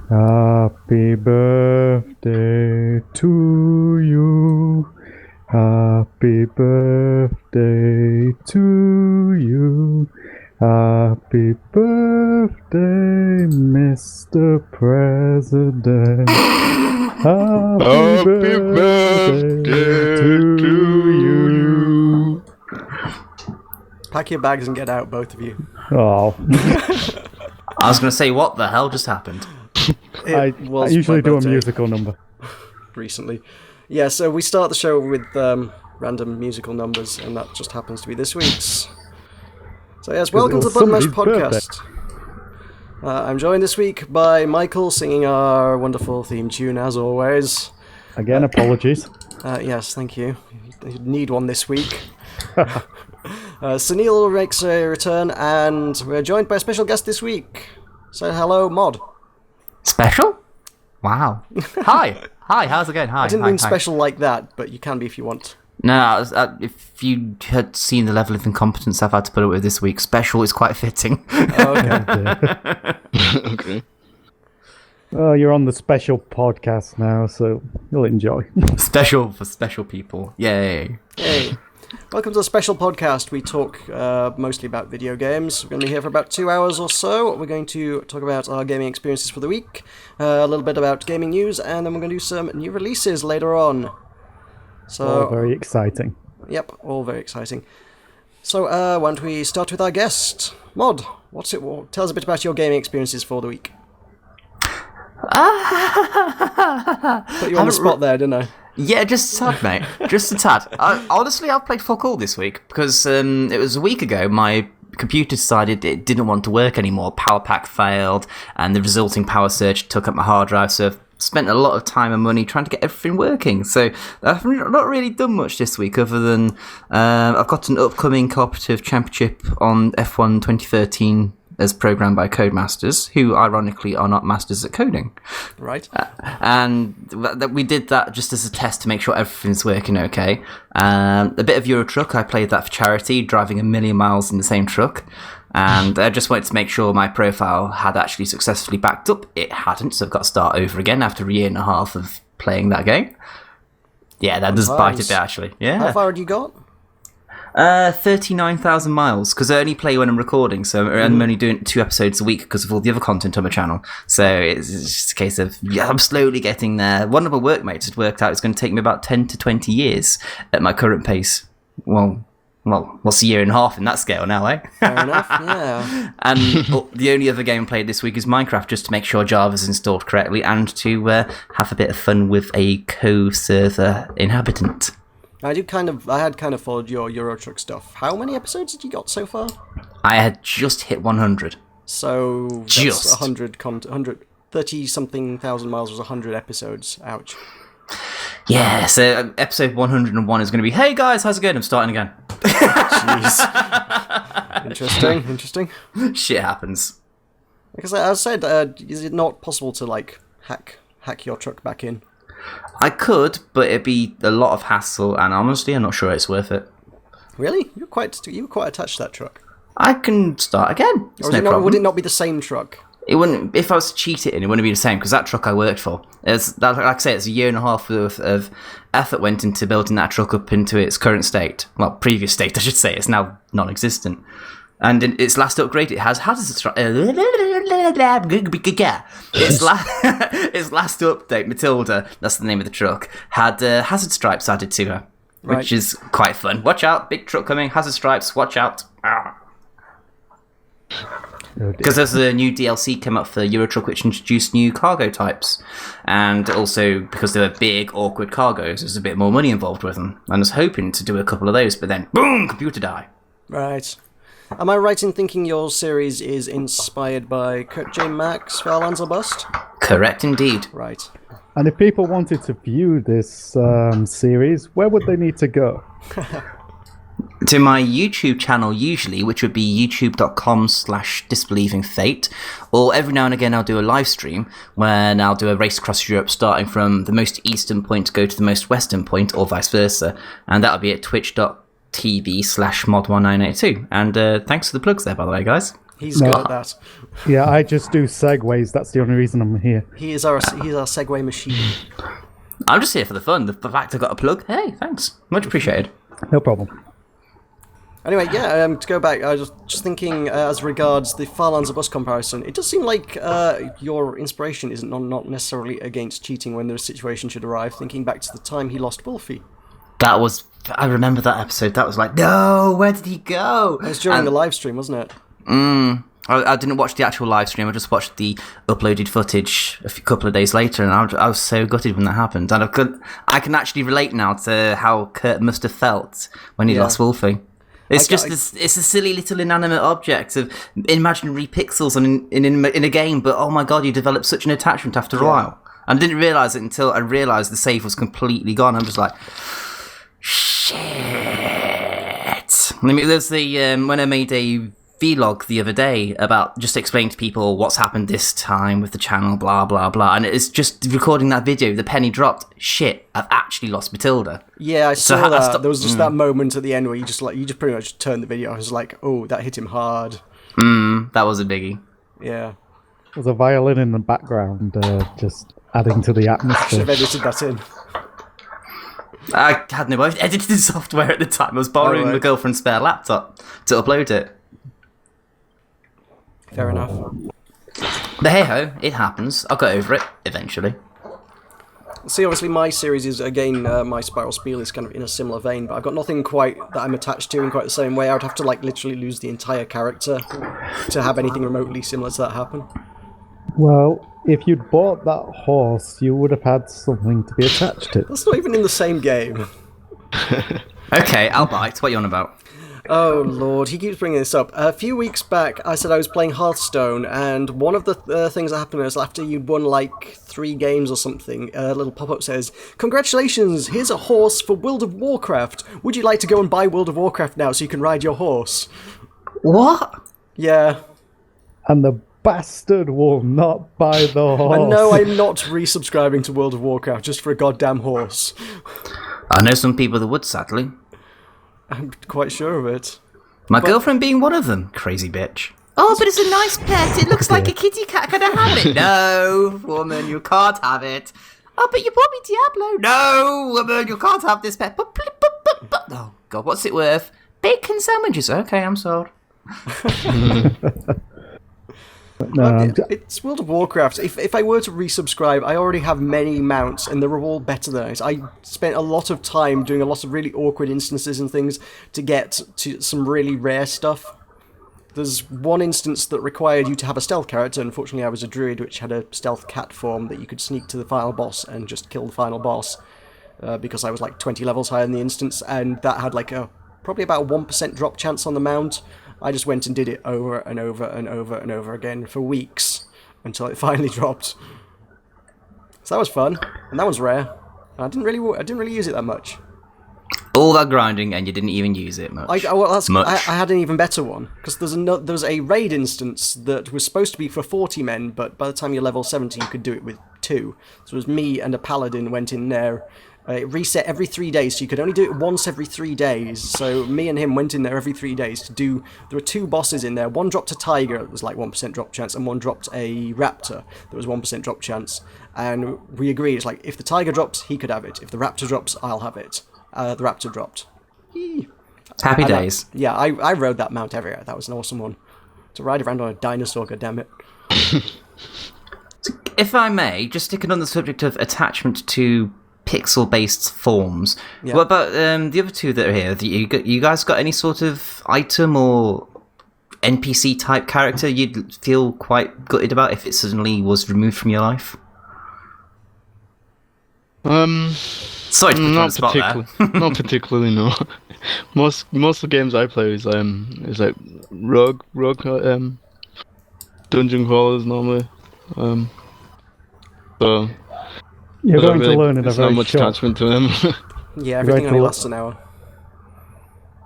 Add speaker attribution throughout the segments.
Speaker 1: Happy birthday to you. Happy birthday to you. Happy birthday, Mr. President. Happy birthday to you.
Speaker 2: Pack your bags and get out, both of you.
Speaker 1: Oh.
Speaker 3: I was going to say, what the hell just happened?
Speaker 1: I usually do a musical number.
Speaker 2: Recently. Yeah, so we start the show with random musical numbers, and that just happens to be this week's. So yes, welcome to the Button Mash Podcast. I'm joined this week by Michael singing our wonderful theme tune, as always.
Speaker 1: Again, apologies.
Speaker 2: Yes, thank you. You need one this week. Suneil makes a return, and we're joined by a special guest this week. So hello, Mod.
Speaker 3: Special? Wow. Hi. Hi, how's it going? Hi.
Speaker 2: I didn't mean special like that, but you can be if you want.
Speaker 3: No, if you had seen the level of incompetence I've had to put up with this week, special is quite fitting.
Speaker 2: Oh, okay.
Speaker 4: Okay.
Speaker 1: Oh, you're on the special podcast now, so you'll enjoy.
Speaker 3: Special for special people. Yay.
Speaker 2: Hey. Welcome to the special podcast. We talk mostly about video games. We're going to be here for about 2 hours or so. We're going to talk about our gaming experiences for the week, a little bit about gaming news, and then we're going to do some new releases later on. So,
Speaker 1: all very exciting.
Speaker 2: Yep, all very exciting. So, why don't we start with our guest? Mod, tell us a bit about your gaming experiences for the week. Put you on the spot there, didn't I?
Speaker 3: Yeah, just a tad, mate. Just a tad. Honestly, I've played fuck all this week because it was a week ago my computer decided it didn't want to work anymore. Power pack failed, and the resulting power surge took up my hard drive, so I've spent a lot of time and money trying to get everything working. So I've not really done much this week other than I've got an upcoming cooperative championship on F1 2013 as programmed by Codemasters, who ironically are not masters at coding.
Speaker 2: Right.
Speaker 3: And we did that just as a test to make sure everything's working okay. A bit of Euro Truck, I played that for charity, driving 1,000,000 miles in the same truck. And I just wanted to make sure my profile had actually successfully backed up. It hadn't, so I've got to start over again after a year and a half of playing that game. Yeah, that does bite a bit, actually. Yeah.
Speaker 2: How far had you got?
Speaker 3: 39,000 miles, because I only play when I'm recording, so I'm only doing 2 episodes a week because of all the other content on my channel. So it's just a case of, yeah, I'm slowly getting there. One of my workmates had worked out it's going to take me about 10 to 20 years at my current pace. Well, what's a year and a half in that scale now, eh?
Speaker 2: Fair enough, yeah.
Speaker 3: And the only other game I played this week is Minecraft, just to make sure Java's installed correctly and to have a bit of fun with a co-server inhabitant.
Speaker 2: I had kind of followed your Euro Truck stuff. How many episodes had you got so far?
Speaker 3: I had just hit 100.
Speaker 2: So that's
Speaker 3: just
Speaker 2: 30-something thousand miles was 100 episodes. Ouch.
Speaker 3: Yeah, so episode 101 is going to be, hey guys, how's it going? I'm starting again.
Speaker 2: Jeez. Interesting.
Speaker 3: Shit happens.
Speaker 2: Because I said, is it not possible to like hack your truck back in?
Speaker 3: I could, but it'd be a lot of hassle, and honestly, I'm not sure it's worth it.
Speaker 2: Really? You were quite attached to that truck.
Speaker 3: I can start again. It's no problem.
Speaker 2: Would it not be the same truck?
Speaker 3: It wouldn't. If I was to cheat it in, it wouldn't be the same, because that truck I worked for. Like I say, it's a year and a half worth of effort went into building that truck up into its current state. Well, previous state, I should say. It's now non-existent. And in its last upgrade, it has hazard stripes. Its last update, Matilda, that's the name of the truck, had hazard stripes added to her, which is quite fun. Watch out, big truck coming, hazard stripes, watch out. Because there's a new DLC came up for Euro Truck which introduced new cargo types. And also, because they were big, awkward cargoes, there's a bit more money involved with them. I was hoping to do a couple of those, but then, boom, computer die.
Speaker 2: Right. Am I right in thinking your series is inspired by Kurt J. Mack's Fairlands or Bust?
Speaker 3: Correct indeed.
Speaker 2: Right.
Speaker 1: And if people wanted to view this series, where would they need to go?
Speaker 3: To my YouTube channel usually, which would be youtube.com/disbelievingfate, or every now and again I'll do a live stream when I'll do a race across Europe starting from the most eastern point to go to the most western point, or vice versa, and that'll be at twitch.tv/mod1982. And thanks for the plugs there, by the way, guys.
Speaker 2: He's good at that.
Speaker 1: Yeah, I just do segues. That's the only reason I'm here.
Speaker 2: He's our segue machine.
Speaker 3: I'm just here for the fun. The fact I got a plug, hey, thanks. Much appreciated.
Speaker 1: No problem.
Speaker 2: Anyway, yeah, to go back, I was just thinking as regards the Farlands bus comparison, it does seem like your inspiration isn't not necessarily against cheating when the situation should arrive, thinking back to the time he lost Wolfie.
Speaker 3: I remember that episode. That was like, no, where did he go?
Speaker 2: It was during the live stream, wasn't it?
Speaker 3: I didn't watch the actual live stream. I just watched the uploaded footage a couple of days later, and I was so gutted when that happened. And I can actually relate now to how Kurt must have felt when he lost Wolfie. It's it's a silly little inanimate object of imaginary pixels in a game, but oh my god, you develop such an attachment after a while. I didn't realise it until I realised the save was completely gone. I'm just like, shit. I mean, there's the when I made a vlog the other day about just explaining to people what's happened this time with the channel, blah blah blah, and it's just recording that video. The penny dropped. Shit, I've actually lost Matilda.
Speaker 2: Yeah, I saw that. There was just that moment at the end where you just pretty much turned the video. I was like, oh, that hit him hard.
Speaker 3: That was a biggie.
Speaker 2: Yeah.
Speaker 1: There's a violin in the background, just adding to the atmosphere.
Speaker 2: Should have edited that in.
Speaker 3: I had no editing software at the time. I was borrowing my girlfriend's spare laptop to upload it.
Speaker 2: Fair enough.
Speaker 3: But hey ho, it happens. I'll get over it eventually.
Speaker 2: See, obviously my series is, again, my Spiral Spiel is kind of in a similar vein, but I've got nothing quite that I'm attached to in quite the same way. I would have to, like, literally lose the entire character to have anything remotely similar to that happen.
Speaker 1: Well, if you'd bought that horse, you would have had something to be attached to.
Speaker 2: That's not even in the same game.
Speaker 3: Okay, I'll bite. What are you on about?
Speaker 2: Oh lord, he keeps bringing this up. A few weeks back, I said I was playing Hearthstone, and one of the things that happened is after you'd won like 3 games or something, a little pop-up says, "Congratulations, here's a horse for World of Warcraft. Would you like to go and buy World of Warcraft now so you can ride your horse?"
Speaker 3: What?
Speaker 2: Yeah.
Speaker 1: And the bastard will not buy the horse.
Speaker 2: And no, I'm not resubscribing to World of Warcraft just for a goddamn horse.
Speaker 3: I know some people that would, sadly.
Speaker 2: I'm quite sure of it.
Speaker 3: My girlfriend being one of them, crazy bitch. Oh, but it's a nice pet. It looks like a kitty cat. Can I have it? No, woman, you can't have it. Oh, but you bought me Diablo. No, woman, you can't have this pet. Oh, God, what's it worth? Bacon sandwiches. Okay, I'm sold.
Speaker 1: No,
Speaker 2: it's World of Warcraft. If I were to resubscribe, I already have many mounts, and they're all better than us. I spent a lot of time doing a lot of really awkward instances and things to get to some really rare stuff. There's one instance that required you to have a stealth character. Unfortunately, I was a druid, which had a stealth cat form that you could sneak to the final boss and just kill the final boss, because I was like 20 levels higher in the instance, and that had like probably about a 1% drop chance on the mount. I just went and did it over and over and over and over again for weeks until it finally dropped. So that was fun, and that was rare. I didn't really use it that much.
Speaker 3: All that grinding, and you didn't even use it much.
Speaker 2: I had an even better one, because there's a raid instance that was supposed to be for 40 men, but by the time you're level 70, you could do it with 2. So it was me and a paladin went in there. It reset every 3 days, so you could only do it once every 3 days. So me and him went in there every 3 days to do... There were 2 bosses in there. One dropped a tiger, that was like 1% drop chance, and one dropped a raptor, that was 1% drop chance. And we agreed, it's like, if the tiger drops, he could have it. If the raptor drops, I'll have it. The raptor dropped. Yee.
Speaker 3: Happy days.
Speaker 2: I rode that mount everywhere. That was an awesome one. To ride around on a dinosaur, goddammit.
Speaker 3: If I may, just sticking on the subject of attachment to pixel-based forms. Yeah. What about the other 2 that are here? You guys got any sort of item or NPC-type character you'd feel quite gutted about if it suddenly was removed from your life? Sorry to put you on the spot there.
Speaker 4: Not particularly, no. Most of the games I play is like rogue dungeon crawlers normally. So
Speaker 1: you're going to learn in a very
Speaker 4: not much attachment to them.
Speaker 2: Yeah, everything only lasts an hour.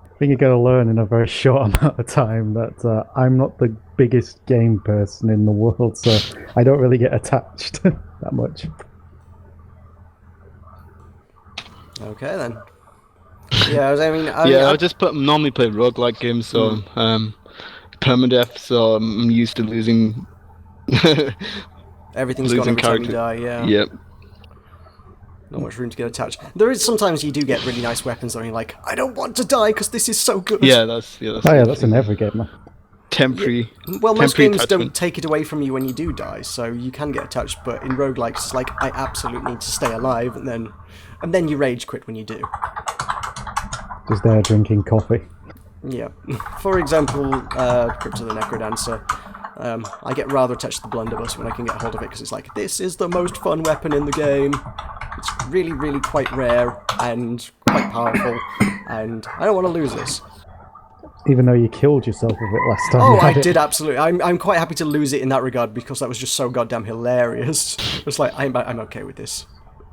Speaker 1: I think you're going to learn in a very short amount of time that I'm not the biggest game person in the world, so I don't really get attached that much.
Speaker 2: Okay then. Yeah, I mean,
Speaker 4: I just normally play roguelike games, so permadeath, so I'm used to losing.
Speaker 2: Everything's gone
Speaker 4: Losing
Speaker 2: every time you
Speaker 4: character.
Speaker 2: die, yeah.
Speaker 4: Yep.
Speaker 2: Not much room to get attached. There is sometimes you do get really nice weapons, and you're like, I don't want to die because this is so good.
Speaker 4: Yeah, that's
Speaker 1: Oh yeah, that's in every game.
Speaker 4: temporary.
Speaker 2: Well, most
Speaker 4: temporary
Speaker 2: games don't
Speaker 4: attachment.
Speaker 2: take it away from you when you do die, so you can get attached. But in roguelikes, it's like I absolutely need to stay alive, and then you rage quit when you do.
Speaker 1: Just there drinking coffee.
Speaker 2: Yeah. For example, Crypt of the Necrodancer. I get rather attached to the blunderbuss when I can get hold of it because it's like, this is the most fun weapon in the game. It's really, really quite rare and quite powerful, and I don't want to lose this.
Speaker 1: Even though you killed yourself with it last time.
Speaker 2: Oh,
Speaker 1: you had
Speaker 2: I
Speaker 1: it.
Speaker 2: did absolutely. I'm quite happy to lose it in that regard because that was just so goddamn hilarious. It's like I'm okay with this.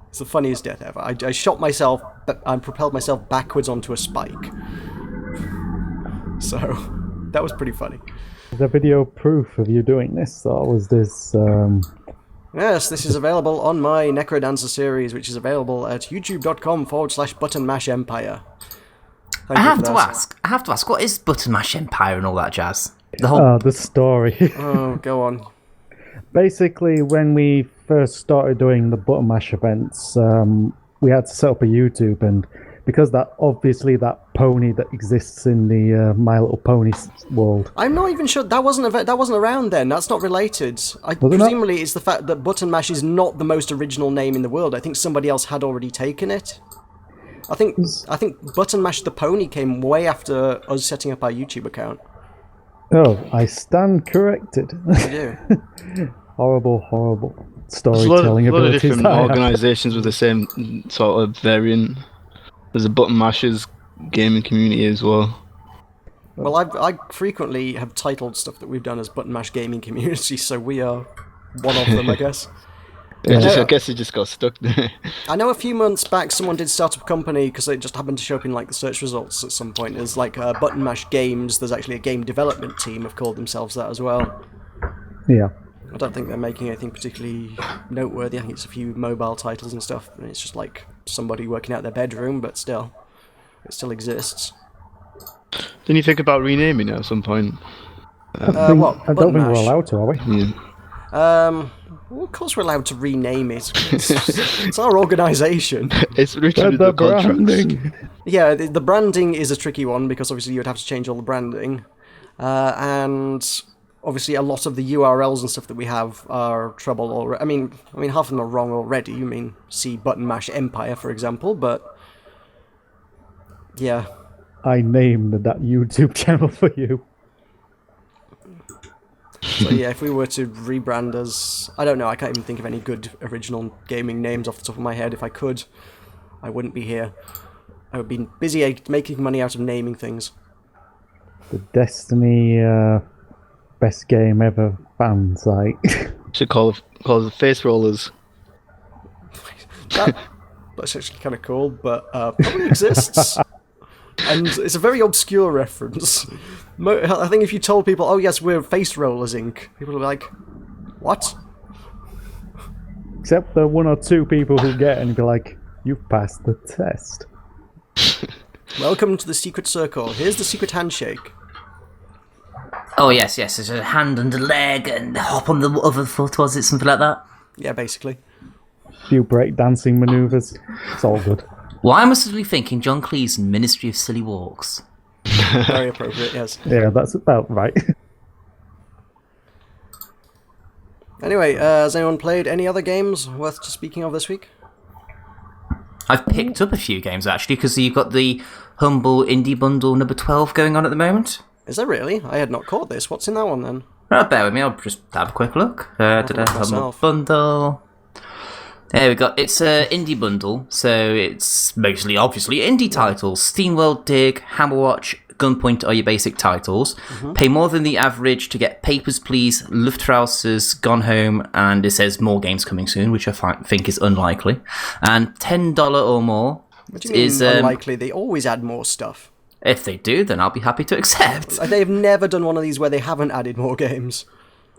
Speaker 2: It's the funniest death ever. I shot myself, but I propelled myself backwards onto a spike. So that was pretty funny.
Speaker 1: Is there video proof of you doing this, or was this?
Speaker 2: Yes, this is available on my Necrodancer series, which is available at youtube.com/buttonmashempire.
Speaker 3: I have to ask, what is Button Mash Empire and all that jazz? The whole
Speaker 1: Oh, the story.
Speaker 2: Oh, go on.
Speaker 1: Basically, when we first started doing the button mash events, we had to set up a YouTube, and because that pony that exists in the My Little Pony world.
Speaker 2: I'm not even sure that wasn't around then. That's not related.
Speaker 1: Was it not?
Speaker 2: Presumably, it's the fact that Button Mash is not the most original name in the world. I think somebody else had already taken it. I think Button Mash the Pony came way after us setting up our YouTube account.
Speaker 1: Oh, I stand corrected.
Speaker 2: I do.
Speaker 1: Horrible
Speaker 4: There's a
Speaker 1: storytelling
Speaker 4: lot of
Speaker 1: abilities.
Speaker 4: different
Speaker 1: I have.
Speaker 4: organisations with the same sort of variant. There's a Button Mashers gaming community as well.
Speaker 2: Well, I frequently have titled stuff that we've done as Button Mash Gaming Community, so we are one of them, I guess.
Speaker 4: I guess it just got stuck there.
Speaker 2: I know a few months back someone did start up a company because it just happened to show up in like the search results at some point. There's like Button Mash Games. There's actually a game development team have called themselves that as well.
Speaker 1: Yeah.
Speaker 2: I don't think they're making anything particularly noteworthy. I think it's a few mobile titles and stuff. And it's just like somebody working out their bedroom, but still, it still exists.
Speaker 4: Didn't you think about renaming it at some point?
Speaker 2: What?
Speaker 1: I don't
Speaker 2: Button
Speaker 1: think we're
Speaker 2: Mash?
Speaker 1: allowed to, are we?
Speaker 4: Yeah.
Speaker 2: Well, of course we're allowed to rename it. It's our organisation.
Speaker 4: It's written in the contracts.
Speaker 1: branding.
Speaker 2: Yeah, the branding is a tricky one because obviously you would have to change all the branding. And obviously a lot of the URLs and stuff that we have are trouble already. I mean, half of them are wrong already. You mean, see Button Mash Empire, for example, but yeah.
Speaker 1: I named that YouTube channel for you.
Speaker 2: So yeah, if we were to rebrand as... I don't know, I can't even think of any good original gaming names off the top of my head. If I could, I wouldn't be here. I would be busy making money out of naming things.
Speaker 1: The Destiny best game ever fan site.
Speaker 4: Should call it the Face Rollers.
Speaker 2: That's actually kind of cool, but probably exists. And it's a very obscure reference. I think if you told people, oh yes, we're Face Rollers Inc., people would be like, what?
Speaker 1: Except the one or two people who get it and be like, you've passed the test.
Speaker 2: Welcome to the secret circle. Here's the secret handshake.
Speaker 3: Oh yes, there's a hand and a leg and hop on the other foot, was it? Something like that?
Speaker 2: Yeah, basically.
Speaker 1: Few break-dancing manoeuvres. It's all good.
Speaker 3: Why am I suddenly thinking John Cleese and Ministry of Silly Walks?
Speaker 2: Very appropriate, yes.
Speaker 1: Yeah, that's about right.
Speaker 2: Anyway, has anyone played any other games worth speaking of this week?
Speaker 3: I've picked up a few games actually, because you've got the Humble Indie Bundle number 12 going on at the moment.
Speaker 2: Is there really? I had not caught this. What's in that one then?
Speaker 3: Right, bear with me, I'll just have a quick look.
Speaker 2: look
Speaker 3: Humble
Speaker 2: myself.
Speaker 3: Bundle. There we go. It's an indie bundle, so it's mostly, obviously, indie titles. SteamWorld Dig, Hammerwatch, Gunpoint are your basic titles. Pay more than the average to get Papers, Please, Luftrausers, Gone Home, and it says more games coming soon, which I think is unlikely. And $10 or more
Speaker 2: What do you mean
Speaker 3: is...
Speaker 2: unlikely? They always add more stuff.
Speaker 3: If they do, then I'll be happy to accept.
Speaker 2: They've never done one of these where they haven't added more games.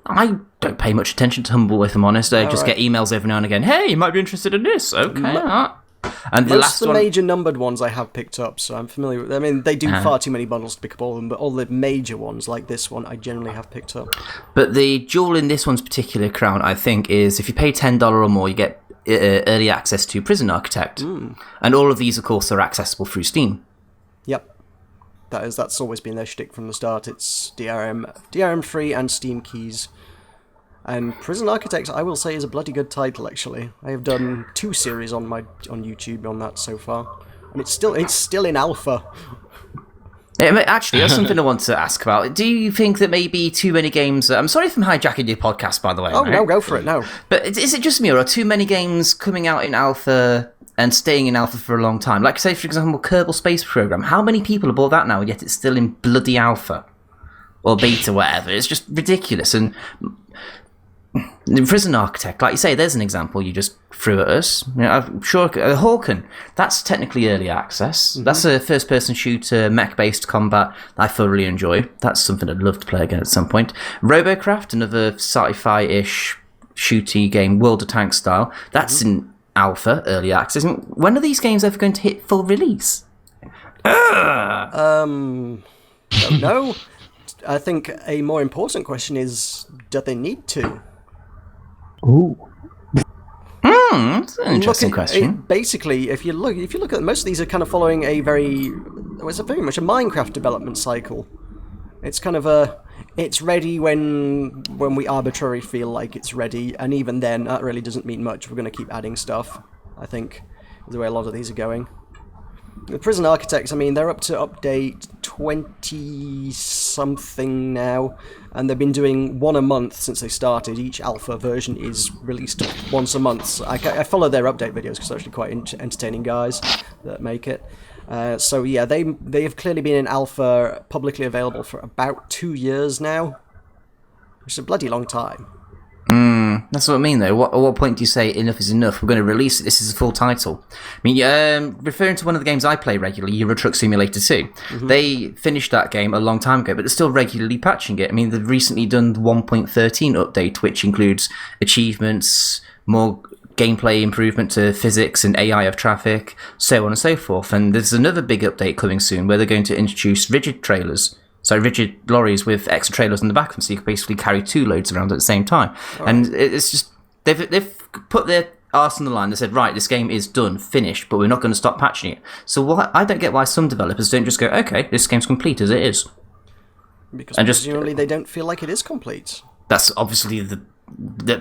Speaker 3: I don't pay much attention to Humble, if I'm honest. I just get emails every now and again. Hey, you might be interested in this. Okay. And the
Speaker 2: Most
Speaker 3: last
Speaker 2: of the
Speaker 3: one,
Speaker 2: major numbered ones I have picked up, so I'm familiar with. I mean, they do far too many bundles to pick up all of them, but all the major ones, like this one, I generally have picked up.
Speaker 3: but the jewel in this one's particular crown, I think, is if you pay $10 or more, you get early access to Prison Architect, and all of these, of course, are accessible through Steam.
Speaker 2: Yep. That's always been their shtick from the start. It's DRM free and Steam keys. And Prison Architect, I will say, is a bloody good title. Actually, I have done 2 series on YouTube on that so far, and it's still in alpha.
Speaker 3: Actually, that's something I want to ask about. Do you think that maybe too many games... I'm sorry if I'm hijacking your podcast, by the way.
Speaker 2: Oh,
Speaker 3: right?
Speaker 2: no, go for it, no.
Speaker 3: But is it just me, or are too many games coming out in alpha and staying in alpha for a long time? Like, say, for example, Kerbal Space Program. How many people have bought that now, yet it's still in bloody alpha? Or beta, whatever. It's just ridiculous. And the Prison Architect, like you say, there's an example you just threw at us. You know, I'm sure Hawken, that's technically early access. Mm-hmm. That's a first-person shooter, mech-based combat that I thoroughly enjoy. That's something I'd love to play again at some point. Robocraft, another sci-fi-ish shooty game, World of Tanks style. That's in alpha, early access. And when are these games ever going to hit full release?
Speaker 2: Don't know. I think a more important question is, do they need to?
Speaker 1: Ooh.
Speaker 3: That's an interesting question.
Speaker 2: Basically, if you look at most of these are kind of following it's very much a Minecraft development cycle. It's kind of it's ready when we arbitrarily feel like it's ready, and even then, that really doesn't mean much. We're going to keep adding stuff, I think, is the way a lot of these are going. The Prison Architects, I mean, they're up to update 20-something now, and they've been doing one a month since they started. Each alpha version is released once a month. So I follow their update videos because they're actually quite entertaining guys that make it. So yeah, they have clearly been in alpha publicly available for about 2 years now, which is a bloody long time.
Speaker 3: That's what I mean, though. At what point do you say enough is enough? We're going to release it. This is a full title. I mean, referring to one of the games I play regularly, Euro Truck Simulator 2, they finished that game a long time ago, but they're still regularly patching it. I mean, they've recently done the 1.13 update, which includes achievements, more gameplay improvement to physics and AI of traffic, so on and so forth. And there's another big update coming soon where they're going to introduce rigid lorries with extra trailers in the back of them, so you can basically carry 2 loads around at the same time. Right. And it's just they've put their arse on the line. They said, right, this game is done, finished, but we're not going to stop patching it. So I don't get why some developers don't just go, okay, this game's complete as it is,
Speaker 2: because presumably they don't feel like it is complete.
Speaker 3: That's obviously the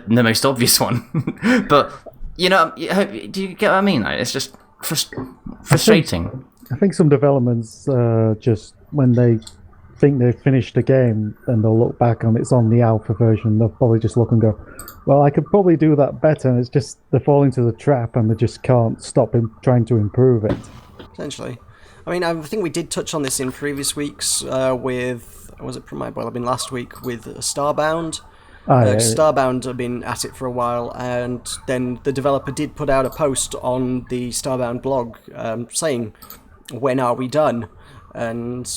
Speaker 3: most obvious one. But you know, do you get what I mean? It's just frustrating.
Speaker 1: I think some developments just when they think they've finished a game and they'll look back and it's on the alpha version, they'll probably just look and go, well, I could probably do that better, and it's just they fall into the trap and they just can't stop trying to improve it.
Speaker 2: Essentially. I mean, I think we did touch on this in previous weeks with, was it from my boil? I've been last week with Starbound. Starbound have been at it for a while, and then the developer did put out a post on the Starbound blog saying, when are we done? And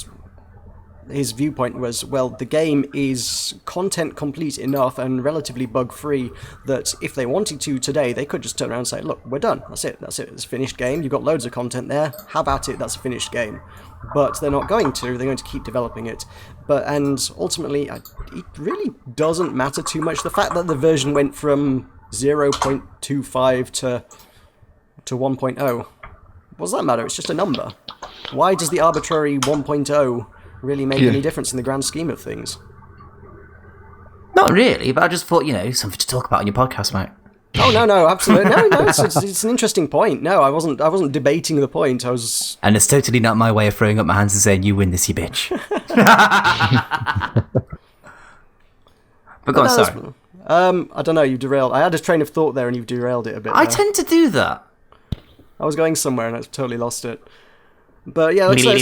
Speaker 2: his viewpoint was, well, the game is content complete enough and relatively bug-free that if they wanted to today, they could just turn around and say, look, we're done, that's it, it's a finished game, you've got loads of content there, have at it, that's a finished game. But they're not going to, they're going to keep developing it. And ultimately, it really doesn't matter too much. The fact that the version went from 0.25 to 1.0, what does that matter? It's just a number. Why does the arbitrary 1.0 really make any difference in the grand scheme of things?
Speaker 3: Not really, but I just thought, something to talk about on your podcast, mate.
Speaker 2: Oh, no, absolutely. No, it's an interesting point. No, I wasn't debating the point.
Speaker 3: And it's totally not my way of throwing up my hands and saying, you win this, you bitch. But go on, sorry.
Speaker 2: I don't know, you've derailed. I had a train of thought there and you've derailed it a bit.
Speaker 3: I tend to do that.
Speaker 2: I was going somewhere and I totally lost it. But yeah, as I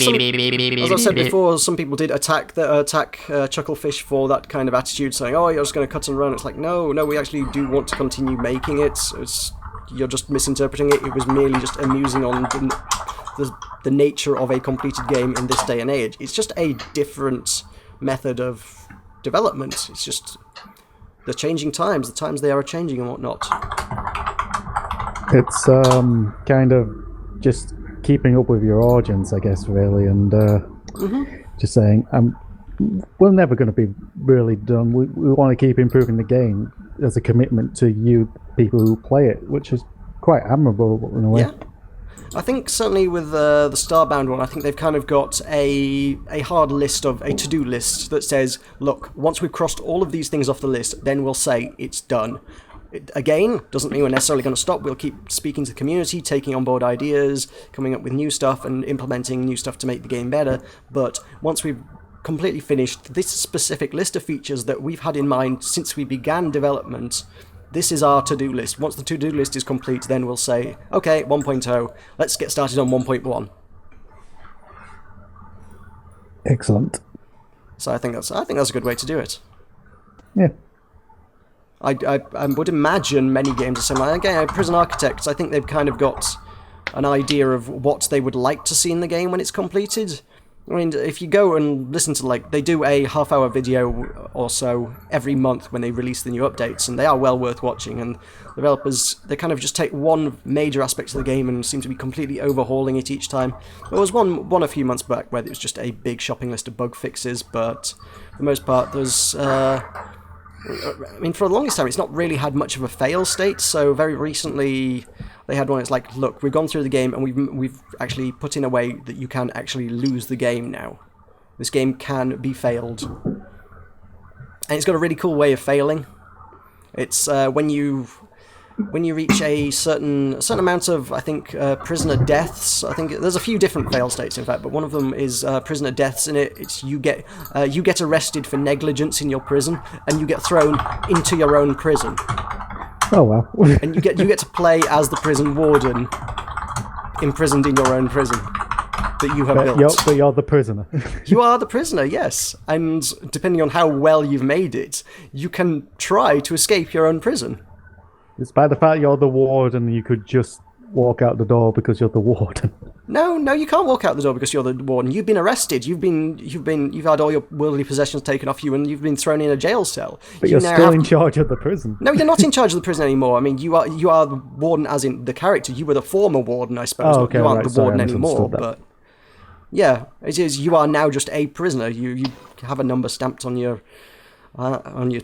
Speaker 2: said before, some people did attack Chucklefish for that kind of attitude, saying, "Oh, you're just going to cut and run." It's like, no, we actually do want to continue making it. You're just misinterpreting it. It was merely just amusing on the nature of a completed game in this day and age. It's just a different method of development. It's just the changing times, the times they are changing and whatnot.
Speaker 1: It's kind of just keeping up with your audience, I guess, really, and just saying, we're never going to be really done. We want to keep improving the game as a commitment to you people who play it, which is quite admirable in a way.
Speaker 2: Yeah. I think certainly with the Starbound one, I think they've kind of got a hard list of a to-do list that says, look, once we've crossed all of these things off the list, then we'll say it's done. It, again, doesn't mean we're necessarily going to stop. We'll keep speaking to the community, taking on board ideas, coming up with new stuff and implementing new stuff to make the game better. But once we've completely finished this specific list of features that we've had in mind since we began development, this is our to-do list. Once the to-do list is complete, then we'll say, okay, 1.0, let's get started on 1.1.
Speaker 1: Excellent.
Speaker 2: So I think that's a good way to do it.
Speaker 1: Yeah.
Speaker 2: I would imagine many games are similar. Again, Prison Architects, I think they've kind of got an idea of what they would like to see in the game when it's completed. I mean, if you go and listen to, they do a half-hour video or so every month when they release the new updates, and they are well worth watching, and developers, they kind of just take one major aspect of the game and seem to be completely overhauling it each time. There was one a few months back where it was just a big shopping list of bug fixes, but for the most part, there's... I mean, for the longest time, it's not really had much of a fail state, so very recently they had one that's like, look, we've gone through the game and we've actually put in a way that you can actually lose the game now. This game can be failed. And it's got a really cool way of failing. It's when you reach a certain amount of, I think, prisoner deaths. I think there's a few different fail states, in fact, but one of them is prisoner deaths. In it, it's you get arrested for negligence in your prison, and you get thrown into your own prison.
Speaker 1: Oh wow!
Speaker 2: And you get to play as the prison warden, imprisoned in your own prison that you have built.
Speaker 1: But you're the prisoner.
Speaker 2: You are the prisoner, yes. And depending on how well you've made it, you can try to escape your own prison.
Speaker 1: Despite the fact you're the warden, you could just walk out the door because you're the warden.
Speaker 2: No, you can't walk out the door because you're the warden. You've been arrested. You've had all your worldly possessions taken off you, and you've been thrown in a jail cell.
Speaker 1: But you're still in charge of the prison.
Speaker 2: No, you're not in charge of the prison anymore. I mean, you are the warden, as in the character. You were the former warden, I suppose.
Speaker 1: Oh, okay,
Speaker 2: you aren't
Speaker 1: right,
Speaker 2: the warden
Speaker 1: sorry,
Speaker 2: anymore. But yeah, it is. You are now just a prisoner. You have a number stamped on your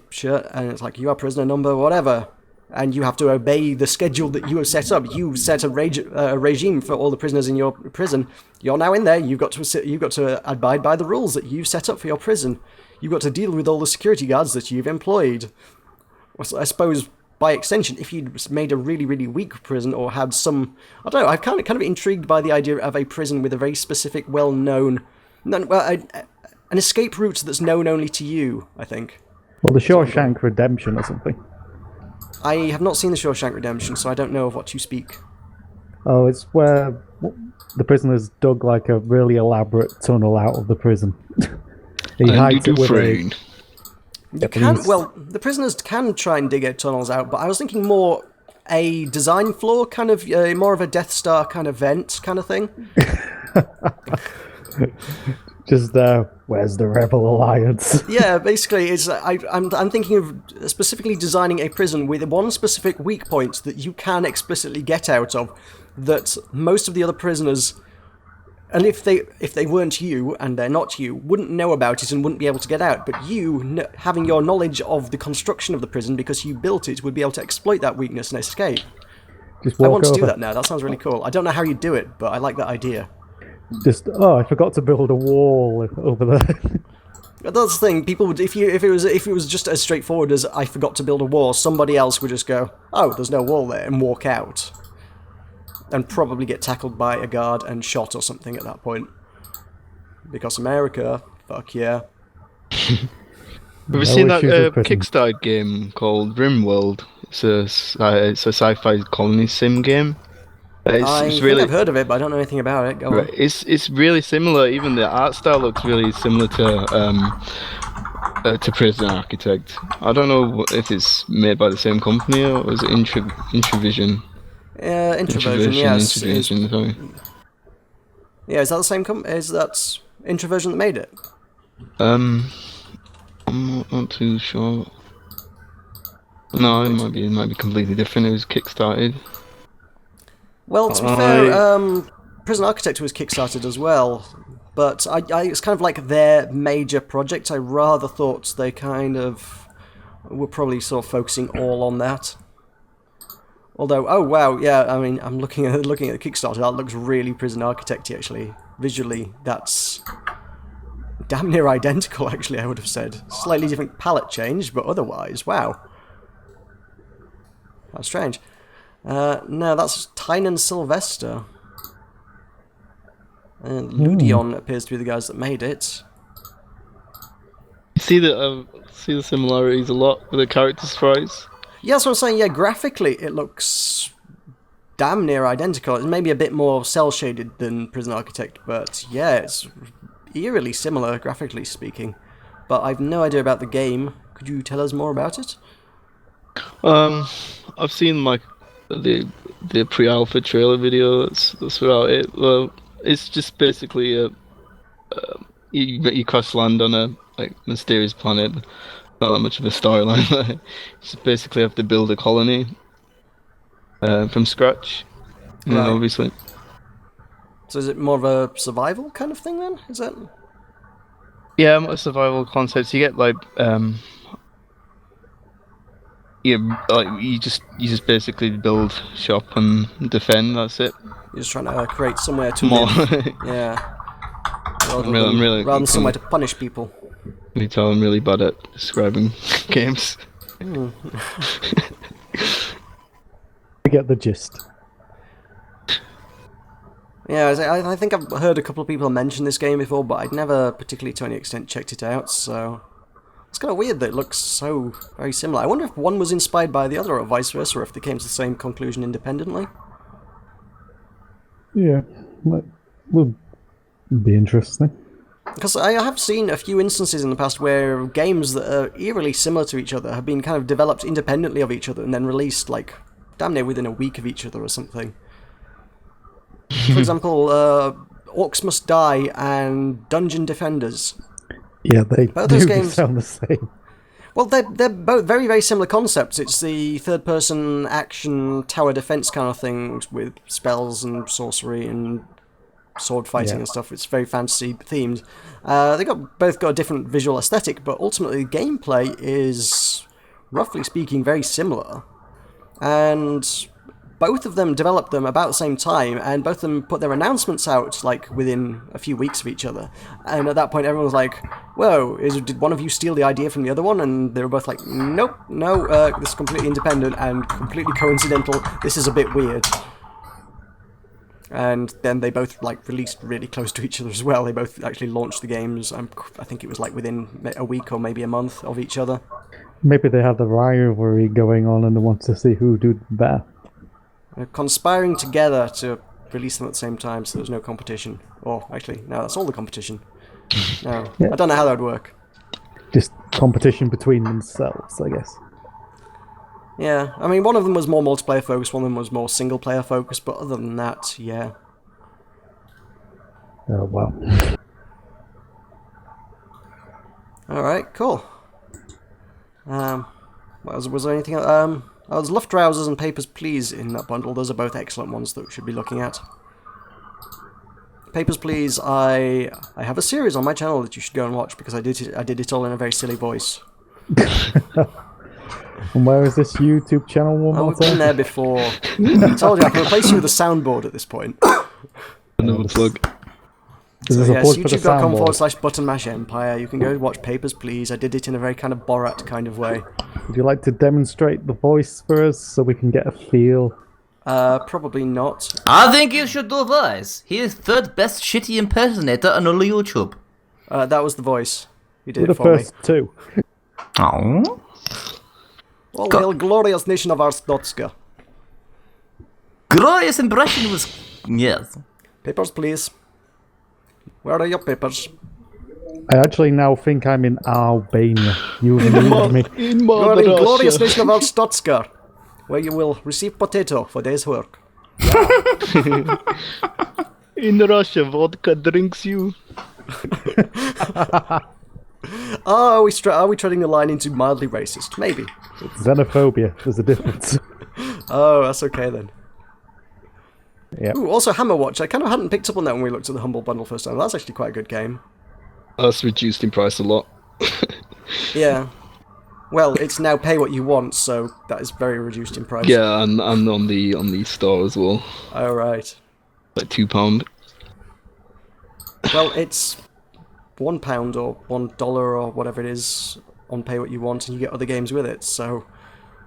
Speaker 2: shirt, and it's like, you are prisoner number whatever. And you have to obey the schedule that you have set up. You set a regime for all the prisoners in your prison. You're now in there. You've got to abide by the rules that you've set up for your prison. You've got to deal with all the security guards that you've employed. I suppose, by extension, if you'd made a really, really weak prison or had some... I don't know, I'm kind of intrigued by the idea of a prison with a very specific, well-known... an escape route that's known only to you, I think.
Speaker 1: Well, the Shawshank Redemption or something.
Speaker 2: I have not seen the Shawshank Redemption, so I don't know of what you speak.
Speaker 1: Oh, it's where the prisoners dug like a really elaborate tunnel out of the prison. He hides it with
Speaker 2: the prisoners can try and dig out tunnels out, but I was thinking more a design flaw, kind of more of a Death Star kind of vent kind of thing.
Speaker 1: Just where's the Rebel Alliance?
Speaker 2: Yeah, basically, it's I'm thinking of specifically designing a prison with one specific weak point that you can explicitly get out of, that most of the other prisoners, and if they weren't you and they're not you, wouldn't know about it and wouldn't be able to get out. But you, having your knowledge of the construction of the prison because you built it, would be able to exploit that weakness and escape. I want to do that now. That sounds really cool. I don't know how you do it, but I like that idea.
Speaker 1: I forgot to build a wall over there.
Speaker 2: That's the thing. People would, if it was just as straightforward as I forgot to build a wall, somebody else would just go, "Oh, there's no wall there," and walk out, and probably get tackled by a guard and shot or something at that point. Because America, fuck yeah.
Speaker 4: Have you seen that Kickstarter game called RimWorld? It's a sci-fi colony sim game.
Speaker 2: I think I've heard of it, but I don't know anything about it. Go on.
Speaker 4: It's really similar. Even the art style looks really similar to Prison Architect. I don't know if it's made by the same company or is it Introvision?
Speaker 2: Introversion, yes.
Speaker 4: Introvision, sorry.
Speaker 2: Yeah, is that the same company? Is that Introversion that made it?
Speaker 4: I'm not too sure. No, it might be completely different. It was kickstarted.
Speaker 2: Well, to be fair, Prison Architect was kickstarted as well, but it's kind of like their major project. I rather thought they kind of were probably sort of focusing all on that. Although, oh wow, yeah, I mean, I'm looking at the Kickstarter. That looks really Prison Architect-y, actually. Visually, that's damn near identical. Actually, I would have said slightly different palette change, but otherwise, wow, that's strange. No, that's Tynan Sylvester. And Ludion appears to be the guys that made it.
Speaker 4: You see the similarities a lot with the character sprites.
Speaker 2: Yeah, that's what I'm saying. Yeah, graphically, it looks damn near identical. It's maybe a bit more cel-shaded than Prison Architect, but yeah, it's eerily similar, graphically speaking. But I've no idea about the game. Could you tell us more about it?
Speaker 4: I've seen like the pre-alpha trailer video. That's about it. Well, it's just basically you crash land on a mysterious planet. Not that much of a storyline. You just basically have to build a colony from scratch.
Speaker 2: Right.
Speaker 4: Obviously.
Speaker 2: So is it more of a survival kind of thing then? Is that?
Speaker 4: Yeah, more survival concepts. You get you just basically build shop and defend. That's it.
Speaker 2: You're just trying to create somewhere to
Speaker 4: More.
Speaker 2: live. Yeah. Rather than somewhere to punish people.
Speaker 4: You tell I'm really bad at describing games.
Speaker 1: I get the gist.
Speaker 2: Yeah, I think I've heard a couple of people mention this game before, but I'd never particularly to any extent checked it out, so it's kind of weird that it looks so very similar. I wonder if one was inspired by the other or vice versa, or if they came to the same conclusion independently.
Speaker 1: Yeah, that would be interesting.
Speaker 2: Because I have seen a few instances in the past where games that are eerily similar to each other have been kind of developed independently of each other and then released, like, damn near within a week of each other or something. For example, Orcs Must Die and Dungeon Defenders.
Speaker 1: Yeah, they
Speaker 2: both those
Speaker 1: do
Speaker 2: games
Speaker 1: sound the same.
Speaker 2: Well, they're both very, very similar concepts. It's the third-person action tower defense kind of thing with spells and sorcery and sword fighting and stuff. It's very fantasy themed. They both got a different visual aesthetic, but ultimately the gameplay is, roughly speaking, very similar. And both of them developed them about the same time, and both of them put their announcements out like within a few weeks of each other. And at that point, everyone was like, "Whoa, did one of you steal the idea from the other one?" And they were both like, "Nope, no, this is completely independent and completely coincidental. This is a bit weird." And then they both like released really close to each other as well. They both actually launched the games. I think it was like within a week or maybe a month of each other.
Speaker 1: Maybe they have the rivalry going on and they want to see who do better.
Speaker 2: They're conspiring together to release them at the same time, so there's no competition. Or actually, no, that's all the competition. No,
Speaker 1: Yeah.
Speaker 2: I don't know how that would work.
Speaker 1: Just competition between themselves, I guess.
Speaker 2: Yeah, I mean, one of them was more multiplayer focused, one of them was more single player focused, but other than that, yeah.
Speaker 1: Oh, wow.
Speaker 2: Alright, cool. Was there anything else? There's Luftrausers and Papers, Please in that bundle. Those are both excellent ones that we should be looking at. Papers, Please, I have a series on my channel that you should go and watch because I did it all in a very silly voice.
Speaker 1: And where is this YouTube channel one more
Speaker 2: We've been
Speaker 1: time?
Speaker 2: there before. I told you I can replace you with a soundboard at this point.
Speaker 4: Another plug.
Speaker 1: Is this a
Speaker 2: Yes,
Speaker 1: plug for the soundboard?
Speaker 2: youtube.com/buttonmashempire. You can go watch Papers, Please. I did it in a very kind of Borat kind of way.
Speaker 1: Would you like to demonstrate the voice for us so we can get a feel?
Speaker 2: Probably not.
Speaker 3: I think you should do voice. He is third best shitty impersonator on all YouTube.
Speaker 2: That was the voice. You did
Speaker 1: We're
Speaker 2: it
Speaker 1: the
Speaker 2: for me.
Speaker 1: first two.
Speaker 3: Oh.
Speaker 2: All hail glorious nation of Arstotzka.
Speaker 3: Glorious impression was... Yes.
Speaker 2: Papers, please. Where are your papers?
Speaker 1: I actually now think I'm in Albania. You need me.
Speaker 4: In
Speaker 2: You are
Speaker 4: Mother
Speaker 2: in glorious
Speaker 4: Russia.
Speaker 2: nation of Arstotzka, where you will receive potato for day's work.
Speaker 4: In Russia, vodka drinks you.
Speaker 2: Are we treading the line into mildly racist? Maybe.
Speaker 1: Xenophobia. There's a difference.
Speaker 2: Oh, that's okay then.
Speaker 1: Yeah.
Speaker 2: Ooh, also Hammer Watch. I kind of hadn't picked up on that when we looked at the Humble Bundle first time. That's actually quite a good game.
Speaker 4: That's reduced in price a lot.
Speaker 2: Yeah. Well, it's now pay what you want, so that is very reduced in price.
Speaker 4: Yeah, and on the store as well.
Speaker 2: Oh, right.
Speaker 4: Like £2.
Speaker 2: Well, it's £1 or $1 or whatever it is on pay what you want, and you get other games with it. So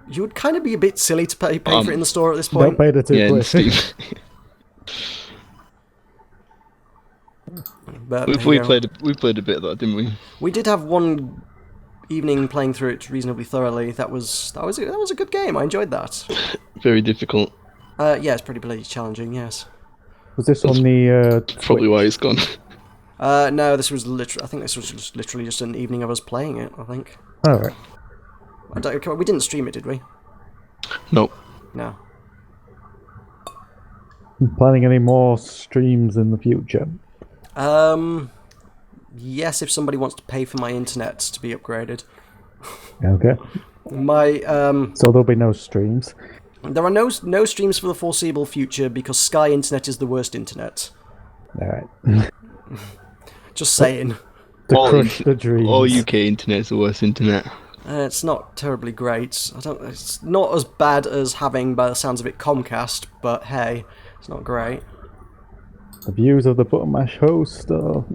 Speaker 2: you would kind of be a bit silly to pay for it in the store at this point.
Speaker 1: Don't pay the
Speaker 4: Yeah, in
Speaker 1: £2.
Speaker 4: Steam.
Speaker 2: But
Speaker 4: we played a bit of that, didn't we?
Speaker 2: We did have one evening playing through it reasonably thoroughly. That was a good game. I enjoyed that.
Speaker 4: Very difficult.
Speaker 2: Yeah, it's pretty bloody challenging. Yes.
Speaker 1: Was this on the
Speaker 4: Probably why it's gone.
Speaker 2: No, this was literally. I think this was just literally just an evening of us playing it. I think.
Speaker 1: All right.
Speaker 2: We didn't stream it, did we?
Speaker 4: Nope.
Speaker 2: No.
Speaker 1: Planning any more streams in the future?
Speaker 2: Yes, if somebody wants to pay for my internet to be upgraded.
Speaker 1: Okay.
Speaker 2: My
Speaker 1: So there'll be no streams.
Speaker 2: There are no streams for the foreseeable future because Sky Internet is the worst internet.
Speaker 1: All right.
Speaker 2: Just saying.
Speaker 1: To
Speaker 4: All
Speaker 1: crush the dreams.
Speaker 4: All UK internet's the worst internet.
Speaker 2: It's not terribly great. It's not as bad as having, by the sounds of it, Comcast. But hey, it's not great.
Speaker 1: The views of the Button Mash host.
Speaker 2: I'm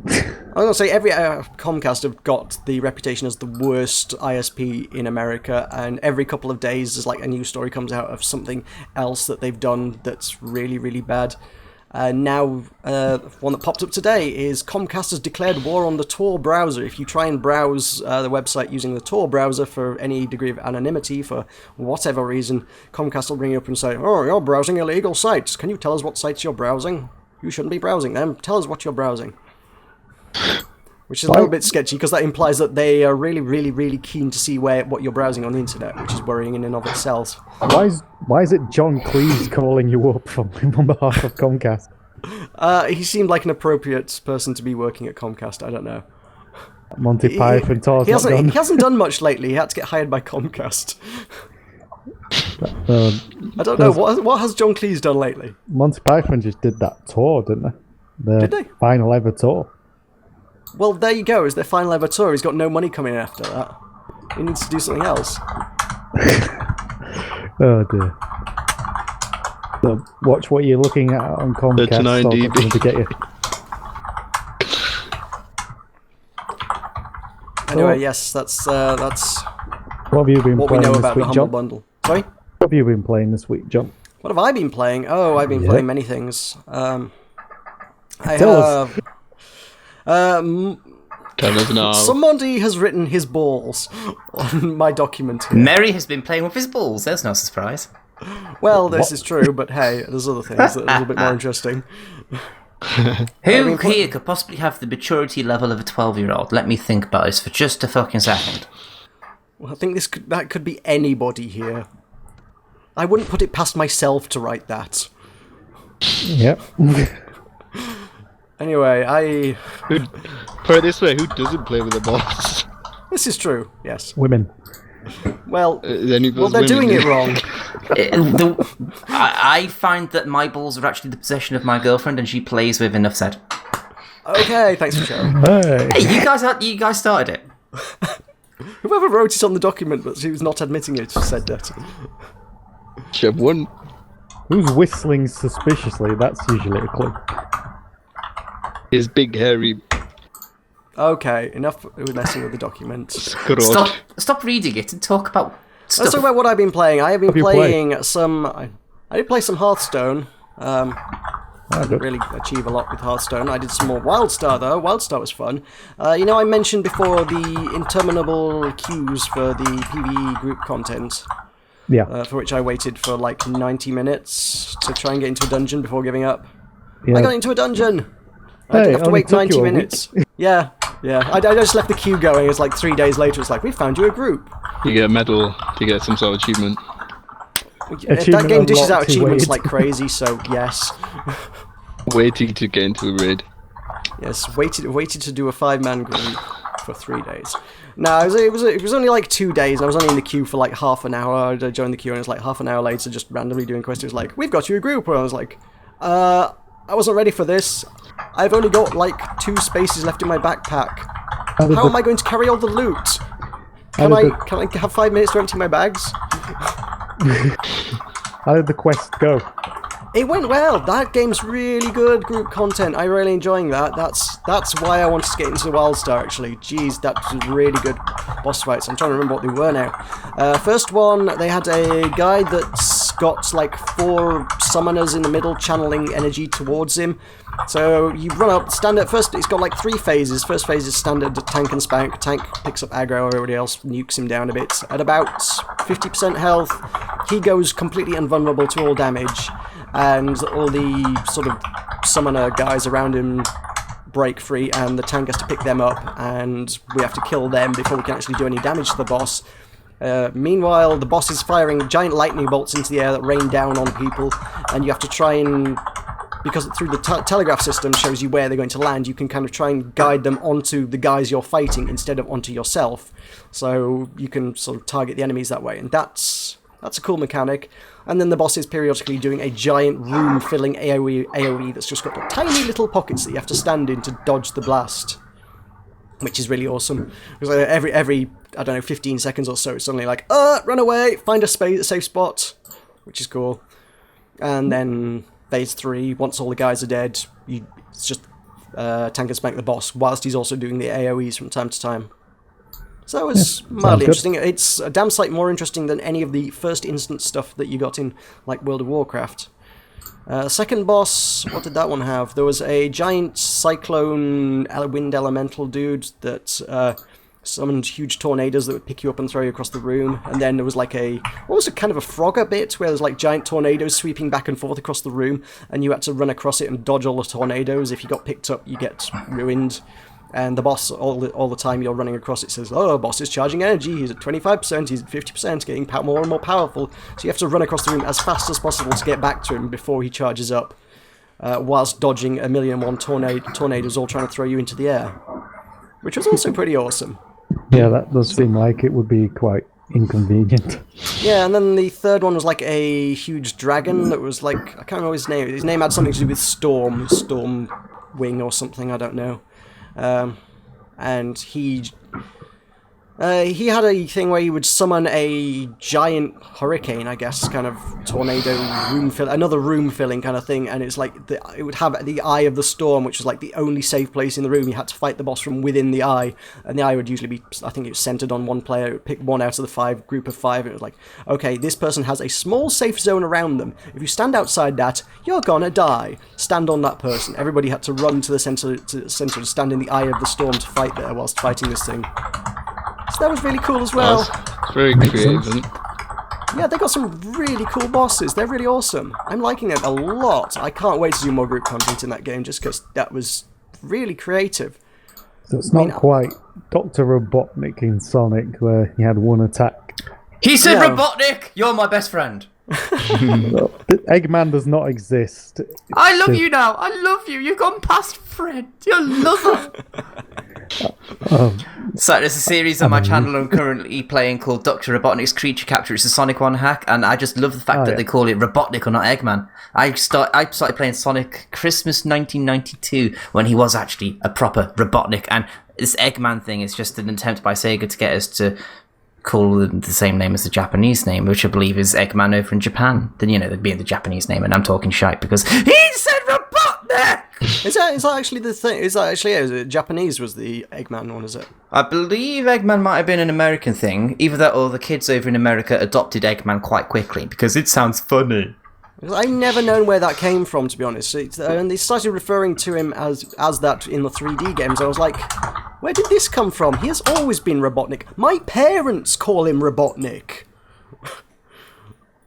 Speaker 2: gonna say every Comcast have got the reputation as the worst ISP in America, and every couple of days there's like a new story comes out of something else that they've done that's really, really bad. Now, one that popped up today is Comcast has declared war on the Tor browser. If you try and browse the website using the Tor browser for any degree of anonymity, for whatever reason, Comcast will bring you up and say, "Oh, you're browsing illegal sites. Can you tell us what sites you're browsing? You shouldn't be browsing them. Tell us what you're browsing." Which is a little bit sketchy, because that implies that they are really, really, really keen to see what you're browsing on the internet, which is worrying in and of itself.
Speaker 1: Why is it John Cleese calling you up on behalf of Comcast?
Speaker 2: He seemed like an appropriate person to be working at Comcast. I don't know.
Speaker 1: Monty Python, Tor's
Speaker 2: He
Speaker 1: not done.
Speaker 2: hasn't done much lately. He had to get hired by Comcast. I don't know, what has John Cleese done lately?
Speaker 1: Monty Python just did that tour, didn't they?
Speaker 2: Did they?
Speaker 1: Final ever tour.
Speaker 2: Well, there you go. Is their final ever tour. He's got no money coming in after that. He needs to do something else.
Speaker 1: Oh dear. So watch what you're looking at on Comcast.
Speaker 4: 39 dB.
Speaker 1: To get you.
Speaker 2: Anyway, yes, that's
Speaker 1: What have you been
Speaker 2: what we
Speaker 1: playing
Speaker 2: know
Speaker 1: this
Speaker 2: about
Speaker 1: week,
Speaker 2: the Humble
Speaker 1: John?
Speaker 2: Bundle. Sorry?
Speaker 1: What have you been playing this week, John?
Speaker 2: What have I been playing? Oh, I've been playing many things. I
Speaker 1: Tell us.
Speaker 2: have...
Speaker 4: Tell us now.
Speaker 2: Somebody has written his balls on my document here.
Speaker 3: Mary has been playing with his balls. There's no surprise.
Speaker 2: Well, this is true, but hey, there's other things that are a little bit more interesting.
Speaker 3: Who here could possibly have the maturity level of a 12-year-old? Let me think about this for just a fucking second.
Speaker 2: Well, I think that could be anybody here. I wouldn't put it past myself to write that.
Speaker 1: Yep.
Speaker 2: Anyway,
Speaker 4: Put it this way, who doesn't play with the balls?
Speaker 2: this is true, yes.
Speaker 1: Women.
Speaker 2: Well,
Speaker 4: Well,
Speaker 2: they're doing it wrong.
Speaker 3: I find that my balls are actually the possession of my girlfriend, and she plays with enough said.
Speaker 2: Okay, thanks for sharing.
Speaker 1: Hey.
Speaker 3: Hey, you guys started it.
Speaker 2: Whoever wrote it on the document, but she was not admitting it, said that.
Speaker 4: Should have won.
Speaker 1: Who's whistling suspiciously? That's usually a clue.
Speaker 4: His big hairy
Speaker 2: Okay, enough with messing with the document.
Speaker 4: scrot.
Speaker 3: Stop reading it and talk about stuff.
Speaker 2: Let's talk about what I've been playing. I have been
Speaker 1: What have you
Speaker 2: playing some... I did play some Hearthstone.
Speaker 1: Good.
Speaker 2: Didn't really achieve a lot with Hearthstone. I did some more WildStar, though. WildStar was fun. You know, I mentioned before the interminable queues for the PvE group content.
Speaker 1: Yeah.
Speaker 2: For which I waited for like 90 minutes to try and get into a dungeon before giving up.
Speaker 1: Yeah.
Speaker 2: I got into a dungeon! I
Speaker 1: Hey,
Speaker 2: didn't have to
Speaker 1: only
Speaker 2: wait
Speaker 1: took
Speaker 2: 90
Speaker 1: you a
Speaker 2: minutes. Yeah. I just left the queue going. It's like 3 days later. It's like, we found you a group.
Speaker 4: You get a medal to get some sort of achievement.
Speaker 2: That
Speaker 1: Achievement
Speaker 2: game dishes out
Speaker 1: unlocked, you
Speaker 2: achievements
Speaker 1: waited.
Speaker 2: like crazy, so yes.
Speaker 4: Waiting to get into a raid.
Speaker 2: Yes, waited to do a 5-man group for 3 days. No, it was only like 2 days. I was only in the queue for like half an hour. I joined the queue and it was like half an hour later, just randomly doing quests. It was like, we've got you a group. And I was like, I wasn't ready for this. I've only got like 2 spaces left in my backpack. How am I going to carry all the loot? Can I have 5 minutes to empty my bags?
Speaker 1: How did the quest go?
Speaker 2: It went well. That game's really good group content. I'm really enjoying that. That's why I wanted to get into the WildStar, actually. Jeez, that's really good boss fights. I'm trying to remember what they were now. First one, they had a guy that's got like 4 summoners in the middle channeling energy towards him. So you run up, stand at first, it's got like 3 phases. First phase is standard tank and spank. Tank picks up aggro, everybody else nukes him down a bit. At about 50% health, he goes completely invulnerable to all damage. And all the sort of summoner guys around him break free, and the tank has to pick them up, and we have to kill them before we can actually do any damage to the boss. Meanwhile, the boss is firing giant lightning bolts into the air that rain down on people, and you have to try and, because through the telegraph system shows you where they're going to land, you can kind of try and guide them onto the guys you're fighting instead of onto yourself. So you can sort of target the enemies that way, and that's a cool mechanic. And then the boss is periodically doing a giant room-filling AoE that's just got tiny little pockets that you have to stand in to dodge the blast, which is really awesome. Because every I don't know, 15 seconds or so, it's suddenly like, run away, find a safe spot, which is cool. And then phase 3, once all the guys are dead, it's just tank and spank the boss, whilst he's also doing the AoEs from time to time. So that was mildly interesting. It's a damn sight more interesting than any of the first instance stuff that you got in like World of Warcraft. Second boss, what did that one have? There was a giant cyclone wind elemental dude that summoned huge tornadoes that would pick you up and throw you across the room. And then there was like what was it, kind of a Frogger bit, where there's like giant tornadoes sweeping back and forth across the room, and you had to run across it and dodge all the tornadoes. If you got picked up, you get ruined. And the boss, all the time you're running across it, says, boss is charging energy, he's at 25%, he's at 50%, getting more and more powerful. So you have to run across the room as fast as possible to get back to him before he charges up, whilst dodging 1,000,001 tornadoes all trying to throw you into the air. Which was also pretty awesome.
Speaker 1: Yeah, that does seem like it would be quite inconvenient.
Speaker 2: Yeah, and then the third one was like a huge dragon that was like, I can't remember his name. His name had something to do with Storm Wing or something, I don't know. And he had a thing where he would summon a giant hurricane, I guess, kind of tornado another room-filling kind of thing, and it's like it would have the Eye of the Storm, which was like the only safe place in the room. You had to fight the boss from within the eye, and the eye would usually be, I think it was centered on one player. It would pick one out of the group of 5, and it was like, okay, this person has a small safe zone around them. If you stand outside that, you're gonna die. Stand on that person. Everybody had to run to the center to stand in the Eye of the Storm to fight there whilst fighting this thing. So that was really cool as well.
Speaker 4: That's very creative.
Speaker 2: Yeah, they got some really cool bosses. They're really awesome. I'm liking it a lot. I can't wait to do more group content in that game just because that was really creative.
Speaker 1: So it's not quite Dr. Robotnik in Sonic where he had one attack.
Speaker 3: He said, Robotnik, you're my best friend.
Speaker 1: Eggman does not exist.
Speaker 3: I love you now. I love you. You've gone past friend. You're lover. So there's a series on my channel I'm currently playing called Dr. Robotnik's Creature Capture. It's a Sonic 1 hack, and I just love the fact that they call it Robotnik or not Eggman. I started playing Sonic Christmas 1992 when he was actually a proper Robotnik, and this Eggman thing is just an attempt by Sega to get us to call the same name as the Japanese name, which I believe is Eggman over in Japan. Then, they'd be in the Japanese name, and I'm talking shite because he said Robotnik!
Speaker 2: Is that actually the thing? Is that actually is it? Japanese was the Eggman one, is it?
Speaker 3: I believe Eggman might have been an American thing. Either that or the kids over in America adopted Eggman quite quickly because it sounds funny.
Speaker 2: I've never known where that came from, to be honest. And they started referring to him as that in the 3D games. I was like, where did this come from? He has always been Robotnik. My parents call him Robotnik.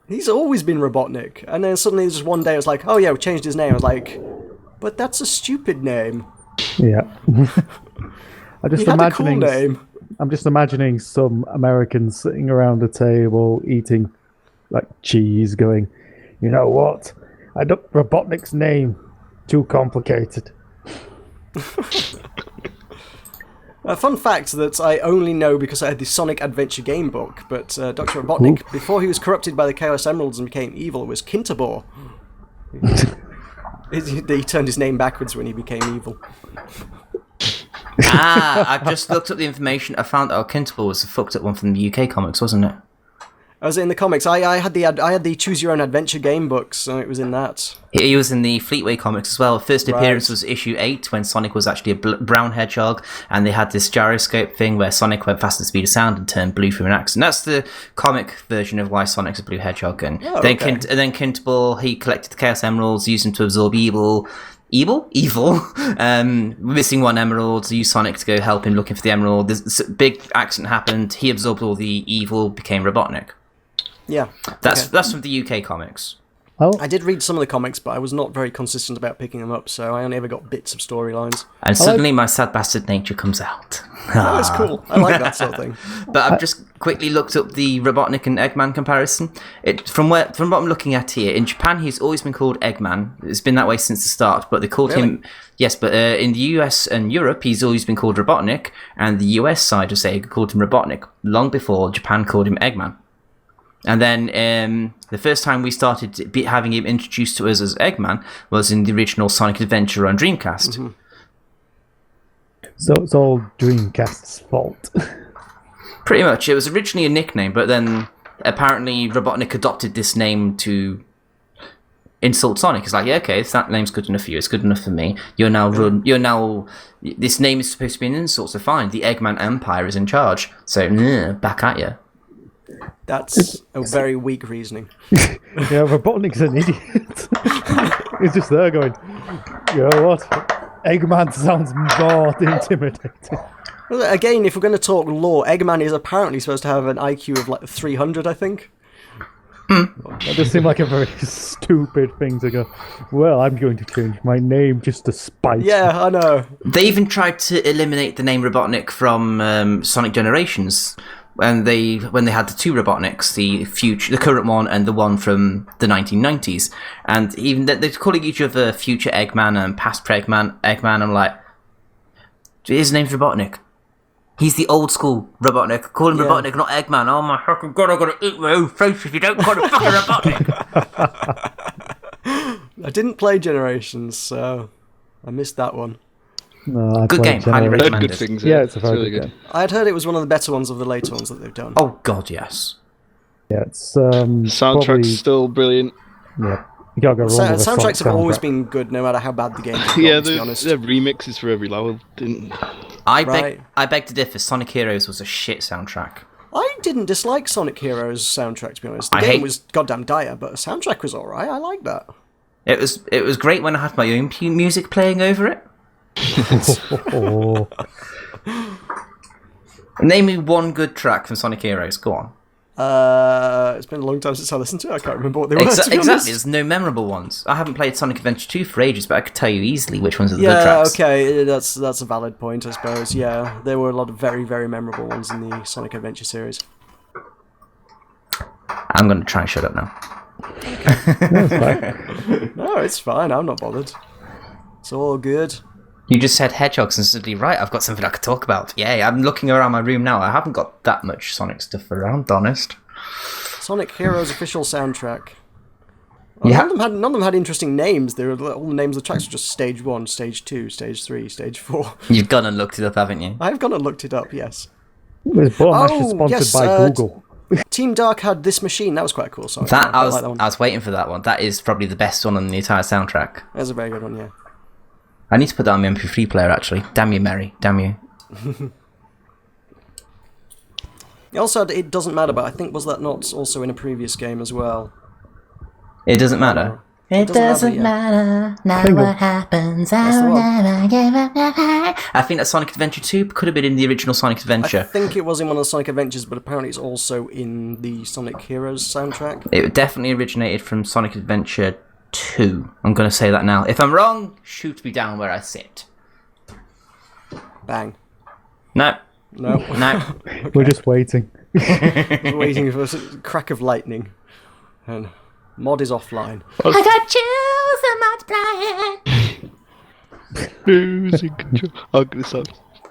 Speaker 2: He's always been Robotnik. And then suddenly just one day I was like, oh yeah, we changed his name. I was like, but that's a stupid name.
Speaker 1: Yeah. I'm just imagining some Americans sitting around a table eating like cheese going, you know what? I don't Robotnik's name. Too complicated.
Speaker 2: A fun fact that I only know because I had the Sonic Adventure game book, but Dr. Robotnik, before he was corrupted by the Chaos Emeralds and became evil, was Kintabor. He turned his name backwards when he became evil.
Speaker 3: I've just looked up the information. I found that Kintable was a fucked up one from the UK comics, wasn't it?
Speaker 2: Was it in the comics? I had the Choose Your Own Adventure game books, so it was in that.
Speaker 3: He was in the Fleetway comics as well. First appearance
Speaker 2: Right.
Speaker 3: was issue 8 when Sonic was actually a brown hedgehog, and they had this gyroscope thing where Sonic went faster than the speed of sound and turned blue through an axe. And that's the comic version of why Sonic's a blue hedgehog. And then Kintable, he collected the Chaos Emeralds, used them to absorb evil. Missing one emerald, used Sonic to go help him looking for the emerald. This big accident happened. He absorbed all the evil, became Robotnik.
Speaker 2: Yeah.
Speaker 3: That's from the UK comics.
Speaker 1: Oh,
Speaker 2: I did read some of the comics, but I was not very consistent about picking them up, so I only ever got bits of storylines.
Speaker 3: And suddenly my sad bastard nature comes out.
Speaker 2: Oh, it's cool. I like that sort of thing.
Speaker 3: But I've just quickly looked up the Robotnik and Eggman comparison. From what I'm looking at here, in Japan he's always been called Eggman. It's been that way since the start, but they called him... Yes, but in the US and Europe he's always been called Robotnik, and the US side of Sega called him Robotnik, long before Japan called him Eggman. And then the first time we started having him introduced to us as Eggman was in the original Sonic Adventure on Dreamcast.
Speaker 2: Mm-hmm.
Speaker 1: so it's all Dreamcast's fault.
Speaker 3: Pretty much. It was originally a nickname, but then apparently Robotnik adopted this name to insult Sonic. It's like, yeah, okay, if that name's good enough for you, it's good enough for me. This name is supposed to be an insult, so fine. The Eggman Empire is in charge. So, back at you.
Speaker 2: That's a very weak reasoning.
Speaker 1: Yeah, Robotnik's an idiot. He's just there going, you know what? Eggman sounds more intimidating.
Speaker 2: Well, again, if we're going to talk lore, Eggman is apparently supposed to have an IQ of like 300, I think.
Speaker 1: That does seem like a very stupid thing to go, well, I'm going to change my name just to spite.
Speaker 2: Yeah, I know.
Speaker 3: They even tried to eliminate the name Robotnik from Sonic Generations. When they had the two Robotniks, the current one and the one from the 1990s, and even they're calling each other Future Eggman and Past Eggman. I'm like, his name's Robotnik. He's the old school Robotnik. Call him Robotnik, not Eggman. Oh my fucking god! I'm gonna eat my own face if you don't call him fucking Robotnik.
Speaker 2: I didn't play Generations, so I missed that one.
Speaker 1: No,
Speaker 3: Good game, highly
Speaker 4: Heard
Speaker 3: recommended.
Speaker 4: good things.
Speaker 1: Yeah, it's a very
Speaker 4: really
Speaker 1: good game.
Speaker 2: I had heard it was one of the better ones of the later ones that they've done.
Speaker 3: Oh god, yes.
Speaker 1: Yeah, it's
Speaker 4: Soundtrack's
Speaker 1: probably,
Speaker 4: still brilliant.
Speaker 1: yeah. You can't go wrong with a
Speaker 2: Soundtracks have always
Speaker 1: soundtrack.
Speaker 2: been good, no matter how bad the games have
Speaker 4: Yeah,
Speaker 2: got, to be honest.
Speaker 4: the remixes for every level didn't.
Speaker 3: I
Speaker 2: Right.
Speaker 3: beg to differ. Sonic Heroes was a shit soundtrack.
Speaker 2: I didn't dislike Sonic Heroes soundtrack, to be honest. The game was goddamn dire, but the soundtrack was alright. I like that.
Speaker 3: It was great when I had my own music playing over it.
Speaker 1: Oh.
Speaker 3: Name me one good track from Sonic Heroes. Go on.
Speaker 2: It's been a long time since I listened to it. I can't remember what they were. to be
Speaker 3: Exactly.
Speaker 2: honest.
Speaker 3: There's no memorable ones. I haven't played Sonic Adventure 2 for ages, but I could tell you easily which ones are the good
Speaker 2: Yeah,
Speaker 3: tracks.
Speaker 2: okay, that's a valid point, I suppose. Yeah, there were a lot of very, very memorable ones in the Sonic Adventure series.
Speaker 3: I'm going to try and shut up now.
Speaker 2: No, it's fine. I'm not bothered. It's all good.
Speaker 3: You just said hedgehogs and suddenly, right, I've got something I could talk about. Yay, I'm looking around my room now. I haven't got that much Sonic stuff around, honest.
Speaker 2: Sonic Heroes official soundtrack.
Speaker 3: Yeah.
Speaker 2: None of them had interesting names. All the names of the tracks were just Stage 1, Stage 2, Stage 3, Stage 4.
Speaker 3: You've gone and looked it up, haven't you?
Speaker 2: I've gone and looked it up, yes.
Speaker 1: This button mash is
Speaker 2: Oh,
Speaker 1: sponsored
Speaker 2: yes,
Speaker 1: by Google.
Speaker 2: Team Dark had This Machine. That was quite a cool song.
Speaker 3: That
Speaker 2: I
Speaker 3: I was
Speaker 2: like that one.
Speaker 3: I was waiting for that one. That is probably the best one on the entire soundtrack.
Speaker 2: That's a very good one, yeah.
Speaker 3: I need to put that on my MP3 player, actually. Damn you, Mary. Damn you.
Speaker 2: He also had It Doesn't Matter, but I think was that not also in a previous game as well?
Speaker 3: It doesn't matter.
Speaker 2: It doesn't
Speaker 3: matter now
Speaker 1: Bingo.
Speaker 3: what happens.
Speaker 2: That's the one.
Speaker 3: never give up. I think that Sonic Adventure 2 could have been in the original Sonic
Speaker 2: I
Speaker 3: Adventure.
Speaker 2: think it was in one of the Sonic Adventures, but apparently it's also in the Sonic Heroes soundtrack.
Speaker 3: It definitely originated from Sonic Adventure 2. I'm going to say that now. If I'm wrong, shoot me down where I sit.
Speaker 2: Bang.
Speaker 3: No.
Speaker 2: No.
Speaker 3: No.
Speaker 1: We're just waiting.
Speaker 2: Waiting for a crack of lightning. And mod is offline.
Speaker 3: I got you so much flying.
Speaker 4: Losing control. Oh, this is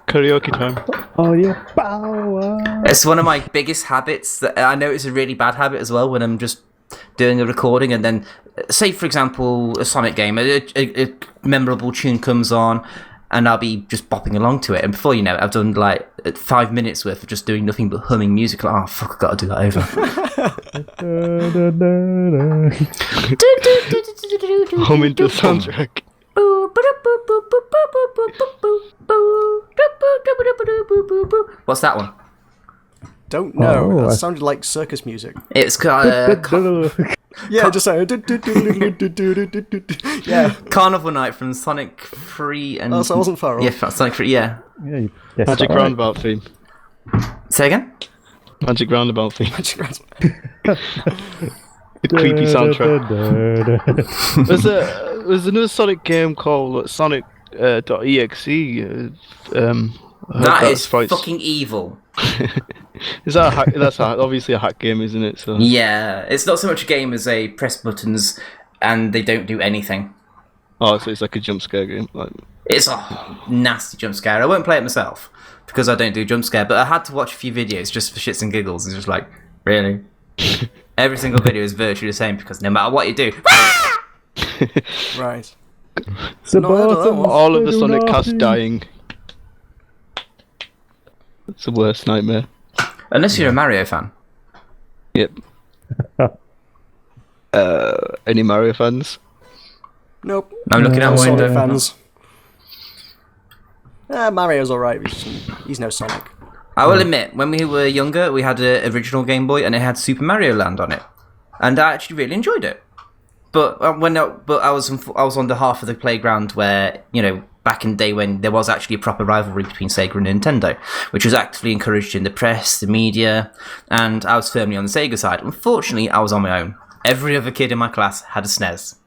Speaker 4: karaoke time.
Speaker 1: Oh, yeah, power.
Speaker 3: It's one of my biggest habits. That I know it's a really bad habit as well when I'm just doing a recording, and then, say for example, a Sonic game, a memorable tune comes on, and I'll be just bopping along to it, and before you know it, I've done like 5 minutes worth of just doing nothing but humming music. Like, oh fuck, I've got to do that over.
Speaker 4: Humming the soundtrack.
Speaker 3: What's that one?
Speaker 2: Don't know.
Speaker 1: Oh,
Speaker 2: That sounded like circus music.
Speaker 3: It's
Speaker 2: Yeah, just like... yeah.
Speaker 3: Carnival Night from Sonic 3 and...
Speaker 2: Oh, so I wasn't far off.
Speaker 3: Yeah, Sonic 3, yeah.
Speaker 1: Yeah, you guessed
Speaker 4: Magic
Speaker 1: that right.
Speaker 4: Roundabout theme.
Speaker 3: Say again?
Speaker 4: Magic Roundabout theme. The creepy soundtrack. There's another Sonic game called Sonic.exe.
Speaker 3: That is fucking evil.
Speaker 4: Is that a hack? That's obviously a hack game, isn't it? So
Speaker 3: Yeah, it's not so much a game as a press buttons and they don't do anything.
Speaker 4: oh, so it's like a jump scare game. Like,
Speaker 3: It's a nasty jump scare. I won't play it myself because I don't do jump scare, but I had to watch a few videos just for shits and giggles and just like, really? Every single video is virtually the same because no matter what you do...
Speaker 2: Right.
Speaker 4: all of the Sonic cast dying. It's the worst nightmare.
Speaker 3: Unless you're a Mario fan.
Speaker 4: Yep. Any Mario fans?
Speaker 2: Nope.
Speaker 3: I'm looking at
Speaker 2: Sonic
Speaker 3: window.
Speaker 2: fans. Mario's alright. He's no Sonic.
Speaker 3: I will admit, when we were younger, we had an original Game Boy and it had Super Mario Land on it, and I actually really enjoyed it. But I was on the half of the playground where, you know, back in the day when there was actually a proper rivalry between Sega and Nintendo, which was actively encouraged in the press, the media, and I was firmly on the Sega side. Unfortunately, I was on my own. Every other kid in my class had a SNES.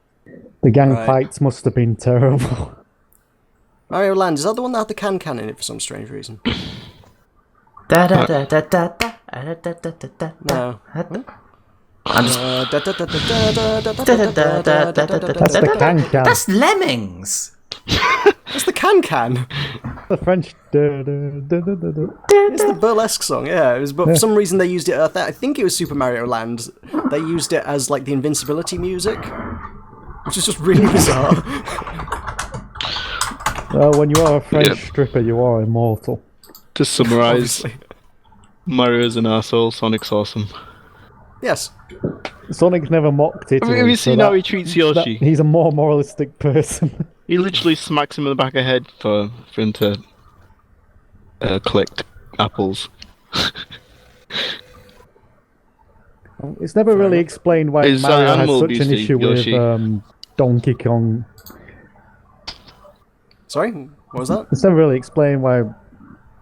Speaker 1: The gang fights must have been terrible.
Speaker 2: Mario Land, is that the one that had the can in it for some strange reason?
Speaker 3: No.
Speaker 2: No.
Speaker 3: I'm just...
Speaker 1: That's the can.
Speaker 3: That's Lemmings!
Speaker 2: It's the can.
Speaker 1: The French.
Speaker 2: It's the burlesque song, yeah. But for some reason they used it, I think it was Super Mario Land, they used it as like the invincibility music, which is just really bizarre.
Speaker 1: Well, when you are a French stripper, you are immortal.
Speaker 4: To summarise, Mario's an arsehole, Sonic's awesome.
Speaker 2: Yes.
Speaker 1: Sonic's never mocked it.
Speaker 4: Have you seen how he treats Yoshi?
Speaker 1: He's a more moralistic person.
Speaker 4: He literally smacks him in the back of the head for him to collect apples.
Speaker 1: It's never really explained why
Speaker 4: Is
Speaker 1: Mario has
Speaker 4: animal
Speaker 1: such an
Speaker 4: abuse,
Speaker 1: issue
Speaker 4: Yoshi?
Speaker 1: with Donkey Kong.
Speaker 2: Sorry? What was that?
Speaker 1: It's never really explained why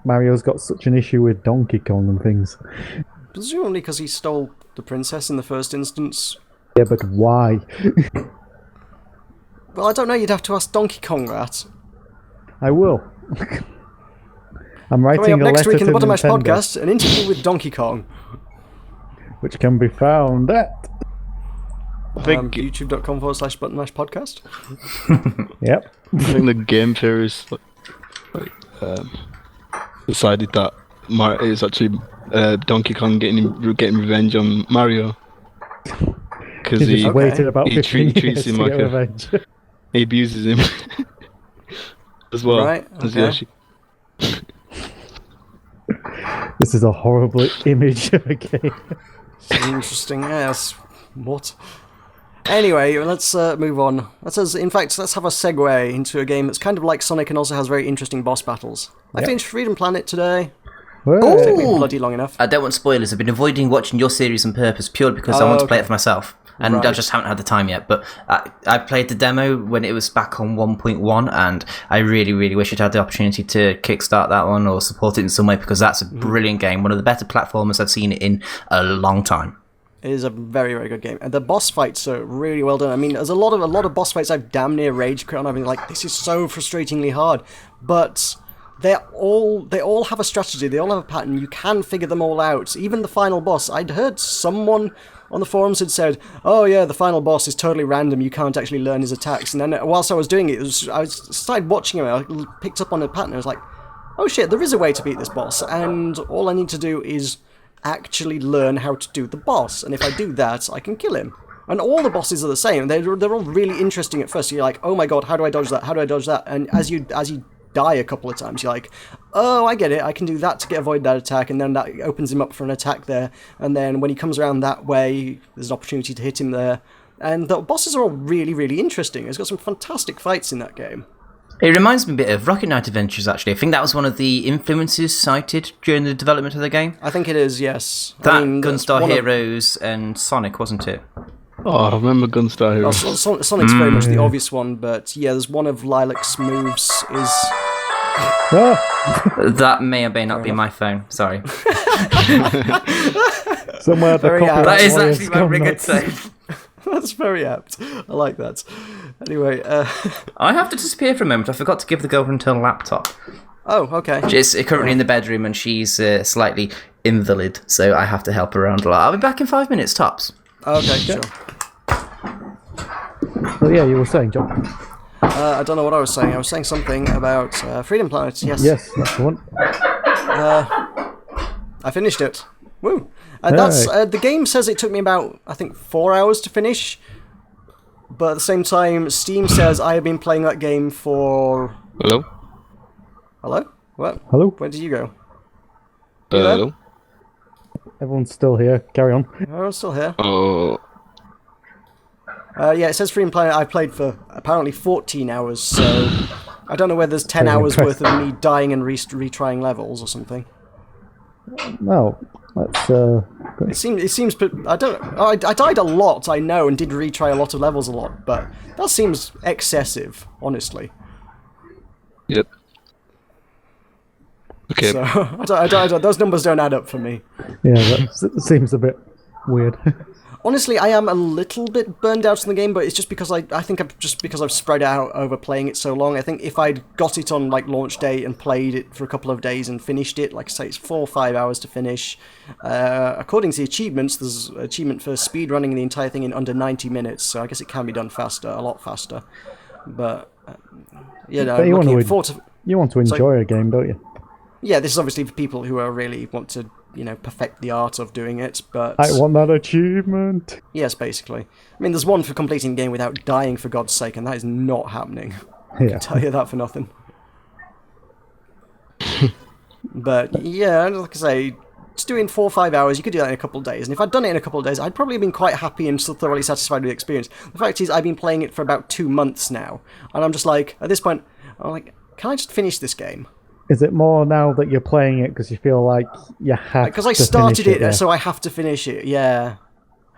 Speaker 1: Mario's got such an issue with Donkey Kong and things.
Speaker 2: Presumably because he stole the princess in the first instance.
Speaker 1: Yeah, but why?
Speaker 2: Well, I don't know, you'd have to ask Donkey Kong that.
Speaker 1: I will. I'm
Speaker 2: Coming
Speaker 1: writing
Speaker 2: up
Speaker 1: a
Speaker 2: next
Speaker 1: letter
Speaker 2: week
Speaker 1: to
Speaker 2: in the Bottom Mash
Speaker 1: Nintendo,
Speaker 2: podcast, an interview with Donkey Kong.
Speaker 1: which can be found at...
Speaker 4: I think
Speaker 2: YouTube.com/Button Mash podcast.
Speaker 1: Yep.
Speaker 4: I think the game theories decided that it's actually Donkey Kong getting revenge on Mario because
Speaker 1: He just waited about
Speaker 4: he
Speaker 1: 15
Speaker 4: treats
Speaker 1: years
Speaker 4: him
Speaker 1: to
Speaker 4: like
Speaker 1: get revenge.
Speaker 4: he abuses him as well
Speaker 2: Right,
Speaker 4: as
Speaker 2: okay.
Speaker 4: Yoshi.
Speaker 1: This is a horrible image of a game.
Speaker 2: Interesting, yes. What? Anyway, let's move on. Let's have a segue into a game that's kind of like Sonic and also has very interesting boss battles. I finished Freedom Planet today.
Speaker 1: Well,
Speaker 2: Took me bloody long enough.
Speaker 3: I don't want spoilers. I've been avoiding watching your series on purpose purely because I want to play it for myself. And I
Speaker 2: Right.
Speaker 3: just haven't had the time yet. But I played the demo when it was back on 1.1, and I really, really wish I'd had the opportunity to kickstart that one or support it in some way because that's a brilliant game. One of the better platformers I've seen in a long time.
Speaker 2: It is a very, very good game. And the boss fights are really well done. I mean, there's a lot of boss fights I've damn near rage quit on. I've been like, this is so frustratingly hard. But they all have a strategy. They all have a pattern. You can figure them all out. Even the final boss. I'd heard someone on the forums had said, oh yeah, the final boss is totally random. You can't actually learn his attacks. And then whilst I was doing it, I started watching him. I picked up on a pattern. I was like, oh shit, there is a way to beat this boss. And all I need to do is actually learn how to do the boss, and if I do that, I can kill him. And all the bosses are the same. They're all really interesting at first. You're like, oh my god, how do I dodge that? How do I dodge that? And as you die a couple of times, you're like, oh, I get it. I can do that to avoid that attack, and then that opens him up for an attack there. And then when he comes around that way, there's an opportunity to hit him there. And the bosses are all really, really interesting. It's got some fantastic fights in that game.
Speaker 3: It reminds me a bit of Rocket Knight Adventures, actually. I think that was one of the influences cited during the development of the game.
Speaker 2: I think it is, yes.
Speaker 3: That, Gunstar Heroes, and Sonic, wasn't it?
Speaker 4: Oh, I remember Gunstar Heroes.
Speaker 2: Sonic's very much the obvious one, but yeah, there's one of Lilac's moves is...
Speaker 3: That may or may not be my phone, sorry.
Speaker 1: Somewhere the copyright
Speaker 3: that is
Speaker 1: lawyers
Speaker 3: actually my
Speaker 1: gone
Speaker 3: ringing
Speaker 1: nuts.
Speaker 2: That's very apt. I like that. Anyway,
Speaker 3: I have to disappear for a moment. I forgot to give the girlfriend her laptop.
Speaker 2: Oh, okay.
Speaker 3: She's currently in the bedroom and she's slightly invalid, so I have to help her around a lot. I'll be back in 5 minutes, tops.
Speaker 2: Okay, sure.
Speaker 1: But yeah, you were saying, John.
Speaker 2: I don't know what I was saying. I was saying something about Freedom Planet, yes.
Speaker 1: Yes, that's the one.
Speaker 2: I finished it. Woo! That's the game says it took me about, I think, 4 hours to finish. But at the same time, Steam says I have been playing that game for...
Speaker 4: Hello?
Speaker 2: Hello? What?
Speaker 1: Hello?
Speaker 2: Where did you go?
Speaker 4: Hello?
Speaker 1: Everyone's still here. Carry on.
Speaker 2: Oh, I'm still here.
Speaker 4: Oh.
Speaker 2: Yeah, it says Freedom Planet I played for apparently 14 hours, so I don't know whether there's 10 hours worth of me dying and retrying levels or something.
Speaker 1: No, that's
Speaker 2: It seems, I died a lot, I know, and did retry a lot of levels a lot, but that seems excessive, honestly.
Speaker 4: Yep. Okay.
Speaker 2: So, I don't, those numbers don't add up for me.
Speaker 1: yeah, that seems a bit weird.
Speaker 2: Honestly, I am a little bit burned out in the game, but it's just because I think I've spread out over playing it so long. I think if I'd got it on like launch day and played it for a couple of days and finished it, like I say, it's 4 or 5 hours to finish. According to the achievements, there's an achievement for speed running the entire thing in under 90 minutes, so I guess it can be done faster, a lot faster. But you know,
Speaker 1: you
Speaker 2: looking forward to...
Speaker 1: You want to enjoy a game, don't you?
Speaker 2: Yeah, this is obviously for people who are really want to, you know, perfect the art of doing it, but...
Speaker 1: I want that achievement!
Speaker 2: Yes, basically. I mean, there's one for completing the game without dying, for God's sake, and that is not happening. I
Speaker 1: Yeah.
Speaker 2: can tell you that for nothing. But, yeah, like I say, just doing 4 or 5 hours, you could do that in a couple of days, and if I'd done it in a couple of days, I'd probably have been quite happy and still thoroughly satisfied with the experience. The fact is, I've been playing it for about 2 months now, and I'm just like, at this point, I'm like, can I just finish this game?
Speaker 1: Is it more now that you're playing it because you feel like you have
Speaker 2: Because I
Speaker 1: to
Speaker 2: started
Speaker 1: finish
Speaker 2: it,
Speaker 1: yeah.
Speaker 2: so I have to finish it, yeah.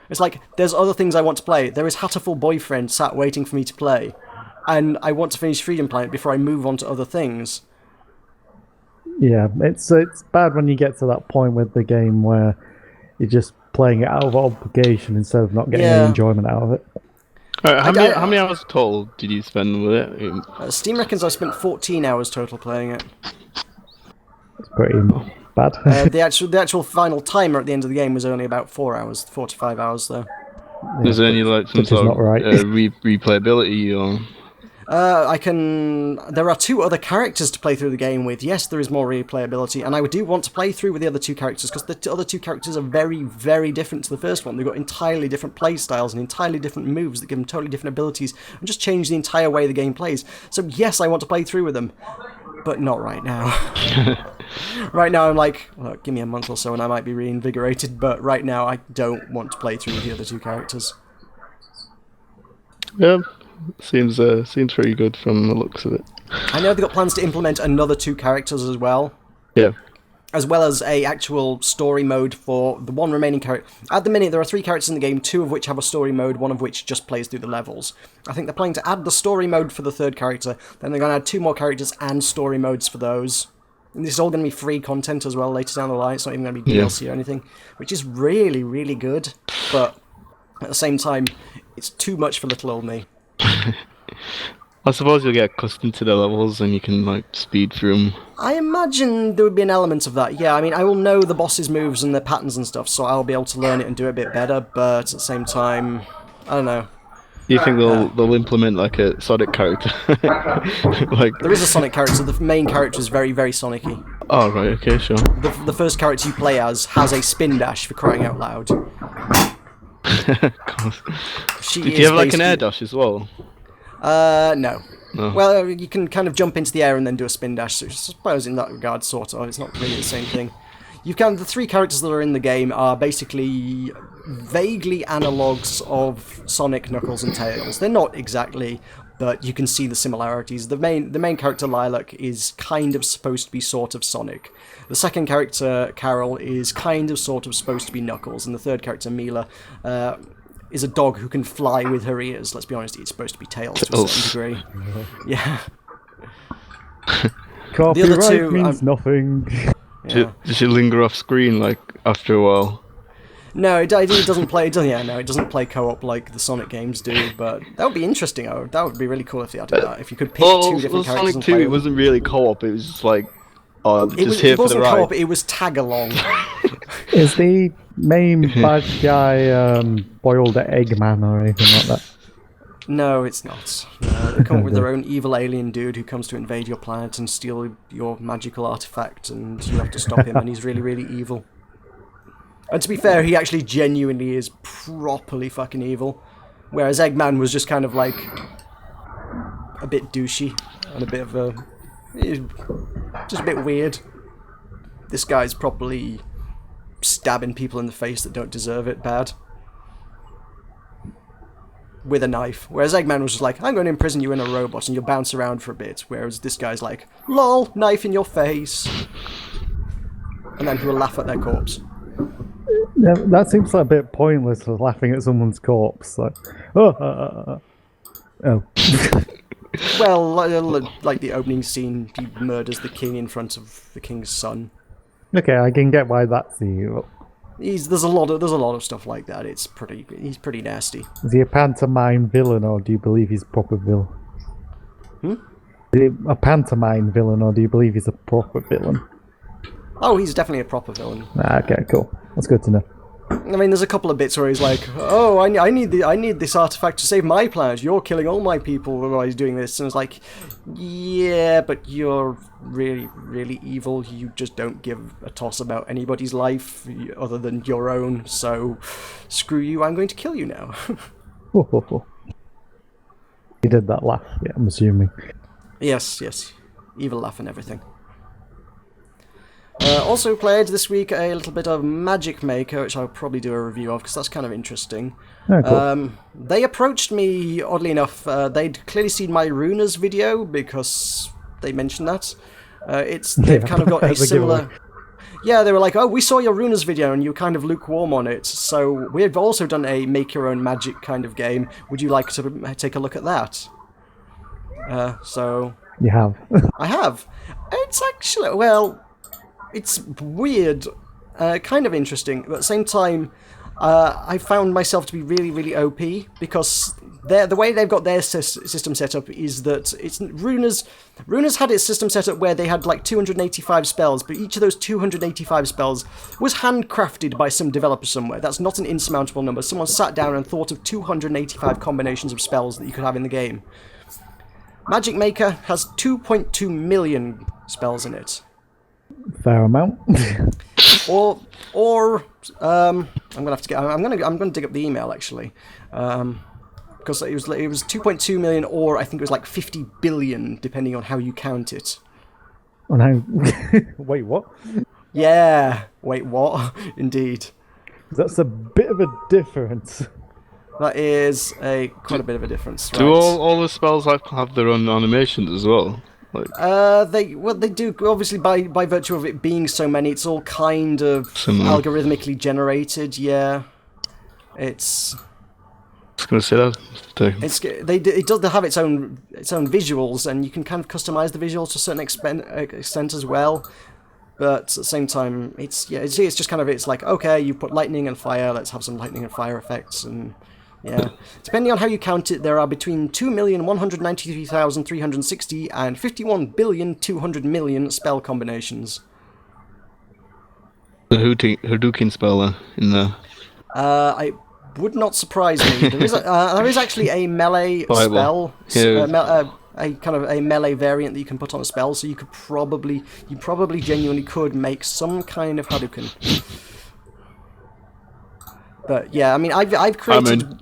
Speaker 2: It's like, there's other things I want to play. There is Hatterful Boyfriend sat waiting for me to play. And I want to finish Freedom Planet before I move on to other things.
Speaker 1: Yeah, it's bad when you get to that point with the game where you're just playing it out of obligation instead of not getting any enjoyment out of it.
Speaker 4: Alright, how many hours total did you spend with it?
Speaker 2: Steam reckons I've spent 14 hours total playing it.
Speaker 1: It's pretty bad.
Speaker 2: The actual final timer at the end of the game was only about 4 hours, 4 to 5 hours though.
Speaker 4: Is there any like some
Speaker 1: which is
Speaker 4: sort
Speaker 1: not right.
Speaker 4: of replayability or?
Speaker 2: There are 2 other characters to play through the game with. Yes, there is more replayability, and I do want to play through with the other 2 characters, because the other 2 characters are very, very different to the first one. They've got entirely different play styles and entirely different moves that give them totally different abilities, and just change the entire way the game plays. So yes, I want to play through with them, but not right now. Right now I'm like, well, give me a month or so and I might be reinvigorated, but right now I don't want to play through with the other 2 characters.
Speaker 4: Yeah, seems pretty good from the looks of it.
Speaker 2: I know they've got plans to implement another 2 characters as well.
Speaker 4: Yeah.
Speaker 2: As well as a actual story mode for the one remaining character. At the minute, there are 3 characters in the game, 2 of which have a story mode, 1 of which just plays through the levels. I think they're planning to add the story mode for the 3rd character, then they're going to add 2 more characters and story modes for those. And this is all going to be free content as well later down the line. It's not even going to be DLC or anything, which is really, really good. But at the same time, it's too much for little old me.
Speaker 4: I suppose you'll get accustomed to the levels and you can like speed through them.
Speaker 2: I imagine there would be an element of that, yeah. I mean, I will know the boss's moves and their patterns and stuff, so I'll be able to learn it and do it a bit better, but at the same time, I don't know.
Speaker 4: Do you think they'll implement like a Sonic character? Like
Speaker 2: there is a Sonic character, the main character is very, very Sonic-y.
Speaker 4: Oh, right, okay, sure.
Speaker 2: The first character you play as has a spin dash, for crying out loud. She
Speaker 4: Did you have like an air dash as well?
Speaker 2: No.
Speaker 4: No.
Speaker 2: Well, you can kind of jump into the air and then do a spin dash, so I suppose in that regard, sort of, it's not really the same thing. The three characters that are in the game are basically vaguely analogues of Sonic, Knuckles, and Tails. They're not exactly, but you can see the similarities. The main character, Lilac, is kind of supposed to be sort of Sonic. The second character, Carol, is kind of sort of supposed to be Knuckles, and the third character, Mila, is a dog who can fly with her ears. Let's be honest, it's supposed to be Tails to a certain degree. Yeah.
Speaker 1: Copyright
Speaker 2: two,
Speaker 1: means nothing.
Speaker 2: Yeah.
Speaker 4: Does she linger off screen like after a while?
Speaker 2: No, it doesn't play. It doesn't play co-op like the Sonic games do. But that would be interesting. That would be really cool if they added that. If you could pick two different characters
Speaker 4: Sonic
Speaker 2: and
Speaker 4: 2,
Speaker 2: play
Speaker 4: it wasn't really co-op. It was just like, here
Speaker 2: it
Speaker 4: for the
Speaker 2: wasn't
Speaker 4: ride.
Speaker 2: co-op. It was tag along.
Speaker 1: Is the main bad guy boiled egg man or anything like that?
Speaker 2: No, it's not. No, they come up with their own evil alien dude who comes to invade your planet and steal your magical artifact, and you have to stop him. And he's really, really evil. And to be fair, he actually genuinely is properly fucking evil. Whereas Eggman was just kind of like a bit douchey and a bit of a... just a bit weird. This guy's properly stabbing people in the face that don't deserve it bad. With a knife. Whereas Eggman was just like, I'm going to imprison you in a robot and you'll bounce around for a bit. Whereas this guy's like, lol, knife in your face. And then he will laugh at their corpse.
Speaker 1: Yeah, that seems like a bit pointless, laughing at someone's corpse. Like, oh.
Speaker 2: Well, like the opening scene, he murders the king in front of the king's son.
Speaker 1: Okay, I can get why that's the...
Speaker 2: There's a lot of stuff like that. He's pretty nasty.
Speaker 1: Is he a pantomime villain, or do you believe he's a proper villain?
Speaker 2: Hmm?
Speaker 1: Is he a pantomime villain, or do you believe he's a proper villain?
Speaker 2: Oh, he's definitely a proper villain.
Speaker 1: Okay, cool. That's good to know.
Speaker 2: I mean, there's a couple of bits where he's like, "Oh, I need this artifact to save my planet. You're killing all my people while he's doing this." And it's like, "Yeah, but you're really, really evil. You just don't give a toss about anybody's life other than your own. So, screw you. I'm going to kill you now."
Speaker 1: He did that laugh. Yeah, I'm assuming.
Speaker 2: Yes, evil laugh and everything. Also played this week a little bit of Magic Maker, which I'll probably do a review of, because that's kind of interesting.
Speaker 1: Oh, cool.
Speaker 2: They approached me, oddly enough, they'd clearly seen my Runas video, because they mentioned that. They've kind of got a similar... Yeah, they were like, oh, we saw your Runas video, and you were kind of lukewarm on it, so we've also done a make-your-own-magic kind of game. Would you like to take a look at that? So...
Speaker 1: You have.
Speaker 2: I have. It's actually... Well... It's weird, kind of interesting, but at the same time, I found myself to be really, really OP, because the way they've got their system set up is that Runas had its system set up where they had like 285 spells, but each of those 285 spells was handcrafted by some developer somewhere. That's not an insurmountable number. Someone sat down and thought of 285 combinations of spells that you could have in the game. Magic Maker has 2.2 million spells in it.
Speaker 1: Fair amount.
Speaker 2: or I'm gonna dig up the email actually, because it was 2.2 million, or I think it was like 50 billion, depending on how you count it.
Speaker 1: Oh, no. Wait, what?
Speaker 2: Yeah. Wait, what? Indeed.
Speaker 1: That's a bit of a difference.
Speaker 2: That is quite a bit of a difference.
Speaker 4: Do
Speaker 2: right?
Speaker 4: all the spells have their own animations as well? Like,
Speaker 2: they do, obviously, by virtue of it being so many, it's all kind of
Speaker 4: similar.
Speaker 2: algorithmically generated. Yeah, it's.
Speaker 4: I was going to say that.
Speaker 2: It does have its own visuals, and you can kind of customize the visuals to a certain extent as well. But at the same time, it's just kind of, it's like, okay, you put lightning and fire, let's have some lightning and fire effects, and yeah. Depending on how you count it, there are between 2,193,360 and 51,200,000,000 spell combinations.
Speaker 4: The Hadouken spell in there.
Speaker 2: It would not surprise me. There is actually a melee
Speaker 4: Bible.
Speaker 2: spell. a kind of a melee variant that you can put on a spell, so you probably genuinely could make some kind of Hadouken. But yeah, I mean, I've created.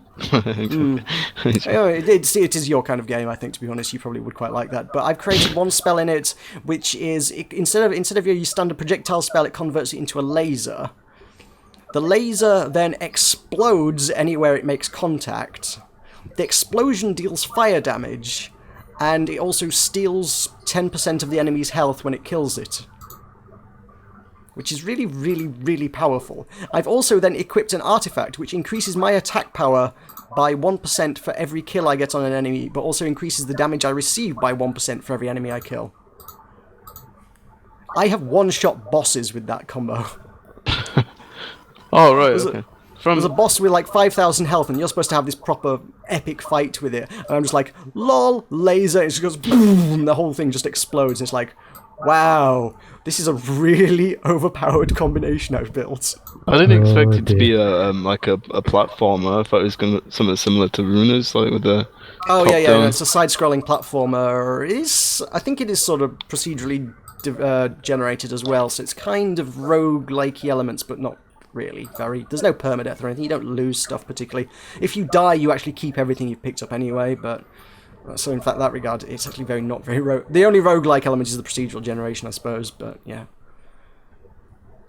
Speaker 2: It is your kind of game, I think. To be honest, you probably would quite like that. But I've created one spell in it, which is instead of your standard projectile spell, it converts it into a laser. The laser then explodes anywhere it makes contact. The explosion deals fire damage, and it also steals 10% of the enemy's health when it kills it. Which is really, really, really powerful. I've also then equipped an artifact which increases my attack power by 1% for every kill I get on an enemy, but also increases the damage I receive by 1% for every enemy I kill. I have one-shot bosses with that combo.
Speaker 4: Oh, right, okay.
Speaker 2: There's a boss with like 5,000 health, and you're supposed to have this proper epic fight with it. And I'm just like, lol, laser, it just goes boom, and the whole thing just explodes. It's like, wow, this is a really overpowered combination I've built.
Speaker 4: I didn't expect it to be a platformer. I thought it was going to something similar to Runa's, like with the.
Speaker 2: Oh yeah, no, it's a side-scrolling platformer. I think it is sort of procedurally generated as well, so it's kind of rogue-likey elements, but not really very. There's no permadeath or anything. You don't lose stuff particularly. If you die, you actually keep everything you've picked up anyway. But so in fact, that regard, it's actually not very rogue. The only roguelike element is the procedural generation, I suppose. But yeah.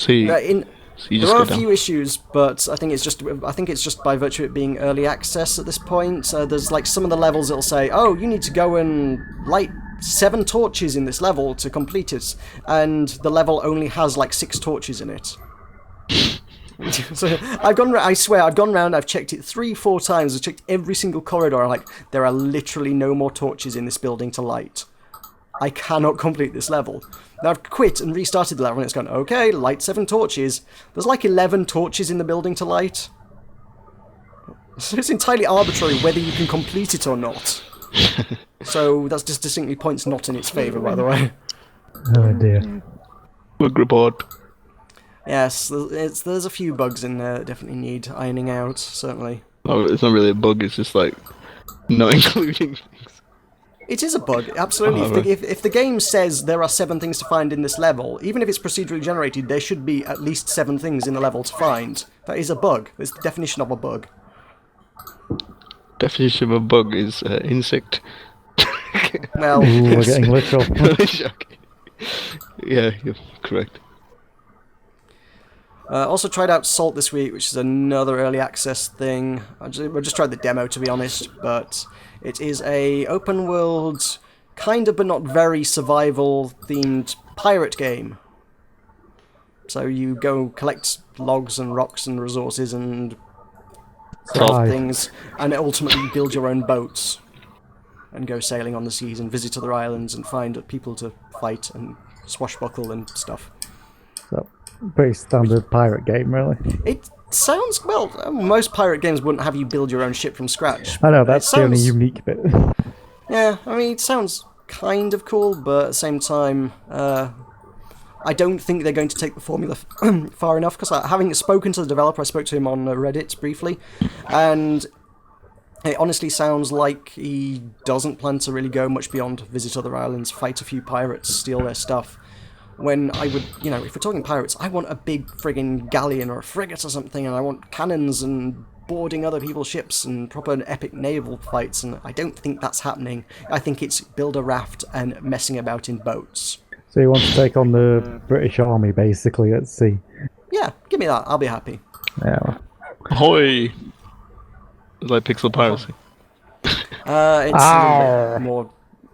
Speaker 4: There
Speaker 2: are a few issues, but I think it's just by virtue of it being early access at this point. There's like some of the levels it'll say, oh, you need to go and light 7 torches in this level to complete it, and the level only has like 6 torches in it. So I swear, I've gone round, I've checked it 3-4 times, I've checked every single corridor, like, there are literally no more torches in this building to light. I cannot complete this level. Now I've quit and restarted the level, and it's gone, okay, light 7 torches. There's like 11 torches in the building to light. So it's entirely arbitrary whether you can complete it or not. So that's just distinctly points not in its favour, by the way.
Speaker 1: Oh dear.
Speaker 4: Bug report.
Speaker 2: Yes, there's a few bugs in there that definitely need ironing out, certainly.
Speaker 4: Oh, it's not really a bug, it's just like not including things.
Speaker 2: It is a bug, absolutely. If the game says there are 7 things to find in this level, even if it's procedurally generated, there should be at least 7 things in the level to find. That is a bug. It's the definition of a bug.
Speaker 4: Definition of a bug is insect.
Speaker 2: Well,
Speaker 1: Ooh, we're getting literal.
Speaker 4: Yeah, you're correct.
Speaker 2: Also tried out Salt this week, which is another early access thing. I just tried the demo, to be honest, but it is a open world, kind of but not very survival-themed pirate game. So you go collect logs and rocks and resources and craft things, and ultimately build your own boats and go sailing on the seas and visit other islands and find people to fight and swashbuckle and stuff.
Speaker 1: So, pretty standard pirate game, really.
Speaker 2: It sounds, well, most pirate games wouldn't have you build your own ship from scratch.
Speaker 1: I know, that's the only unique bit.
Speaker 2: Yeah, I mean, it sounds kind of cool, but at the same time, I don't think they're going to take the formula far enough, because having spoken to the developer, I spoke to him on Reddit briefly, and it honestly sounds like he doesn't plan to really go much beyond visit other islands, fight a few pirates, steal their stuff. When I would, if we're talking pirates, I want a big friggin' galleon or a frigate or something, and I want cannons and boarding other people's ships and proper epic naval fights, and I don't think that's happening. I think it's build a raft and messing about in boats.
Speaker 1: So you want to take on the British Army, basically, at sea?
Speaker 2: Yeah, give me that. I'll be happy.
Speaker 1: Yeah.
Speaker 4: Ahoy! It's like pixel piracy.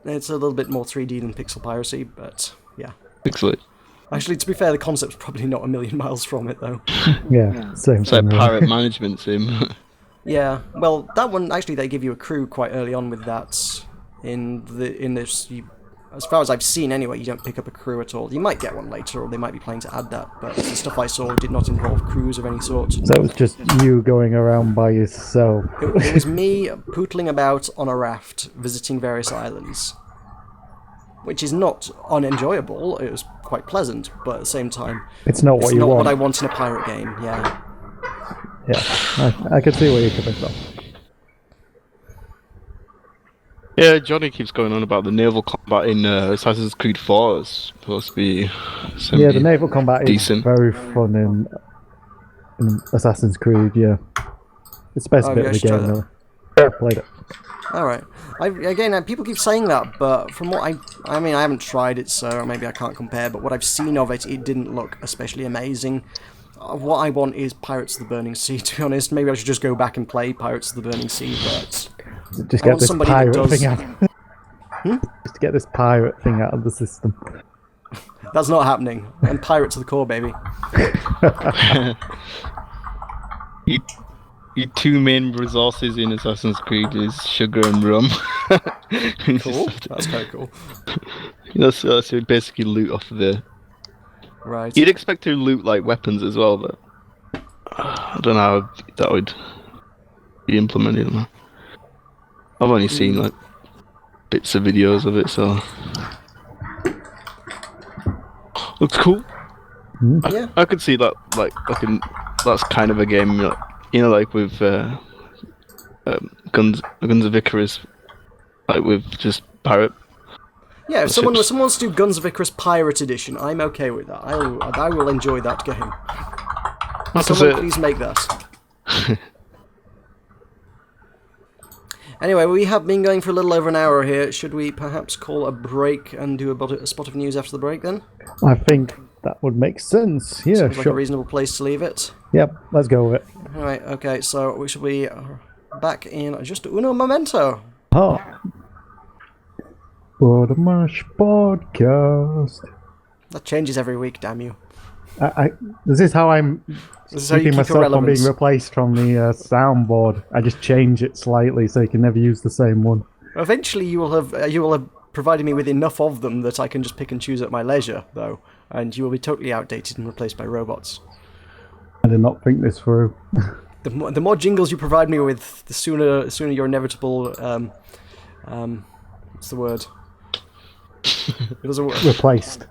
Speaker 2: It's a little bit more 3D than pixel piracy, but yeah.
Speaker 4: Pixelate.
Speaker 2: Actually, to be fair, the concept's probably not a million miles from it, though.
Speaker 1: Yeah, same.
Speaker 4: It's like pirate management sim.
Speaker 2: Yeah, well, that one, actually, they give you a crew quite early on with that. As far as I've seen anyway, you don't pick up a crew at all. You might get one later, or they might be planning to add that, but the stuff I saw did not involve crews of any sort.
Speaker 1: So it was just you going around by yourself?
Speaker 2: It was me pootling about on a raft, visiting various islands. Which is not unenjoyable, it was quite pleasant, but at the same time...
Speaker 1: It's not what you want.
Speaker 2: What I want in a pirate game, yeah.
Speaker 1: Yeah, I can see where you're coming from.
Speaker 4: Yeah, Johnny keeps going on about the naval combat in Assassin's Creed 4. It's supposed to be
Speaker 1: Yeah, the naval combat
Speaker 4: decent.
Speaker 1: is very fun in Assassin's Creed. Yeah, it's the best
Speaker 2: Oh,
Speaker 1: bit
Speaker 2: yeah,
Speaker 1: of
Speaker 2: I
Speaker 1: the
Speaker 2: should try
Speaker 1: game.
Speaker 2: that.
Speaker 1: Really, yeah, I played it.
Speaker 2: All right. Again, people keep saying that, but from what I mean, I haven't tried it, so maybe I can't compare. But what I've seen of it, it didn't look especially amazing. What I want is Pirates of the Burning Sea. To be honest, maybe I should just go back and play Pirates of the Burning Sea. But
Speaker 1: Just
Speaker 2: I
Speaker 1: get
Speaker 2: want
Speaker 1: this
Speaker 2: somebody that
Speaker 1: pirate
Speaker 2: does.
Speaker 1: thing out. Just to get this pirate thing out of the system.
Speaker 2: That's not happening. And Pirate to the core, baby.
Speaker 4: Your two main resources in Assassin's Creed is sugar and rum.
Speaker 2: Cool. That's kind of cool.
Speaker 4: That's basically loot off of the.
Speaker 2: Right.
Speaker 4: You'd expect to loot like weapons as well, but I don't know how that would be implemented. I've only seen like bits of videos of it, so looks cool.
Speaker 2: Yeah.
Speaker 4: I could see that that's kind of a game, like with Guns of Icarus, like with just pirate.
Speaker 2: Yeah, if someone wants to do Guns of Icarus Pirate Edition, I'm okay with that. I will enjoy that game. Someone please make that. Anyway, we have been going for a little over an hour here. Should we perhaps call a break and do a spot of news after the break then?
Speaker 1: I think that would make sense. Yeah,
Speaker 2: Seems like
Speaker 1: sure.
Speaker 2: a reasonable place to leave it.
Speaker 1: Yep, let's go with it.
Speaker 2: Alright, okay, so we shall be back in just uno momento.
Speaker 1: Oh. For the Mash Podcast.
Speaker 2: That changes every week, damn you.
Speaker 1: This is how I'm
Speaker 2: This is how you
Speaker 1: keeping
Speaker 2: keep your
Speaker 1: myself from being
Speaker 2: relevance.
Speaker 1: replaced from the soundboard. I just change it slightly so you can never use the same one.
Speaker 2: Eventually you will have provided me with enough of them that I can just pick and choose at my leisure, though, and you will be totally outdated and replaced by robots.
Speaker 1: I did not think this through.
Speaker 2: The more jingles you provide me with, the sooner your inevitable what's the word? It doesn't work.
Speaker 1: Replaced.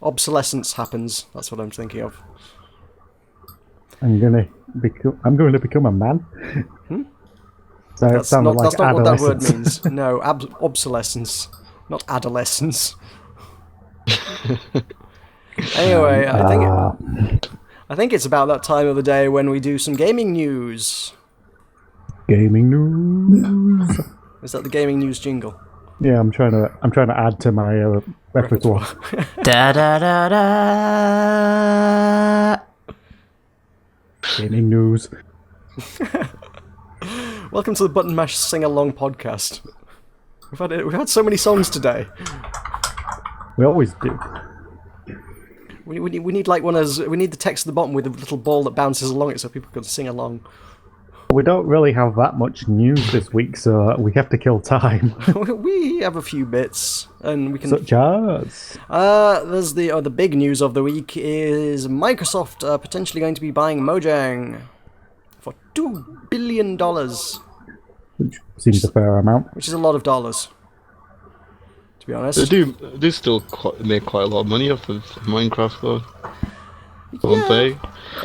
Speaker 2: Obsolescence happens. That's what I'm thinking of.
Speaker 1: I'm going to become a man. So it
Speaker 2: That's
Speaker 1: sounded
Speaker 2: not,
Speaker 1: like
Speaker 2: that's not what that word
Speaker 1: adolescence.
Speaker 2: means. No, obsolescence, not adolescence. Anyway, I think it's about that time of the day when we do some gaming news.
Speaker 1: Gaming news.
Speaker 2: Is that the gaming news jingle?
Speaker 1: Yeah, I'm trying to add to my repertoire.
Speaker 3: Da da da da.
Speaker 1: Gaming news.
Speaker 2: Welcome to the Button Mash Sing Along podcast. We've had so many songs today.
Speaker 1: We always do.
Speaker 2: We need like we need the text at the bottom with a little ball that bounces along it so people can sing along.
Speaker 1: We don't really have that much news this week, so we have to kill time.
Speaker 2: We have a few bits, and we can.
Speaker 1: Such as
Speaker 2: There's the big news of the week is Microsoft potentially going to be buying Mojang for $2 billion,
Speaker 1: which seems a fair amount.
Speaker 2: which is a lot of dollars. To be honest,
Speaker 4: They do still make quite a lot of money off of Minecraft though. Don't they?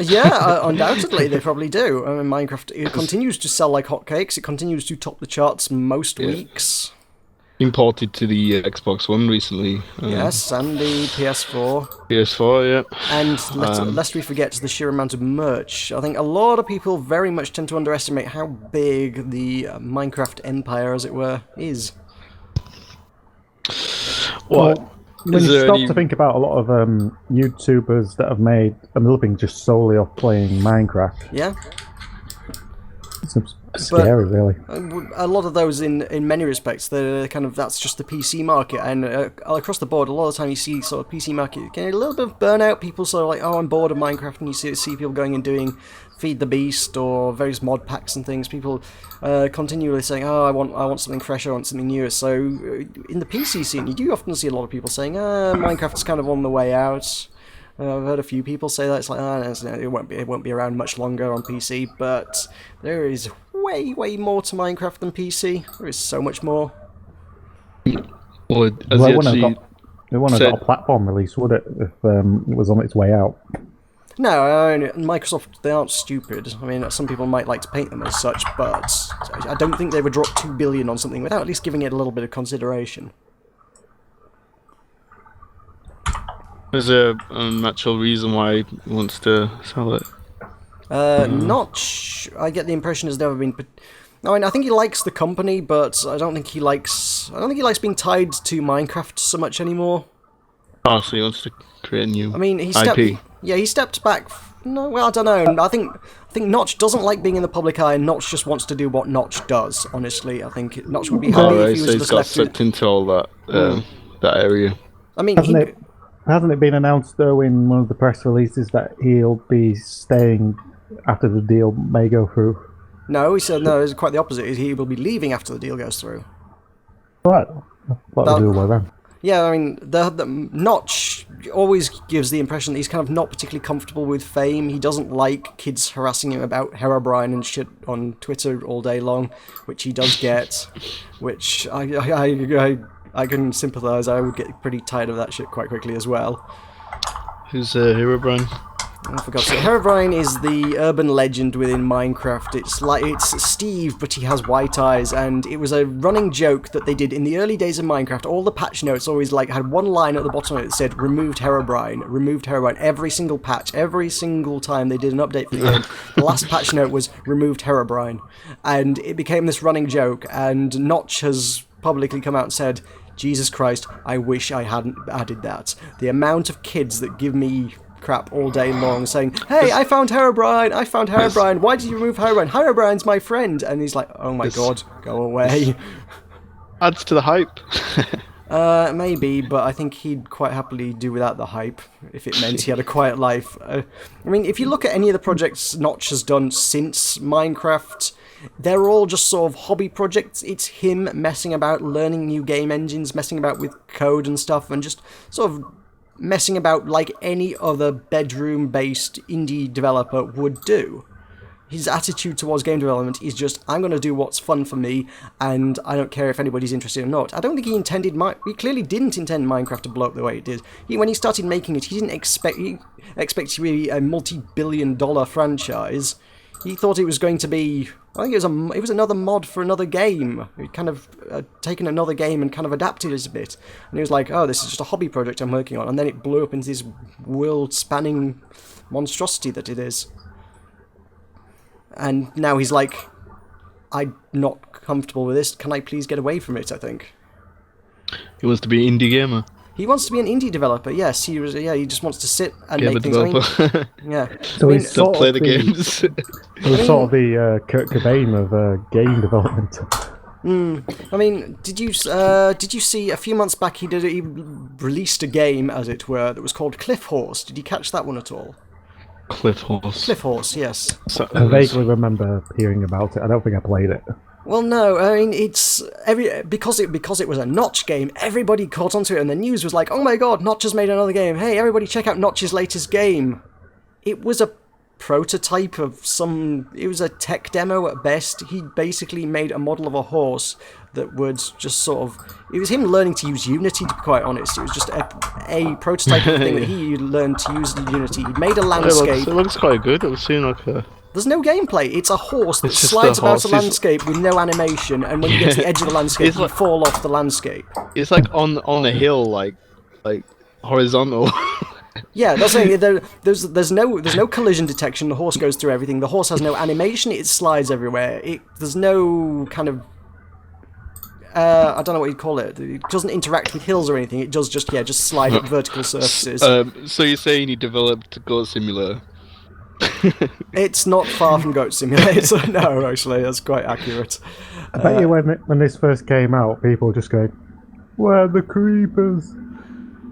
Speaker 2: Yeah, undoubtedly they probably do. I mean, Minecraft it continues to sell like hotcakes. It continues to top the charts most weeks.
Speaker 4: Imported to the Xbox One recently.
Speaker 2: Yes, and the PS4.
Speaker 4: PS4, yeah.
Speaker 2: And lest we forget the sheer amount of merch. I think a lot of people very much tend to underestimate how big the Minecraft empire, as it were, is.
Speaker 4: What?
Speaker 1: When you stop to think about a lot of YouTubers that have made a living just solely off playing Minecraft,
Speaker 2: Yeah?
Speaker 1: it's scary, really.
Speaker 2: A lot of those, in many respects, they're that's just the PC market, and across the board, a lot of the time you see sort of PC market getting a little bit of burnout. People sort of like, oh, I'm bored of Minecraft, and you see people going and doing Feed the Beast or various mod packs and things. People continually saying, oh, I want something fresh, I want something new. So in the PC scene, you do often see a lot of people saying, Minecraft's kind of on the way out. I've heard a few people say that. It's like, it won't be around much longer on PC, but there is way more to Minecraft than PC. There is so much more.
Speaker 4: Well,
Speaker 1: It wouldn't have got a platform release, would it, if it was on its way out?
Speaker 2: No, I mean, Microsoft, they aren't stupid. I mean, some people might like to paint them as such, but I don't think they would drop $2 billion on something without at least giving it a little bit of consideration.
Speaker 4: Is there an actual reason why he wants to sell it?
Speaker 2: Notch, I get the impression, has never been... I mean, I think he likes the company, but I don't think he likes being tied to Minecraft so much anymore.
Speaker 4: Oh, so he wants to create a new
Speaker 2: he
Speaker 4: IP.
Speaker 2: He stepped back. No, well, I don't know. I think Notch doesn't like being in the public eye, and Notch just wants to do what Notch does. Honestly, I think Notch would be happy if he was
Speaker 4: so
Speaker 2: just
Speaker 4: he's got
Speaker 2: left
Speaker 4: sucked into all that that area.
Speaker 2: I mean,
Speaker 1: Hasn't it been announced though in one of the press releases that he'll be staying after the deal may go through?
Speaker 2: No, he said no. It's quite the opposite. He will be leaving after the deal goes through.
Speaker 1: Right. What do then?
Speaker 2: Yeah, I mean, the Notch always gives the impression that he's kind of not particularly comfortable with fame. He doesn't like kids harassing him about Herobrine and shit on Twitter all day long, which he does get, which I can sympathise. I would get pretty tired of that shit quite quickly as well.
Speaker 4: Who's Herobrine?
Speaker 2: I forgot. So Herobrine is the urban legend within Minecraft. It's Steve, but he has white eyes, and it was a running joke that they did in the early days of Minecraft. All the patch notes always had one line at the bottom of it that said "removed Herobrine," removed Herobrine. Every single patch, every single time they did an update for the game, the last patch note was "removed Herobrine," and it became this running joke. And Notch has publicly come out and said, "Jesus Christ, I wish I hadn't added that." The amount of kids that give me crap all day long saying, "Hey, I found Herobrine, why did you remove Herobrine? Herobrine's my friend." And he's like, "Oh my god, go away."
Speaker 4: Adds to the hype.
Speaker 2: Maybe, but I think he'd quite happily do without the hype if it meant he had a quiet life. I mean, if you look at any of the projects Notch has done since Minecraft, they're all just sort of hobby projects. It's him messing about, learning new game engines, messing about with code and stuff, and just sort of messing about like any other bedroom-based indie developer would do. His attitude towards game development is just, I'm going to do what's fun for me, and I don't care if anybody's interested or not. I don't think he clearly didn't intend Minecraft to blow up the way it did. When he started making it, he didn't expect it to be a multi-billion-dollar franchise. He thought it was going to be, I think it was another mod for another game. He'd kind of taken another game and kind of adapted it a bit. And he was like, oh, this is just a hobby project I'm working on. And then it blew up into this world-spanning monstrosity that it is. And now he's like, I'm not comfortable with this. Can I please get away from it, I think.
Speaker 4: He wants to be an indie gamer.
Speaker 2: He wants to be an indie developer, yes. He just wants to sit and make things.
Speaker 4: Developer.
Speaker 2: Yeah.
Speaker 1: So he's
Speaker 4: Don't play the games.
Speaker 1: He's sort of the Kurt Cobain of game development.
Speaker 2: I mean, did you see a few months back he released a game, as it were, that was called Cliff Horse? Did you catch that one at all?
Speaker 4: Cliff Horse.
Speaker 2: Cliff Horse, yes.
Speaker 1: I vaguely remember hearing about it. I don't think I played it.
Speaker 2: Well, no, I mean, it's because it was a Notch game, everybody caught onto it, and the news was like, oh my god, Notch has made another game. Hey, everybody check out Notch's latest game. It was a prototype of it was a tech demo at best. He basically made a model of a horse that would just sort of, it was him learning to use Unity, to be quite honest. It was just a prototype of the thing that he learned to use Unity. He made a landscape.
Speaker 4: It looks quite good. It would seem like a...
Speaker 2: There's no gameplay. It's a horse that slides about a landscape with no animation, and when you get to the edge of the landscape, you fall off the landscape.
Speaker 4: It's like on a hill, like horizontal.
Speaker 2: Yeah, that's saying there's no collision detection. The horse goes through everything. The horse has no animation. It slides everywhere. There's no kind of I don't know what you'd call it. It doesn't interact with hills or anything. It does just slide up vertical surfaces.
Speaker 4: So you're saying he developed Goat Simulator?
Speaker 2: It's not far from Goat Simulator. No, actually, that's quite accurate.
Speaker 1: I bet you when this first came out, people were just going, "Where are the creepers?"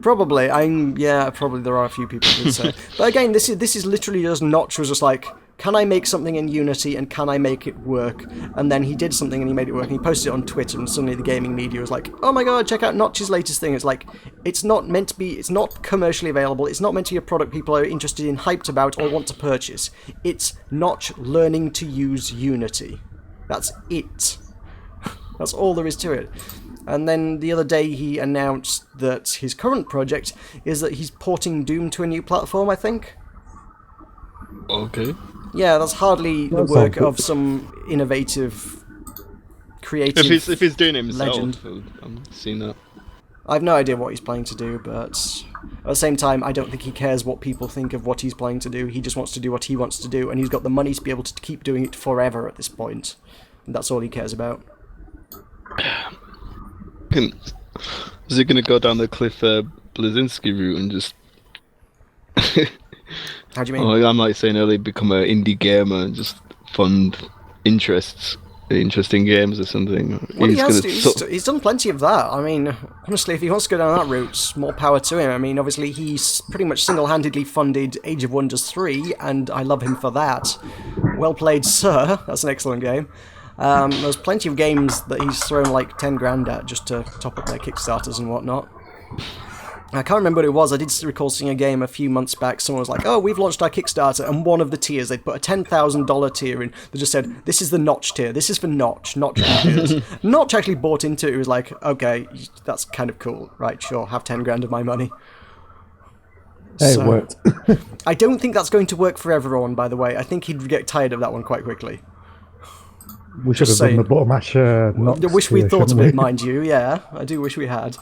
Speaker 2: Probably, probably there are a few people who say. But again, this is literally just Notch was just like, can I make something in Unity and can I make it work? And then he did something and he made it work and he posted it on Twitter and suddenly the gaming media was like, oh my god, check out Notch's latest thing. It's like, it's not commercially available, it's not meant to be a product people are interested in, hyped about, or want to purchase. It's Notch learning to use Unity. That's it. That's all there is to it. And then the other day he announced that his current project is that he's porting Doom to a new platform, I think.
Speaker 4: Okay.
Speaker 2: Yeah, that's hardly the
Speaker 1: That
Speaker 2: work
Speaker 1: sounds
Speaker 2: of some innovative, creative
Speaker 4: If he's doing it himself,
Speaker 2: legend.
Speaker 4: I'm seeing that.
Speaker 2: I have no idea what he's planning to do, but at the same time, I don't think he cares what people think of what he's planning to do. He just wants to do what he wants to do, and he's got the money to be able to keep doing it forever at this point. And that's all he cares about.
Speaker 4: Is it going to go down the Cliff Blazinski route and just...
Speaker 2: How do you mean?
Speaker 4: Oh, I'm like saying earlier, become an indie gamer and just fund interesting games or something.
Speaker 2: Well,
Speaker 4: He's
Speaker 2: he's done plenty of that. I mean, honestly, if he wants to go down that route, more power to him. I mean, obviously, he's pretty much single-handedly funded Age of Wonders 3, and I love him for that. Well played, sir. That's an excellent game. There's plenty of games that he's thrown like 10 grand at just to top up their Kickstarters and whatnot. I can't remember what it was. I did recall seeing a game a few months back. Someone was like, oh, we've launched our Kickstarter, and one of the tiers, they'd put a $10,000 tier in. They just said, this is the Notch tier. This is for Notch. Notch tiers. Notch actually bought into it. It was like, okay, that's kind of cool. Right, sure, have 10 grand of my money.
Speaker 1: Hey,
Speaker 2: So,
Speaker 1: it worked.
Speaker 2: I don't think that's going to work for everyone, by the way. I think he'd get tired of that one quite quickly.
Speaker 1: We should have done
Speaker 2: saying.
Speaker 1: the button masher.
Speaker 2: I wish we'd thought of it, mind you. Yeah, I do wish we had.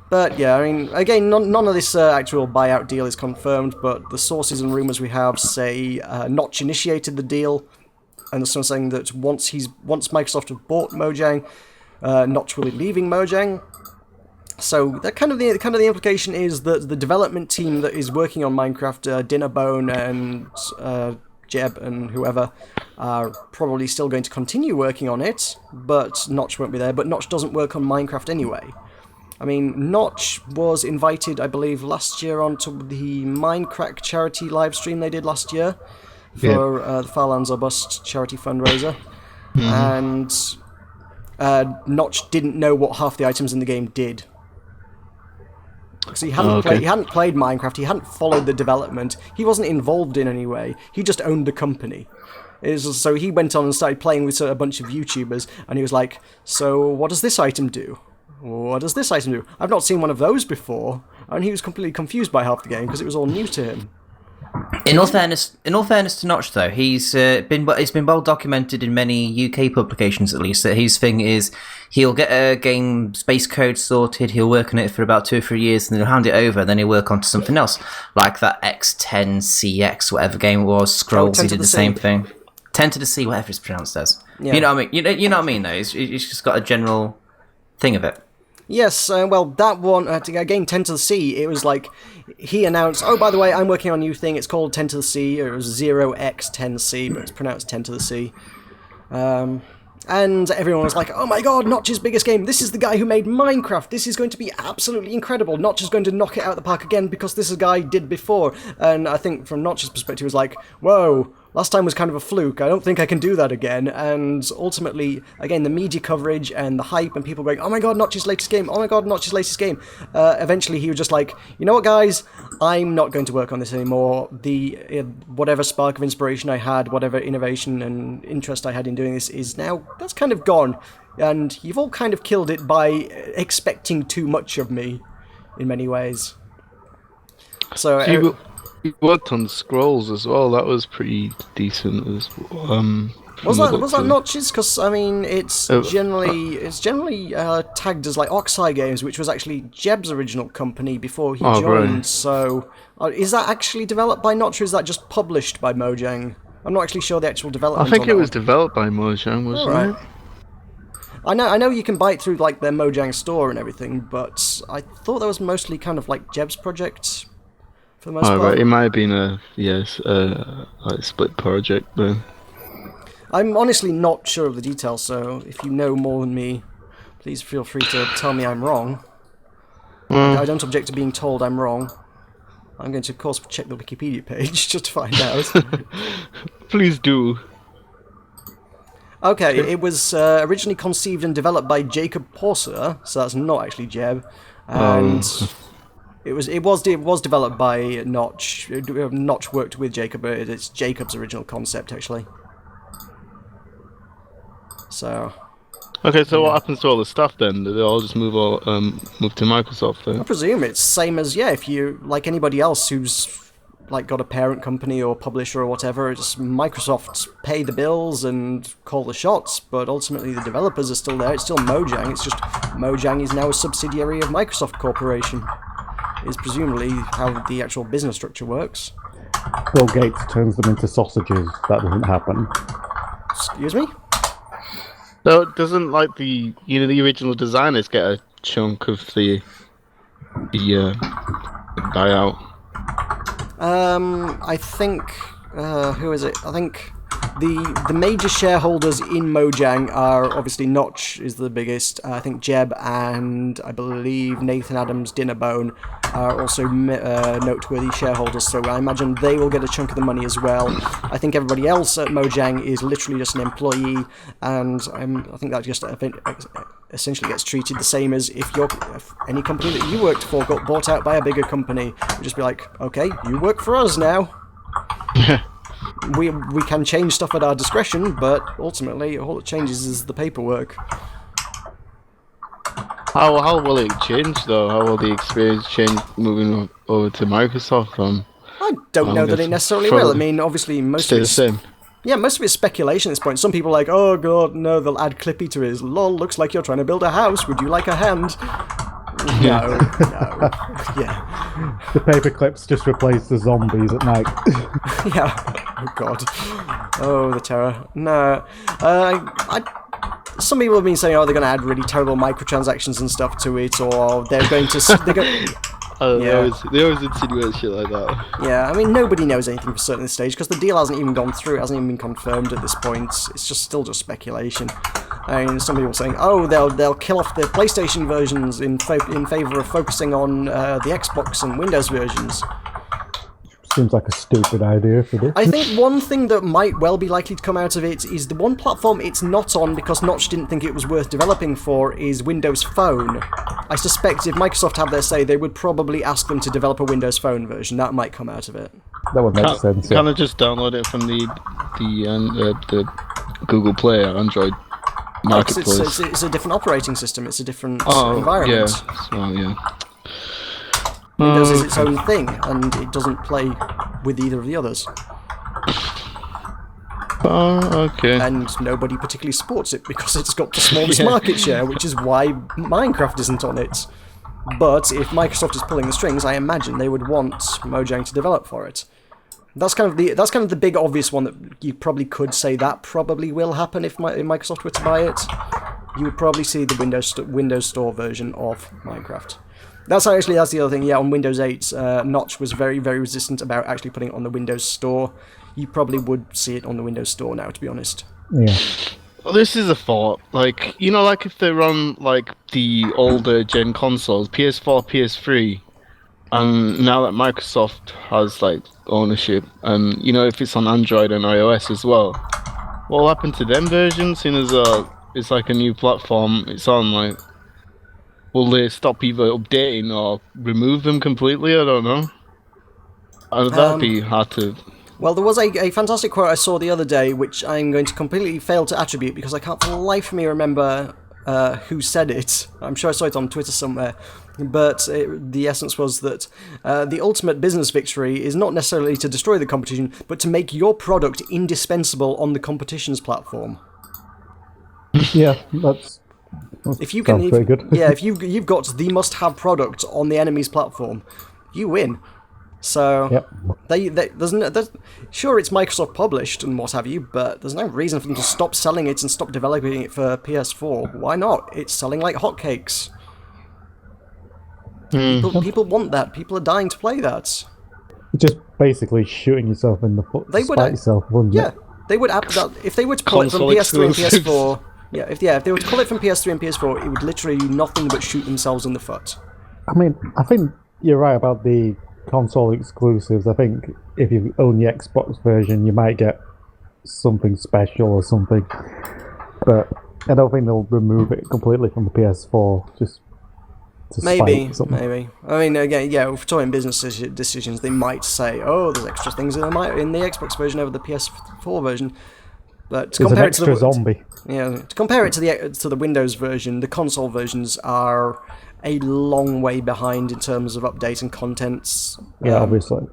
Speaker 2: But yeah, I mean, again, none of this actual buyout deal is confirmed, but the sources and rumours we have say Notch initiated the deal, and there's someone saying that once Microsoft have bought Mojang, Notch will be leaving Mojang. So that kind of the implication is that the development team that is working on Minecraft, Dinnerbone and Jeb and whoever, are probably still going to continue working on it, but Notch won't be there. But Notch doesn't work on Minecraft anyway. I mean, Notch was invited, I believe, last year onto the Minecraft charity live stream they did last year for the Farlands or Bust charity fundraiser. And Notch didn't know what half the items in the game did. So he hadn't played Minecraft, he hadn't followed the development, he wasn't involved in any way, he just owned the company. So he went on and started playing with a bunch of YouTubers, and he was like, so what does this item do? What does this item do? I've not seen one of those before. And he was completely confused by half the game because it was all new to him.
Speaker 3: In all fairness to Notch, though, it's been well documented in many UK publications, at least, that his thing is he'll get a game space code sorted, he'll work on it for about 2 or 3 years, and then he'll hand it over, and then he'll work on to something else, like that X10CX, whatever game it was, Scrolls. He did the same thing. 10 to the C, whatever it's pronounced as. Yeah. You know what I mean? You know what I mean, though. It's just got a general thing of it.
Speaker 2: Yes, well, that one, again, 10 to the C, it was like, he announced, oh, by the way, I'm working on a new thing, it's called 10 to the C, or it was 0x10C, but it's pronounced 10 to the C. And everyone was like, oh my god, Notch's biggest game, this is the guy who made Minecraft, this is going to be absolutely incredible, Notch is going to knock it out of the park again because this is a guy did before. And I think from Notch's perspective, it was like, whoa, last time was kind of a fluke, I don't think I can do that again. And ultimately, again, the media coverage and the hype and people going, oh my god, Notch's latest game, oh my god, Notch's latest game. Eventually he was just like, you know what guys, I'm not going to work on this anymore. Whatever spark of inspiration I had, whatever innovation and interest I had in doing this is now, that's kind of gone. And you've all kind of killed it by expecting too much of me, in many ways. So...
Speaker 4: He worked on Scrolls as well. That was pretty decent.
Speaker 2: Was that Notch's? Because I mean, it's generally tagged as like Oxeye Games, which was actually Jeb's original company before he joined. Right. So, is that actually developed by Notch, or is that just published by Mojang? I'm not actually sure the actual development.
Speaker 4: I think it was developed by Mojang, wasn't it?
Speaker 2: I know you can buy it through like their Mojang store and everything, but I thought that was mostly kind of like Jeb's project. For the most part.
Speaker 4: Right. It might have been a split project then.
Speaker 2: I'm honestly not sure of the details, so if you know more than me, please feel free to tell me I'm wrong. I don't object to being told I'm wrong. I'm going to, of course, check the Wikipedia page just to find out.
Speaker 4: Please do.
Speaker 2: Okay, it was originally conceived and developed by Jacob Porser, so that's not actually Jeb, and... It was developed by Notch. Notch worked with Jacob, but it's Jacob's original concept, actually. So...
Speaker 4: Okay, so what happens to all the staff then? Do they all just move to Microsoft
Speaker 2: I
Speaker 4: then?
Speaker 2: presume it's same as if you like anybody else who's like got a parent company or publisher or whatever. It's Microsoft pay the bills and call the shots, but ultimately the developers are still there. It's still Mojang. It's just Mojang is now a subsidiary of Microsoft Corporation. Is presumably how the actual business structure works.
Speaker 1: Bill Gates turns them into sausages. That doesn't happen.
Speaker 2: Excuse me?
Speaker 4: So doesn't like the original designers get a chunk of the buyout?
Speaker 2: I think who is it? I think the major shareholders in Mojang are obviously Notch is the biggest. I think Jeb and I believe Nathan Adams Dinnerbone are also noteworthy shareholders. So I imagine they will get a chunk of the money as well. I think everybody else at Mojang is literally just an employee, and I think that just essentially gets treated the same as if any company that you worked for got bought out by a bigger company. You'd just be like, okay, you work for us now. We can change stuff at our discretion, but ultimately all it changes is the paperwork.
Speaker 4: How will it change though? How will the experience change moving over to Microsoft?
Speaker 2: I don't know that it necessarily will. I mean, obviously most of
Speaker 4: the
Speaker 2: it's
Speaker 4: same.
Speaker 2: Yeah, most of it's speculation at this point. Some people are like, oh god, no, they'll add Clippy to his. Lol, looks like you're trying to build a house. Would you like a hand? No. Yeah.
Speaker 1: The paperclips just replace the zombies at night.
Speaker 2: Yeah. Oh god. Oh, the terror. No. Some people have been saying, oh, they're going to add really terrible microtransactions and stuff to it, or they're going to...
Speaker 4: They always insinuate shit like that.
Speaker 2: Yeah, I mean, nobody knows anything for certain at this stage, because the deal hasn't even gone through, it hasn't even been confirmed at this point. It's still just speculation. I mean, some people are saying, oh, they'll kill off the PlayStation versions in favour of focusing on the Xbox and Windows versions.
Speaker 1: Seems like a stupid idea for this.
Speaker 2: I think one thing that might well be likely to come out of it is the one platform it's not on because Notch didn't think it was worth developing for is Windows Phone. I suspect if Microsoft had their say, they would probably ask them to develop a Windows Phone version. That might come out of it.
Speaker 1: That would make sense.
Speaker 4: Can't I just download it from the Google Play or Android Marketplace?
Speaker 2: It's a different operating system. It's a different environment.
Speaker 4: Yeah. Well, yeah.
Speaker 2: Windows is its own thing, and it doesn't play with either of the others.
Speaker 4: Okay.
Speaker 2: And nobody particularly supports it because it's got the smallest market share, which is why Minecraft isn't on it. But if Microsoft is pulling the strings, I imagine they would want Mojang to develop for it. That's kind of the big obvious one that you probably could say that probably will happen if Microsoft were to buy it. You would probably see the Windows Store version of Minecraft. That's the other thing. Yeah, on Windows 8, Notch was very, very resistant about actually putting it on the Windows Store. You probably would see it on the Windows Store now, to be honest.
Speaker 1: Yeah.
Speaker 4: Well, this is a thought. Like, like if they're on like the older gen consoles, PS4, PS3, and now that Microsoft has like ownership, and if it's on Android and iOS as well, what will happen to them versions? Seeing as it's like a new platform, it's on like. Will they stop either updating or remove them completely? I don't know. That'd be hard to...
Speaker 2: Well, there was a fantastic quote I saw the other day, which I'm going to completely fail to attribute because I can't for the life of me remember who said it. I'm sure I saw it on Twitter somewhere. But the essence was that the ultimate business victory is not necessarily to destroy the competition, but to make your product indispensable on the competition's platform.
Speaker 1: Yeah, that's...
Speaker 2: If you can,
Speaker 1: very good.
Speaker 2: if you've got the must-have product on the enemy's platform, you win. So
Speaker 1: yep.
Speaker 2: Sure, it's Microsoft published and what have you, but there's no reason for them to stop selling it and stop developing it for PS4. Why not? It's selling like hotcakes. People want that. People are dying to play that.
Speaker 1: Just basically shooting yourself in the foot to spite yourself, wouldn't it?
Speaker 2: They would if they were to pull it from PS3 and PS4. Yeah, if they were to pull it from PS3 and PS4, it would literally do nothing but shoot themselves in the foot.
Speaker 1: I mean, I think you're right about the console exclusives. I think if you own the Xbox version, you might get something special or something. But I don't think they'll remove it completely from the PS4. Just to
Speaker 2: maybe.
Speaker 1: I
Speaker 2: mean, again, if we're talking business decisions, they might say, "Oh, there's extra things in the Xbox version over the PS4 version." But to
Speaker 1: There's an
Speaker 2: compare it to
Speaker 1: extra
Speaker 2: the
Speaker 1: zombie.
Speaker 2: to compare it to the Windows version, the console versions are a long way behind in terms of update and contents.
Speaker 1: Yeah, obviously.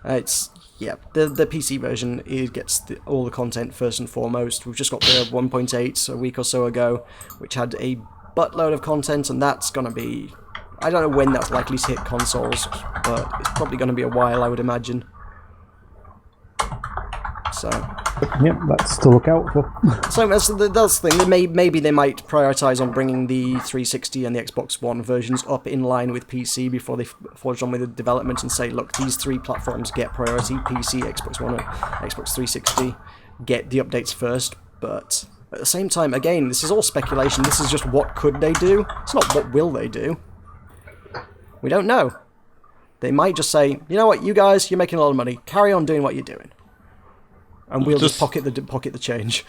Speaker 2: The PC version, it gets all the content first and foremost. We've just got the 1.8 a week or so ago, which had a buttload of content, and that's going to be... I don't know when that's likely to hit consoles, but it's probably going to be a while, I would imagine. So...
Speaker 1: Yep, that's to look out for.
Speaker 2: So that's the thing. Maybe they might prioritise on bringing the 360 and the Xbox One versions up in line with PC before they forge on with the development and say, look, these three platforms get priority: PC, Xbox One, and Xbox 360 get the updates first. But at the same time, again, this is all speculation. This is just what could they do. It's not what will they do. We don't know. They might just say, you know what, you guys, you're making a lot of money. Carry on doing what you're doing. And we'll just pocket the change.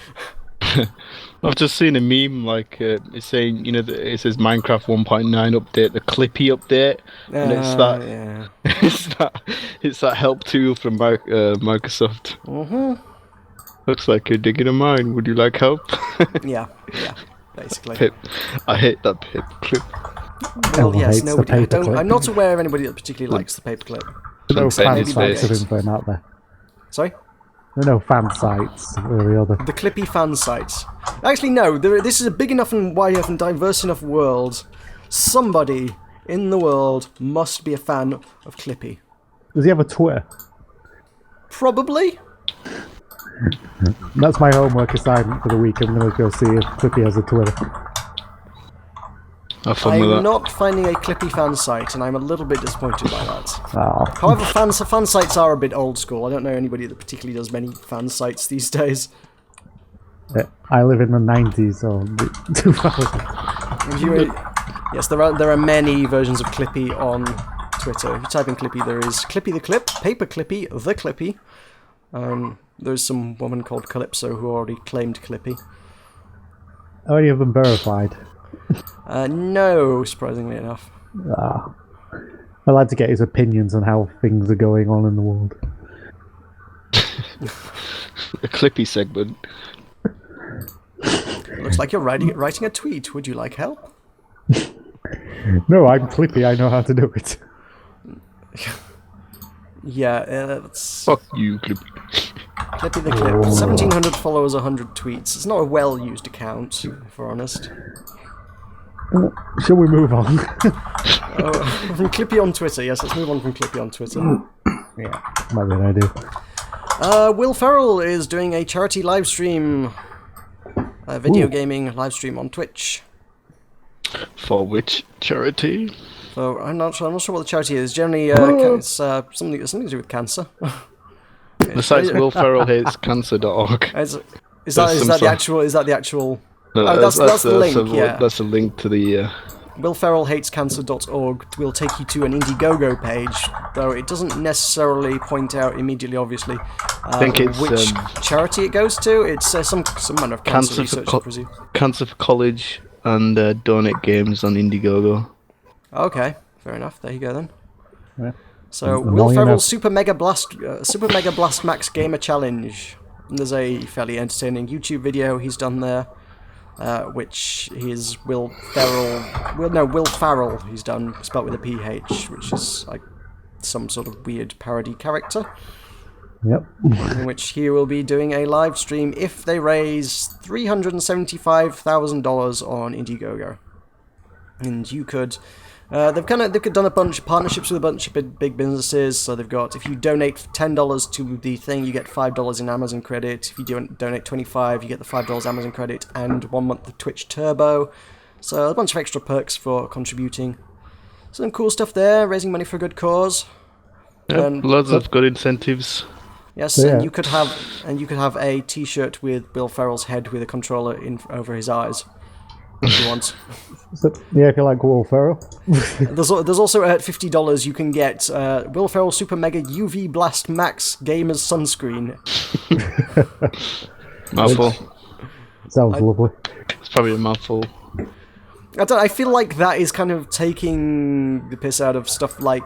Speaker 4: I've just seen a meme like it's saying, it says Minecraft 1.9 update, the Clippy update, and it's that it's that help tool from Microsoft.
Speaker 2: Mm-hmm.
Speaker 4: Looks like you're digging a mine. Would you like help?
Speaker 2: yeah, basically.
Speaker 4: Pip. I hate that pip clip.
Speaker 2: Well, yes, nobody.
Speaker 1: Clip.
Speaker 2: I'm not aware of anybody that particularly likes the paperclip.
Speaker 1: No fan
Speaker 4: his
Speaker 1: sites of
Speaker 4: face.
Speaker 1: info out there.
Speaker 2: Sorry?
Speaker 1: There are no fan sites or the other.
Speaker 2: The Clippy fan sites. Actually, no. This is a big enough and wide enough and diverse enough world. Somebody in the world must be a fan of Clippy.
Speaker 1: Does he have a Twitter?
Speaker 2: Probably.
Speaker 1: That's my homework assignment for the week. I'm going to go see if Clippy has a Twitter.
Speaker 4: Have fun with
Speaker 2: I'm
Speaker 4: that.
Speaker 2: not finding a Clippy fan site, and I'm a little bit disappointed by that.
Speaker 1: Oh.
Speaker 2: However, fan sites are a bit old school. I don't know anybody that particularly does many fan sites these days.
Speaker 1: I live in the 90s, so 2000.
Speaker 2: Yes, there are many versions of Clippy on Twitter. If you type in Clippy, there is Clippy the Clip, Paper Clippy, The Clippy. There's some woman called Calypso who already claimed Clippy.
Speaker 1: Are any of them verified?
Speaker 2: No, surprisingly enough.
Speaker 1: I'd like to get his opinions on how things are going on in the world.
Speaker 4: A Clippy segment.
Speaker 2: Looks like you're writing a tweet. Would you like help?
Speaker 1: No, I'm Clippy. I know how to do it.
Speaker 2: Yeah, that's...
Speaker 4: Fuck you, Clippy.
Speaker 2: Clippy the Clip. 1,700 followers, 100 tweets. It's not a well-used account, if we're honest.
Speaker 1: Shall we move on?
Speaker 2: From Clippy on Twitter, yes, let's move on from Clippy on Twitter.
Speaker 1: Yeah, might be an idea.
Speaker 2: Will Ferrell is doing a charity live stream, a video gaming live stream on Twitch.
Speaker 4: For which charity?
Speaker 2: So I'm not sure what the charity is. Generally, it's something to do with cancer.
Speaker 4: The site's willferrellhatescancer.org.
Speaker 2: Is that the actual?
Speaker 4: No,
Speaker 2: that's the link. Yeah.
Speaker 4: That's a link to the.
Speaker 2: willferrellhatescancer.org will take you to an Indiegogo page, though it doesn't necessarily point out immediately, obviously,
Speaker 4: I think it's
Speaker 2: which charity it goes to. It's some kind of cancer research, I presume.
Speaker 4: Cancer for College and donate games on Indiegogo.
Speaker 2: Okay, fair enough. There you go then.
Speaker 1: Yeah.
Speaker 2: So,
Speaker 1: Well,
Speaker 2: Will
Speaker 1: you
Speaker 2: Ferrell's
Speaker 1: know.
Speaker 2: Super Mega Blast Max Gamer Challenge. And there's a fairly entertaining YouTube video he's done there, which is Will Farrell he's done, spelt with a PH, which is like some sort of weird parody character,
Speaker 1: Yep.
Speaker 2: in which he will be doing a live stream if they raise $375,000 on Indiegogo. And you could... they've done a bunch of partnerships with a bunch of big businesses. So they've got, if you donate $10 to the thing, you get $5 in Amazon credit. If you donate $25, you get the $5 Amazon credit and 1 month of Twitch Turbo. So a bunch of extra perks for contributing. Some cool stuff there, raising money for a good cause.
Speaker 4: Yep, lots of good incentives.
Speaker 2: Yes,
Speaker 1: Yeah.
Speaker 2: and you could have a T-shirt with Will Ferrell's head with a controller over his eyes, if you want.
Speaker 1: So, yeah, if you like Will Ferrell.
Speaker 2: There's also at $50 you can get Will Ferrell Super Mega UV Blast Max Gamers Sunscreen.
Speaker 4: Mouthful.
Speaker 1: Sounds lovely.
Speaker 4: It's probably a mouthful.
Speaker 2: I feel like that is kind of taking the piss out of stuff like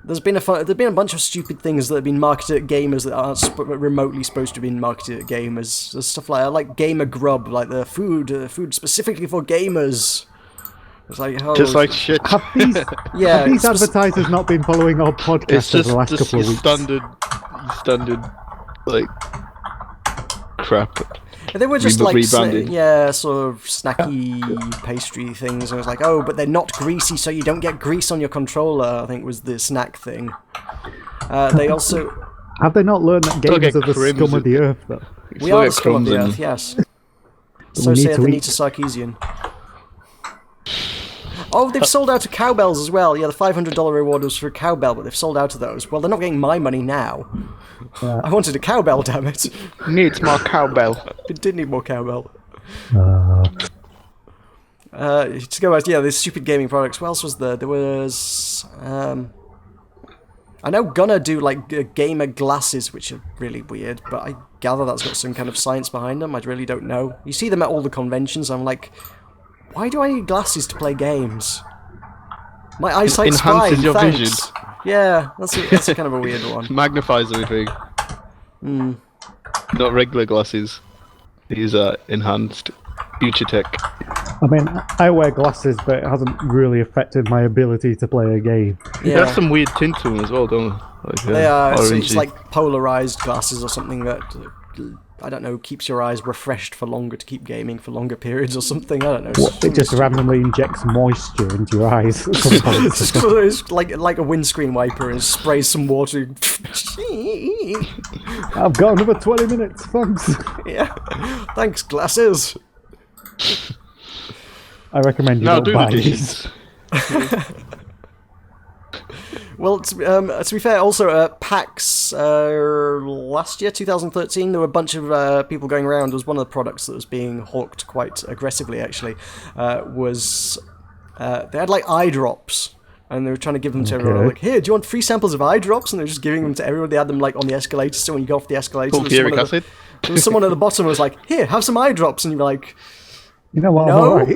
Speaker 2: There's been a bunch of stupid things that have been marketed at gamers that aren't remotely supposed to be marketed at gamers. There's stuff like Gamer Grub, like the food specifically for gamers. It's like, oh,
Speaker 4: Just like shit.
Speaker 1: Have these,
Speaker 2: yeah,
Speaker 1: have these advertisers not been following our podcast
Speaker 4: It's
Speaker 1: over
Speaker 4: just,
Speaker 1: the last
Speaker 4: just
Speaker 1: couple of weeks?
Speaker 4: standard, like, crap.
Speaker 2: they were just
Speaker 4: rebranding.
Speaker 2: sort of snacky pastry things. And it was like, oh, but they're not greasy, so you don't get grease on your controller. I think was the snack thing. They also
Speaker 1: Have they not learned that
Speaker 4: Don't
Speaker 1: gamers
Speaker 4: get
Speaker 1: are the
Speaker 4: crumbs
Speaker 1: scum of
Speaker 4: in-
Speaker 1: the earth, though?
Speaker 2: we are the
Speaker 4: get
Speaker 2: scum of
Speaker 4: crumbs
Speaker 2: the
Speaker 4: in-
Speaker 2: earth. Yes.
Speaker 1: We
Speaker 2: So
Speaker 1: need
Speaker 2: saith
Speaker 1: to
Speaker 2: the
Speaker 1: eat-
Speaker 2: Nita Sarkeesian. Oh, they've sold out of cowbells as well. Yeah, the $500 reward was for a cowbell, but they've sold out of those. Well, they're not getting my money now. I wanted a cowbell, damn it.
Speaker 4: Needs more cowbell.
Speaker 2: It did need more cowbell.
Speaker 1: Uh,
Speaker 2: To go back, yeah, the stupid gaming products. What else was there? There was... I know Gunner do, like, gamer glasses, which are really weird, but I gather that's got some kind of science behind them. I really don't know. You see them at all the conventions, I'm like... Why do I need glasses to play games? My eyesight's
Speaker 4: Enhances
Speaker 2: fine,
Speaker 4: your
Speaker 2: thanks.
Speaker 4: vision.
Speaker 2: Yeah, that's a kind of a weird one.
Speaker 4: Magnifies everything. Not regular glasses. These are enhanced future tech.
Speaker 1: I mean, I wear glasses, but it hasn't really affected my ability to play a game.
Speaker 4: They
Speaker 2: Yeah,
Speaker 4: have some weird tint to them as well, don't they? Like,
Speaker 2: they are. It's
Speaker 4: orangey.
Speaker 2: like polarized glasses or something that, I don't know, keeps your eyes refreshed for longer to keep gaming for longer periods or something. I don't know.
Speaker 1: It just randomly injects moisture into your eyes sometimes.
Speaker 2: It's like a windscreen wiper and sprays some water.
Speaker 1: I've got another 20 minutes, thanks.
Speaker 2: Yeah, thanks, glasses.
Speaker 1: I recommend you
Speaker 4: Now
Speaker 1: don't
Speaker 4: do the
Speaker 1: buy these.
Speaker 4: dishes.
Speaker 2: Well, to be fair, also at PAX last year, 2013, there were a bunch of people going around. It was one of the products that was being hawked quite aggressively, actually, was they had like eye drops. And they were trying to give them to everyone. Like, here, do you want free samples of eye drops? And they were just giving them to everyone. They had them like on the escalator, so when you go off the escalator,
Speaker 4: Sulfuric acid.
Speaker 2: there was someone at the bottom who was like, here, have some eye drops. And you're like,
Speaker 1: You know what?
Speaker 2: No.
Speaker 1: I'm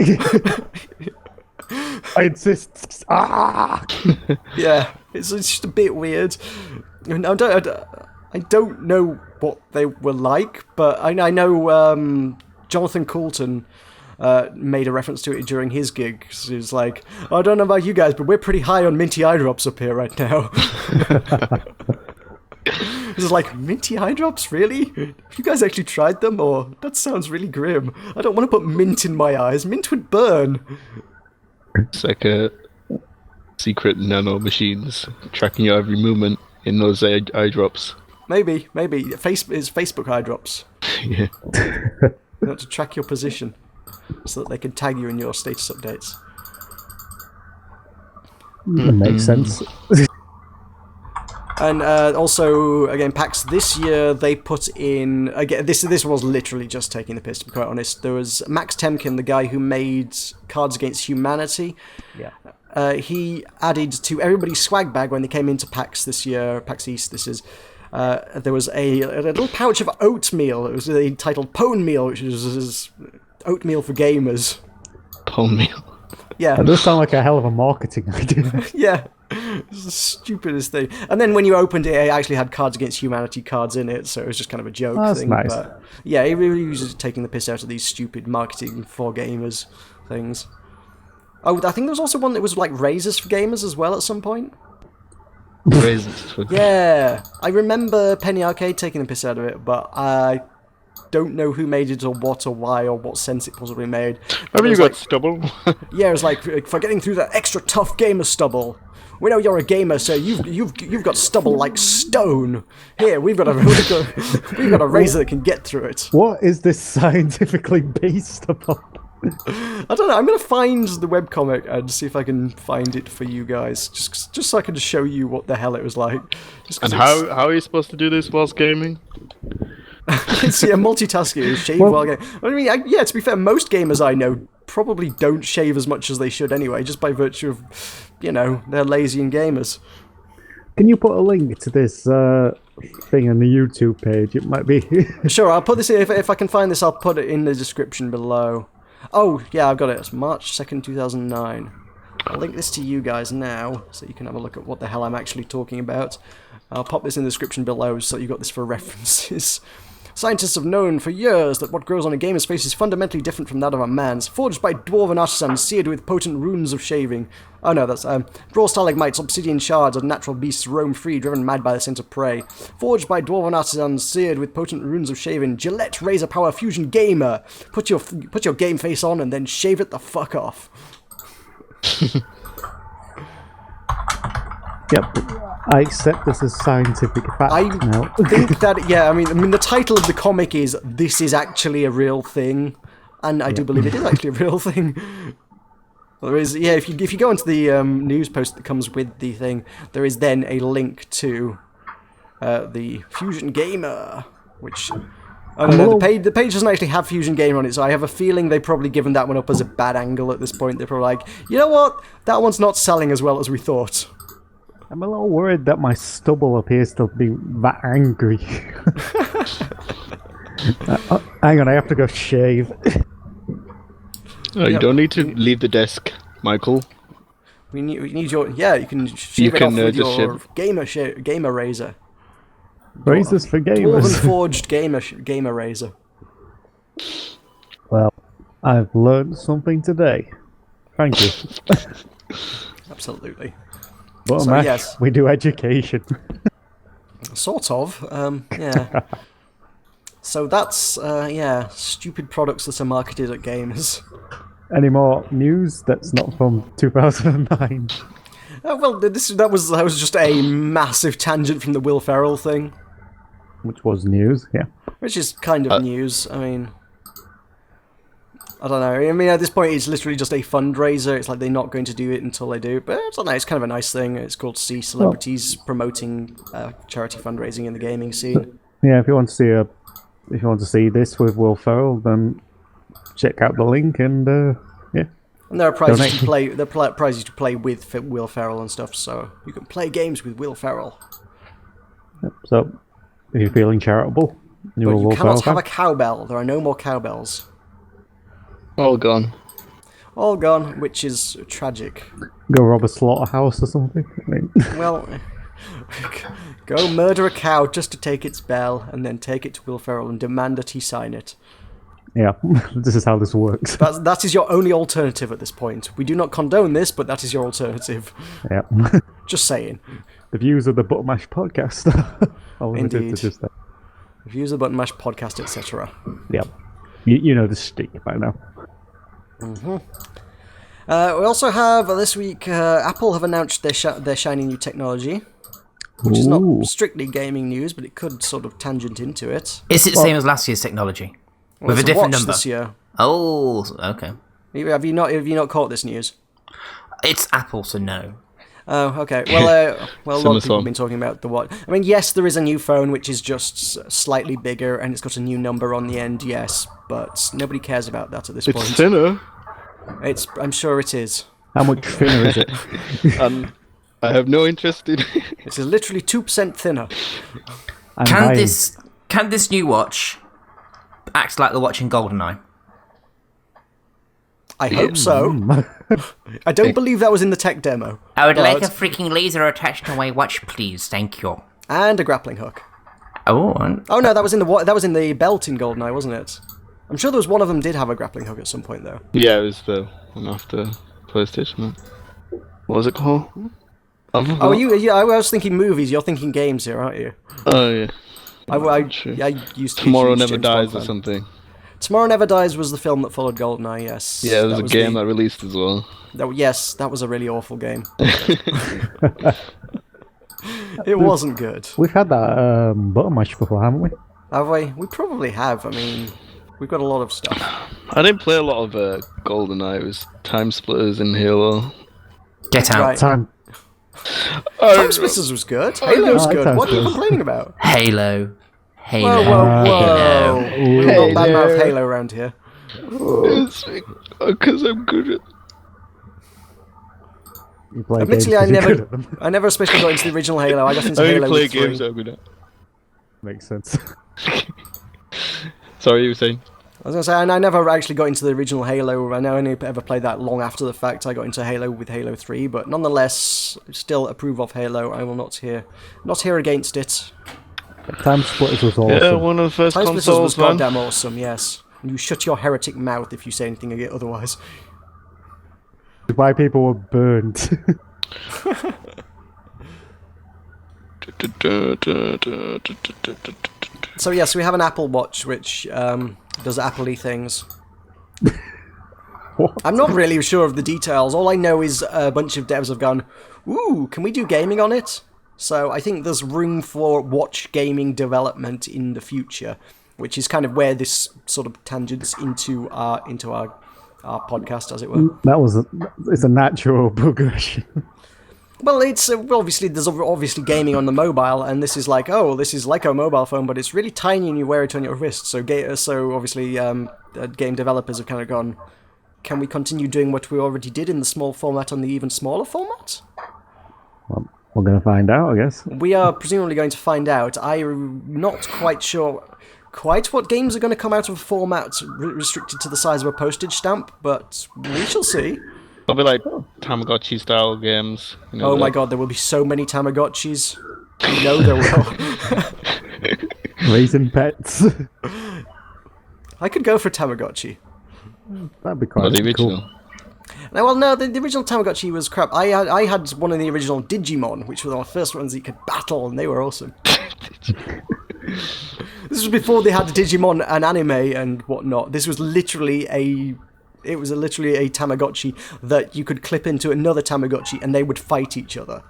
Speaker 1: alright. I insist. Ah!
Speaker 2: yeah, it's just a bit weird. And I don't know what they were like, but I know Jonathan Coulton made a reference to it during his gig. So he was like, I don't know about you guys, but we're pretty high on minty eye drops up here right now. It's like, minty eye drops? Really? Have you guys actually tried them? Or, that sounds really grim. I don't want to put mint in my eyes. Mint would burn.
Speaker 4: It's like a secret nano machines tracking your every movement in those eye drops.
Speaker 2: Maybe. It's Facebook eye drops.
Speaker 4: Yeah.
Speaker 2: You have to track your position so that they can tag you in your status updates.
Speaker 1: That makes sense.
Speaker 2: And also, again, PAX this year, they put in... Again, this was literally just taking the piss, to be quite honest. There was Max Temkin, the guy who made Cards Against Humanity.
Speaker 1: Yeah.
Speaker 2: He added to everybody's swag bag when they came into PAX this year, PAX East this is, there was a little pouch of oatmeal. It was entitled Pone Meal, which is oatmeal for gamers.
Speaker 4: Pone meal.
Speaker 2: Yeah.
Speaker 1: That does sound like a hell of a marketing idea.
Speaker 2: Yeah, it's the stupidest thing. And then when you opened it, it actually had Cards Against Humanity cards in it, so it was just kind of a joke
Speaker 1: That's
Speaker 2: thing.
Speaker 1: nice.
Speaker 2: But yeah, he really was taking the piss out of these stupid marketing for gamers things. Oh, I think there was also one that was like razors for gamers as well at some point.
Speaker 4: Raisins.
Speaker 2: Yeah, I remember Penny Arcade taking the piss out of it, but I don't know who made it or what or why or what sense it possibly made. But
Speaker 4: Have
Speaker 2: it
Speaker 4: you
Speaker 2: was
Speaker 4: got
Speaker 2: like,
Speaker 4: stubble?
Speaker 2: yeah, it was like for getting through that extra tough gamer stubble. We know you're a gamer, so you've got stubble like stone. Here, we've got a razor that can get through it.
Speaker 1: What is this scientifically based upon?
Speaker 2: I don't know. I'm gonna find the webcomic and see if I can find it for you guys, just so I can show you what the hell it was like. Just 'cause
Speaker 4: And how are you supposed to do this whilst gaming?
Speaker 2: it's multitasking is shave while gaming. I mean, yeah. To be fair, most gamers I know probably don't shave as much as they should anyway, just by virtue of, they're lazy and gamers.
Speaker 1: Can you put a link to this thing on the YouTube page? It might be.
Speaker 2: Sure, I'll put this in. If I can find this, I'll put it in the description below. Oh, yeah, I've got it. It's March 2nd, 2009. I'll link this to you guys now, so you can have a look at what the hell I'm actually talking about. I'll pop this in the description below, so you've got this for references. Scientists have known for years that what grows on a gamer's face is fundamentally different from that of a man's. Forged by dwarven artisans, seared with potent runes of shaving. Oh no, that's, raw stalagmites, obsidian shards, and natural beasts roam free, driven mad by the scent of prey. Forged by dwarven artisans, seared with potent runes of shaving. Gillette Razor Power Fusion Gamer. Put your game face on and then shave it the fuck off.
Speaker 1: Yep, I accept this as scientific fact now.
Speaker 2: I think that, yeah, I mean, the title of the comic is "This is actually a real thing," and I do believe it is actually a real thing. There is, yeah, if you go into the news post that comes with the thing, there is then a link to the Fusion Gamer, which I don't know. The page doesn't actually have Fusion Gamer on it, so I have a feeling they've probably given that one up as a bad angle at this point. They're probably like, you know what, that one's not selling as well as we thought.
Speaker 1: I'm a little worried that my stubble appears to be that angry. Hang on, I have to go shave.
Speaker 4: Oh, you don't need to leave the desk, Michael.
Speaker 2: We need your, yeah, you can shave it off with your gamer razor.
Speaker 1: Razors for gamers.
Speaker 2: Dwarven forged gamer razor.
Speaker 1: Well, I've learned something today. Thank you.
Speaker 2: Absolutely.
Speaker 1: But
Speaker 2: So, yes.
Speaker 1: we do education.
Speaker 2: Sort of, yeah. So that's, yeah, stupid products that are marketed at gamers.
Speaker 1: Any more news that's not from 2009?
Speaker 2: Well, that was just a massive tangent from the Will Ferrell thing,
Speaker 1: Which was news, yeah.
Speaker 2: which is kind of news. I mean, I don't know. I mean, at this point, it's literally just a fundraiser. It's like they're not going to do it until they do. But it's, it's kind of a nice thing. It's called See Celebrities Promoting Charity Fundraising in the Gaming Scene.
Speaker 1: Yeah, if you want to see this with Will Ferrell, then check out the link and yeah.
Speaker 2: And there are prizes to play. There are prizes to play with Will Ferrell and stuff. So you can play games with Will Ferrell.
Speaker 1: Yep. So if you're feeling charitable,
Speaker 2: But you cannot have a cowbell. There are no more cowbells.
Speaker 4: All gone.
Speaker 2: All gone, which is tragic.
Speaker 1: Go rob a slaughterhouse or something. I mean,
Speaker 2: Well, go murder a cow just to take its bell, and then take it to Will Ferrell and demand that he sign it.
Speaker 1: yeah, this is how this works.
Speaker 2: That is your only alternative at this point. We do not condone this, but that is your alternative.
Speaker 1: Yeah.
Speaker 2: Just saying.
Speaker 1: The views of the Button Mash podcast are limited
Speaker 2: Indeed.
Speaker 1: to just that.
Speaker 2: Reviews of Button Mash podcast, etc.
Speaker 1: Yeah. You know the shtick by now.
Speaker 2: We also have this week. Apple have announced their shiny new technology, which is not strictly gaming news, but it could sort of tangent into it.
Speaker 3: Is it the same as last year's technology? With a
Speaker 2: It's
Speaker 3: different
Speaker 2: watch
Speaker 3: number?
Speaker 2: this year.
Speaker 3: Oh, okay.
Speaker 2: Have you not caught this news?
Speaker 3: It's Apple, so no.
Speaker 2: Oh, okay. Well, a lot of people
Speaker 4: song.
Speaker 2: have been talking about the watch. I mean, yes, there is a new phone which is just slightly bigger and it's got a new number on the end. Yes, but nobody cares about that at this
Speaker 4: It's
Speaker 2: point.
Speaker 4: thinner,
Speaker 2: I'm sure it is.
Speaker 1: How much thinner is it?
Speaker 4: and I have no interest in.
Speaker 2: It is literally 2% thinner.
Speaker 1: I'm
Speaker 3: Can
Speaker 1: buying.
Speaker 3: this new watch act like the watch in GoldenEye?
Speaker 2: I hope so. I don't believe that was in the tech demo.
Speaker 3: I would like a
Speaker 2: but-
Speaker 3: freaking laser attached to my watch, please. Thank you.
Speaker 2: And a grappling hook.
Speaker 3: Oh,
Speaker 2: Oh no, that was in the belt in GoldenEye, wasn't it? I'm sure there was one of them did have a grappling hook at some point though.
Speaker 4: Yeah, it was the one after PlayStation. What was it called?
Speaker 2: Oh, I was thinking movies. You're thinking games here, aren't you?
Speaker 4: Oh yeah. True.
Speaker 2: I used to. be a
Speaker 4: Tomorrow
Speaker 2: huge
Speaker 4: Never
Speaker 2: James Bond
Speaker 4: Dies or
Speaker 2: fan.
Speaker 4: something.
Speaker 2: Tomorrow Never Dies was the film that followed GoldenEye. Yes.
Speaker 4: Yeah, there was
Speaker 2: That
Speaker 4: a game that released as well.
Speaker 2: Yes, that was a really awful game. It wasn't good.
Speaker 1: We've had that Button Mash before, haven't we?
Speaker 2: Have we? We probably have. I mean, we've got a lot of stuff.
Speaker 4: I didn't play a lot of GoldenEye. It was Time Splitters and Halo.
Speaker 3: get out.
Speaker 2: Right.
Speaker 1: Time.
Speaker 2: Time Splitters was good. Halo's
Speaker 1: I like
Speaker 2: good.
Speaker 1: Time
Speaker 2: What are you
Speaker 1: Splitters.
Speaker 2: complaining about?
Speaker 3: Halo.
Speaker 2: Whoa, whoa, whoa!
Speaker 3: Halo.
Speaker 2: We will not badmouth Halo around here.
Speaker 4: It's because I'm good at.
Speaker 1: You play
Speaker 2: Admittedly,
Speaker 1: games
Speaker 2: I
Speaker 1: 'cause you're good at
Speaker 2: never,
Speaker 1: them.
Speaker 2: I never especially got into the original Halo. I got into
Speaker 4: I only
Speaker 2: Halo
Speaker 4: play
Speaker 2: with 3.
Speaker 4: games that I'm good at.
Speaker 1: Makes sense.
Speaker 4: Sorry, you were saying?
Speaker 2: I was going to say, and I never actually got into the original Halo. I only ever played that long after the fact. I got into Halo with Halo 3, but nonetheless, still approve of Halo. I will not hear against it.
Speaker 1: Time Splitters was awesome.
Speaker 4: Yeah, one of the first
Speaker 2: Time Splitters
Speaker 4: consoles,
Speaker 2: was
Speaker 4: man.
Speaker 2: goddamn awesome, yes. And you shut your heretic mouth if you say anything otherwise.
Speaker 1: Why people were burned.
Speaker 2: So yes, we have an Apple Watch which does Apple-y things.
Speaker 1: What?
Speaker 2: I'm not really sure of the details. All I know is a bunch of devs have gone, ooh, can we do gaming on it? So I think there's room for watch gaming development in the future, which is kind of where this sort of tangents into our podcast, as it were.
Speaker 1: It's a natural progression.
Speaker 2: Well, it's there's obviously gaming on the mobile, and this is like, this is like a mobile phone, but it's really tiny and you wear it on your wrist. So obviously game developers have kind of gone, can we continue doing what we already did in the small format on the even smaller format?
Speaker 1: Well, we're going to find out, I guess.
Speaker 2: We are presumably going to find out. I'm not quite sure what games are going to come out of a format restricted to the size of a postage stamp, but we shall see.
Speaker 4: Probably like Tamagotchi style games. You know,
Speaker 2: Oh my god, there will be so many Tamagotchis. You know there will.
Speaker 1: Raising pets.
Speaker 2: I could go for Tamagotchi.
Speaker 1: That'd be quite
Speaker 4: the original.
Speaker 1: cool.
Speaker 2: No, the original Tamagotchi was crap. I had one of the original Digimon, which were the first ones that you could battle, and they were awesome. This was before they had Digimon and anime and whatnot. This was literally a Tamagotchi that you could clip into another Tamagotchi, and they would fight each other.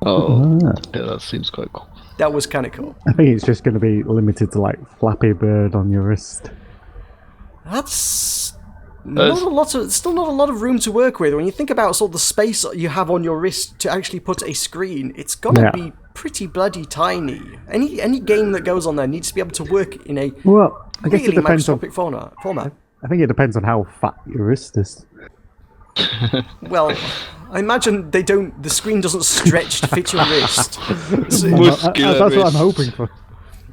Speaker 4: Oh, yeah, that seems quite cool.
Speaker 2: That was kind of cool.
Speaker 1: I think it's just going to be limited to like Flappy Bird on your wrist.
Speaker 2: That's still not a lot of room to work with. When you think about sort of the space you have on your wrist to actually put a screen, it's gonna be pretty bloody tiny. Any game that goes on there needs to be able to work in a
Speaker 1: I guess
Speaker 2: really
Speaker 1: it depends on
Speaker 2: microscopic format.
Speaker 1: I think it depends on how fat your wrist is.
Speaker 2: Well, I imagine the screen doesn't stretch to fit your wrist.
Speaker 1: That's what I'm hoping for.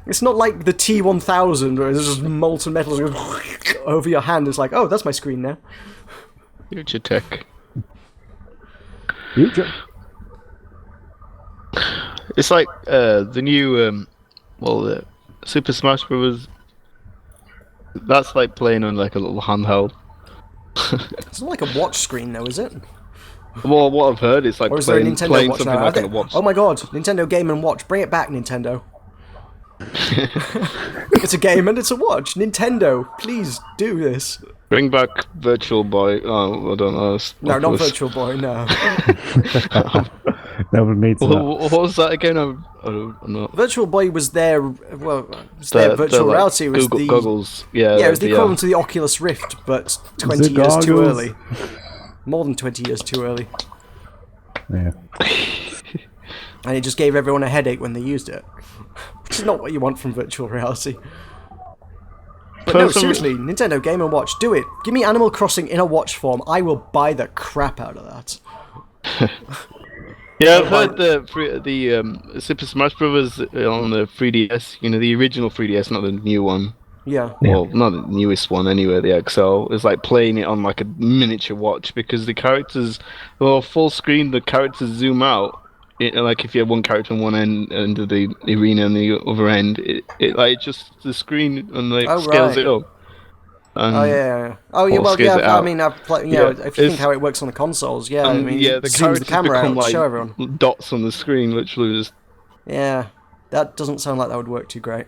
Speaker 2: It's not like the T1000 where there's just molten metal over your hand. It's like, oh, that's my screen now.
Speaker 4: Future tech.
Speaker 1: Future.
Speaker 4: It's like the new, Super Smash Bros. That's like playing on like a little handheld.
Speaker 2: It's not like a watch screen, though, is it?
Speaker 4: Well, what I've heard is like
Speaker 2: Or is there a
Speaker 4: playing
Speaker 2: Nintendo watch
Speaker 4: something
Speaker 2: now?
Speaker 4: like on a watch.
Speaker 2: Oh my god, Nintendo Game & Watch. Bring it back, Nintendo. It's a game and it's a watch. Nintendo, please do this.
Speaker 4: Bring back Virtual Boy. Oh, I don't know.
Speaker 2: No, not Virtual Boy, no.
Speaker 1: No one needs that.
Speaker 4: What was that again? I'm not.
Speaker 2: Virtual Boy was their, virtual reality. It was
Speaker 4: Google
Speaker 2: the
Speaker 4: goggles.
Speaker 2: Yeah, it was the equivalent to the Oculus Rift, but 20 years too early. More than 20 years too early.
Speaker 1: Yeah.
Speaker 2: And it just gave everyone a headache when they used it. Which is not what you want from virtual reality. But no, seriously, Nintendo Game & Watch, do it. Give me Animal Crossing in a watch form. I will buy the crap out of that.
Speaker 4: Yeah, I've heard the Super Smash Bros. On the 3DS, the original 3DS, not the new one.
Speaker 2: Yeah.
Speaker 4: Well, not the newest one anyway, the XL. Is like playing it on like a miniature watch because the characters, full screen, the characters zoom out. Like if you have one character on one end of the arena and the other end, it like just the screen and like scales it up.
Speaker 2: Yeah. Well, yeah. I mean, I've played. If you think how it works on the consoles, yeah. I mean,
Speaker 4: the
Speaker 2: zooms the camera
Speaker 4: become
Speaker 2: out,
Speaker 4: like
Speaker 2: show everyone.
Speaker 4: dots on the screen, literally. Just...
Speaker 2: Yeah, that doesn't sound like that would work too great.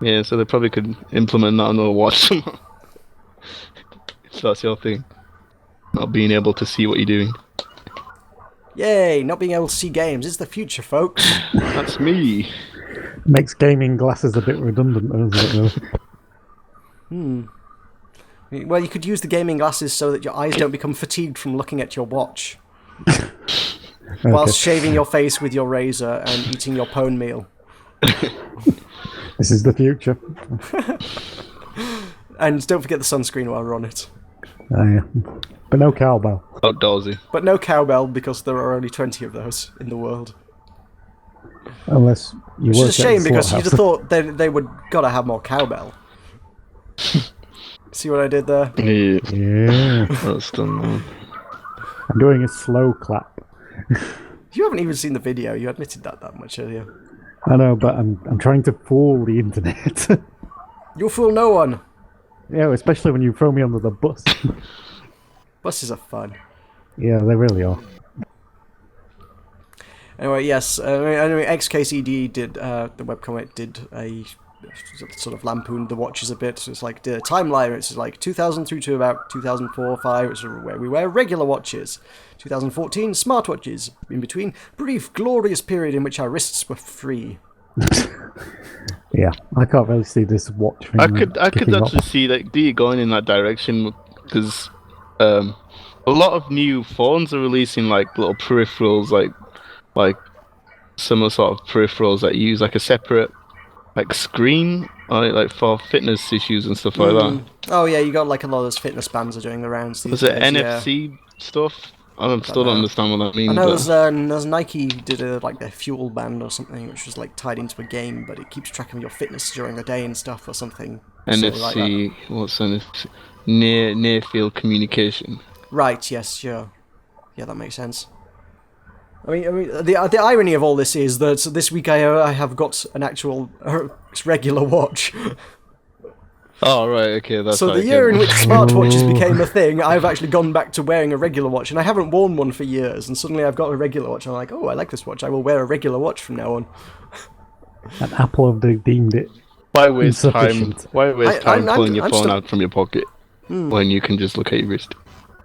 Speaker 4: Yeah, so they probably could implement that on a watch somehow. If that's your thing, not being able to see what you're doing.
Speaker 2: Yay! Not being able to see games. It's the future, folks.
Speaker 4: That's me.
Speaker 1: Makes gaming glasses a bit redundant, doesn't it?
Speaker 2: Well, you could use the gaming glasses so that your eyes don't become fatigued from looking at your watch. Whilst shaving your face with your razor and eating your pone meal.
Speaker 1: This is the future.
Speaker 2: And don't forget the sunscreen while we're on it.
Speaker 1: Oh, yeah. But no cowbell.
Speaker 4: Outdoorsy.
Speaker 2: But no cowbell because there are only 20 of those in the world.
Speaker 1: Unless you
Speaker 2: Which
Speaker 1: work
Speaker 2: is a shame
Speaker 1: at the
Speaker 2: because you'd have
Speaker 1: slaughterhouse.
Speaker 2: thought they would gotta have more cowbell. See what I did there?
Speaker 4: Yeah,
Speaker 1: Yeah.
Speaker 4: that's done. Man.
Speaker 1: I'm doing a slow clap.
Speaker 2: You haven't even seen the video. You admitted that much earlier.
Speaker 1: I know, but I'm trying to fool the internet.
Speaker 2: You'll fool no one.
Speaker 1: Yeah, especially when you throw me under the bus.
Speaker 2: Buses are fun.
Speaker 1: Yeah, they really are.
Speaker 2: Anyway, yes. Anyway, XKCD did the webcomic did a sort of lampooned the watches a bit. So it's like the timeline. It's like 2000 through to about 2004, 5, which is where we wear regular watches. 2014, smartwatches. In between, brief, glorious period in which our wrists were free.
Speaker 1: Yeah, I can't really see this watch thing.
Speaker 4: I could
Speaker 1: kicking off.
Speaker 4: actually see like D going in that direction because a lot of new phones are releasing like little peripherals, like similar sort of peripherals that use like a separate like screen, like for fitness issues and stuff like that.
Speaker 2: Oh yeah, you got like a lot of those fitness bands are doing the rounds these
Speaker 4: Was
Speaker 2: days.
Speaker 4: it NFC stuff? Still don't understand what that means.
Speaker 2: I know
Speaker 4: but...
Speaker 2: there's Nike did like their fuel band or something, which was like tied into a game, but it keeps track of your fitness during the day and stuff or something.
Speaker 4: NFC, like what's NFC? Near field communication.
Speaker 2: Right. Yes. Sure. Yeah, that makes sense. I mean, the irony of all this is that this week I have got an actual regular watch.
Speaker 4: Oh, right, okay, that's
Speaker 2: So the year in which smartwatches became a thing, I've actually gone back to wearing a regular watch, and I haven't worn one for years, and suddenly I've got a regular watch, and I'm like, oh, I like this watch, I will wear a regular watch from now on.
Speaker 1: And Apple have deemed it
Speaker 4: Why waste time?
Speaker 1: insufficient.
Speaker 4: Why waste time pulling your
Speaker 2: I'm
Speaker 4: phone
Speaker 2: just
Speaker 4: out from your pocket when you can just look at your wrist?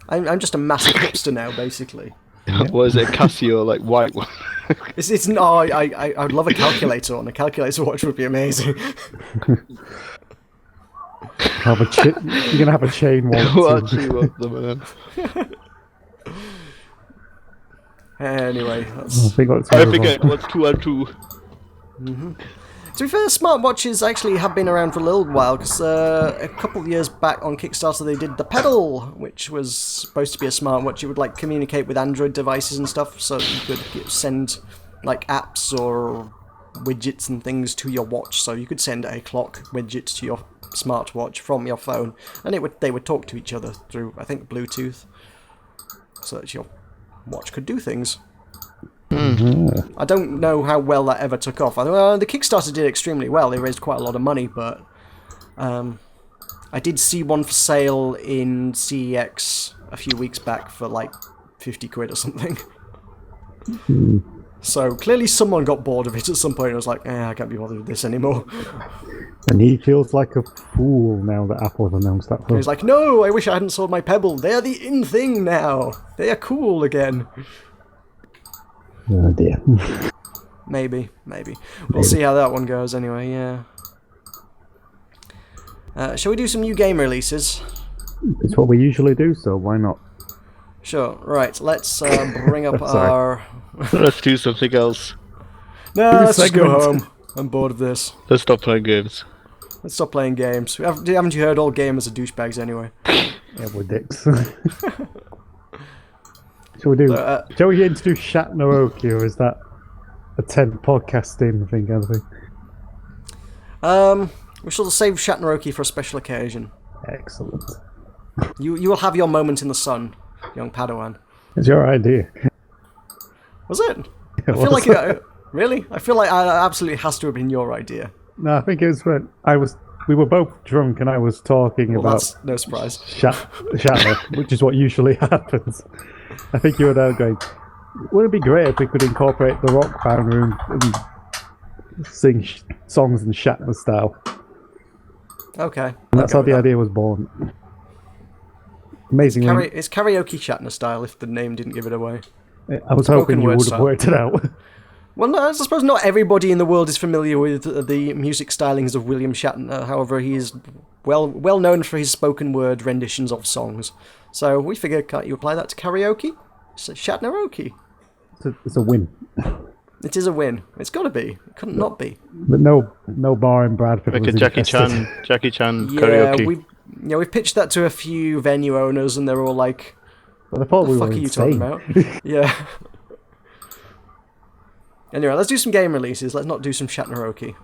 Speaker 2: I'm just a massive hipster now, basically.
Speaker 4: What is it, Casio, like white one?
Speaker 2: It's no, I would love a calculator on. A calculator watch would be amazing.
Speaker 1: You're gonna have a chain one.
Speaker 4: What you want them, man?
Speaker 2: Anyway,
Speaker 1: I
Speaker 2: that's...
Speaker 1: think that's
Speaker 4: I forget what's 2 and 2.
Speaker 2: To be fair, smartwatches actually have been around for a little while, because a couple of years back on Kickstarter they did the Pedal, which was supposed to be a smartwatch. It would like communicate with Android devices and stuff, so you could send like apps or widgets and things to your watch. So you could send a clock widget to your smartwatch from your phone, and they would talk to each other through, I think, Bluetooth, so that your watch could do things. I don't know how well that ever took off. The Kickstarter did extremely well. They raised quite a lot of money, but I did see one for sale in CEX a few weeks back for like 50 quid or something. So clearly someone got bored of it at some point and was like, I can't be bothered with this anymore.
Speaker 1: And he feels like a fool now that Apple have announced that.
Speaker 2: He's like, no, I wish I hadn't sold my Pebble. They're the in thing now. They are cool again.
Speaker 1: Oh dear.
Speaker 2: Maybe. We'll see how that one goes anyway, yeah. Shall we do some new game releases?
Speaker 1: It's what we usually do, so why not?
Speaker 2: Sure, right, let's bring up
Speaker 1: Sorry.
Speaker 2: our...
Speaker 4: Let's do something else.
Speaker 2: No, let's just go
Speaker 1: segment.
Speaker 2: home. I'm bored of this.
Speaker 4: Let's stop playing games.
Speaker 2: Let's stop playing games. Haven't you heard all gamers are douchebags anyway?
Speaker 1: Yeah, we're dicks. Shall we introduce Shatneroki, or is that a 10 podcasting thing, I think?
Speaker 2: We shall save Shatneroki for a special occasion.
Speaker 1: Excellent.
Speaker 2: You will have your moment in the sun, young Padawan.
Speaker 1: It's your idea.
Speaker 2: Was it? I feel like really? I feel like it absolutely has to have been your idea.
Speaker 1: No, I think it was when we were both drunk and I was talking
Speaker 2: Well,
Speaker 1: about
Speaker 2: that's no surprise.
Speaker 1: Shatner, which is what usually happens. I think you were there going, wouldn't it be great if we could incorporate the rock band room and sing songs in Shatner style?
Speaker 2: Okay.
Speaker 1: And that's how the idea was born. Amazingly,
Speaker 2: It's karaoke Shatner style, if the name didn't give it away.
Speaker 1: I was hoping you
Speaker 2: word
Speaker 1: would have
Speaker 2: style.
Speaker 1: worked it out.
Speaker 2: Well, no, I suppose not everybody in the world is familiar with the music stylings of William Shatner. However, he is well known for his spoken word renditions of songs. So we figured, can't you apply that to karaoke? It's a Shatneroki.
Speaker 1: It's a win.
Speaker 2: It is a win. It's got to be. It couldn't not be.
Speaker 1: But no bar in Bradford
Speaker 4: Like
Speaker 1: was
Speaker 4: a Jackie
Speaker 1: interested.
Speaker 4: Chan
Speaker 2: Yeah,
Speaker 4: karaoke.
Speaker 2: we've pitched that to a few venue owners, and they're all like,
Speaker 1: But I thought
Speaker 2: "What
Speaker 1: we
Speaker 2: the
Speaker 1: were
Speaker 2: fuck are you talking
Speaker 1: insane.
Speaker 2: about?" Yeah. Anyway, let's do some game releases. Let's not do some Shatneroki.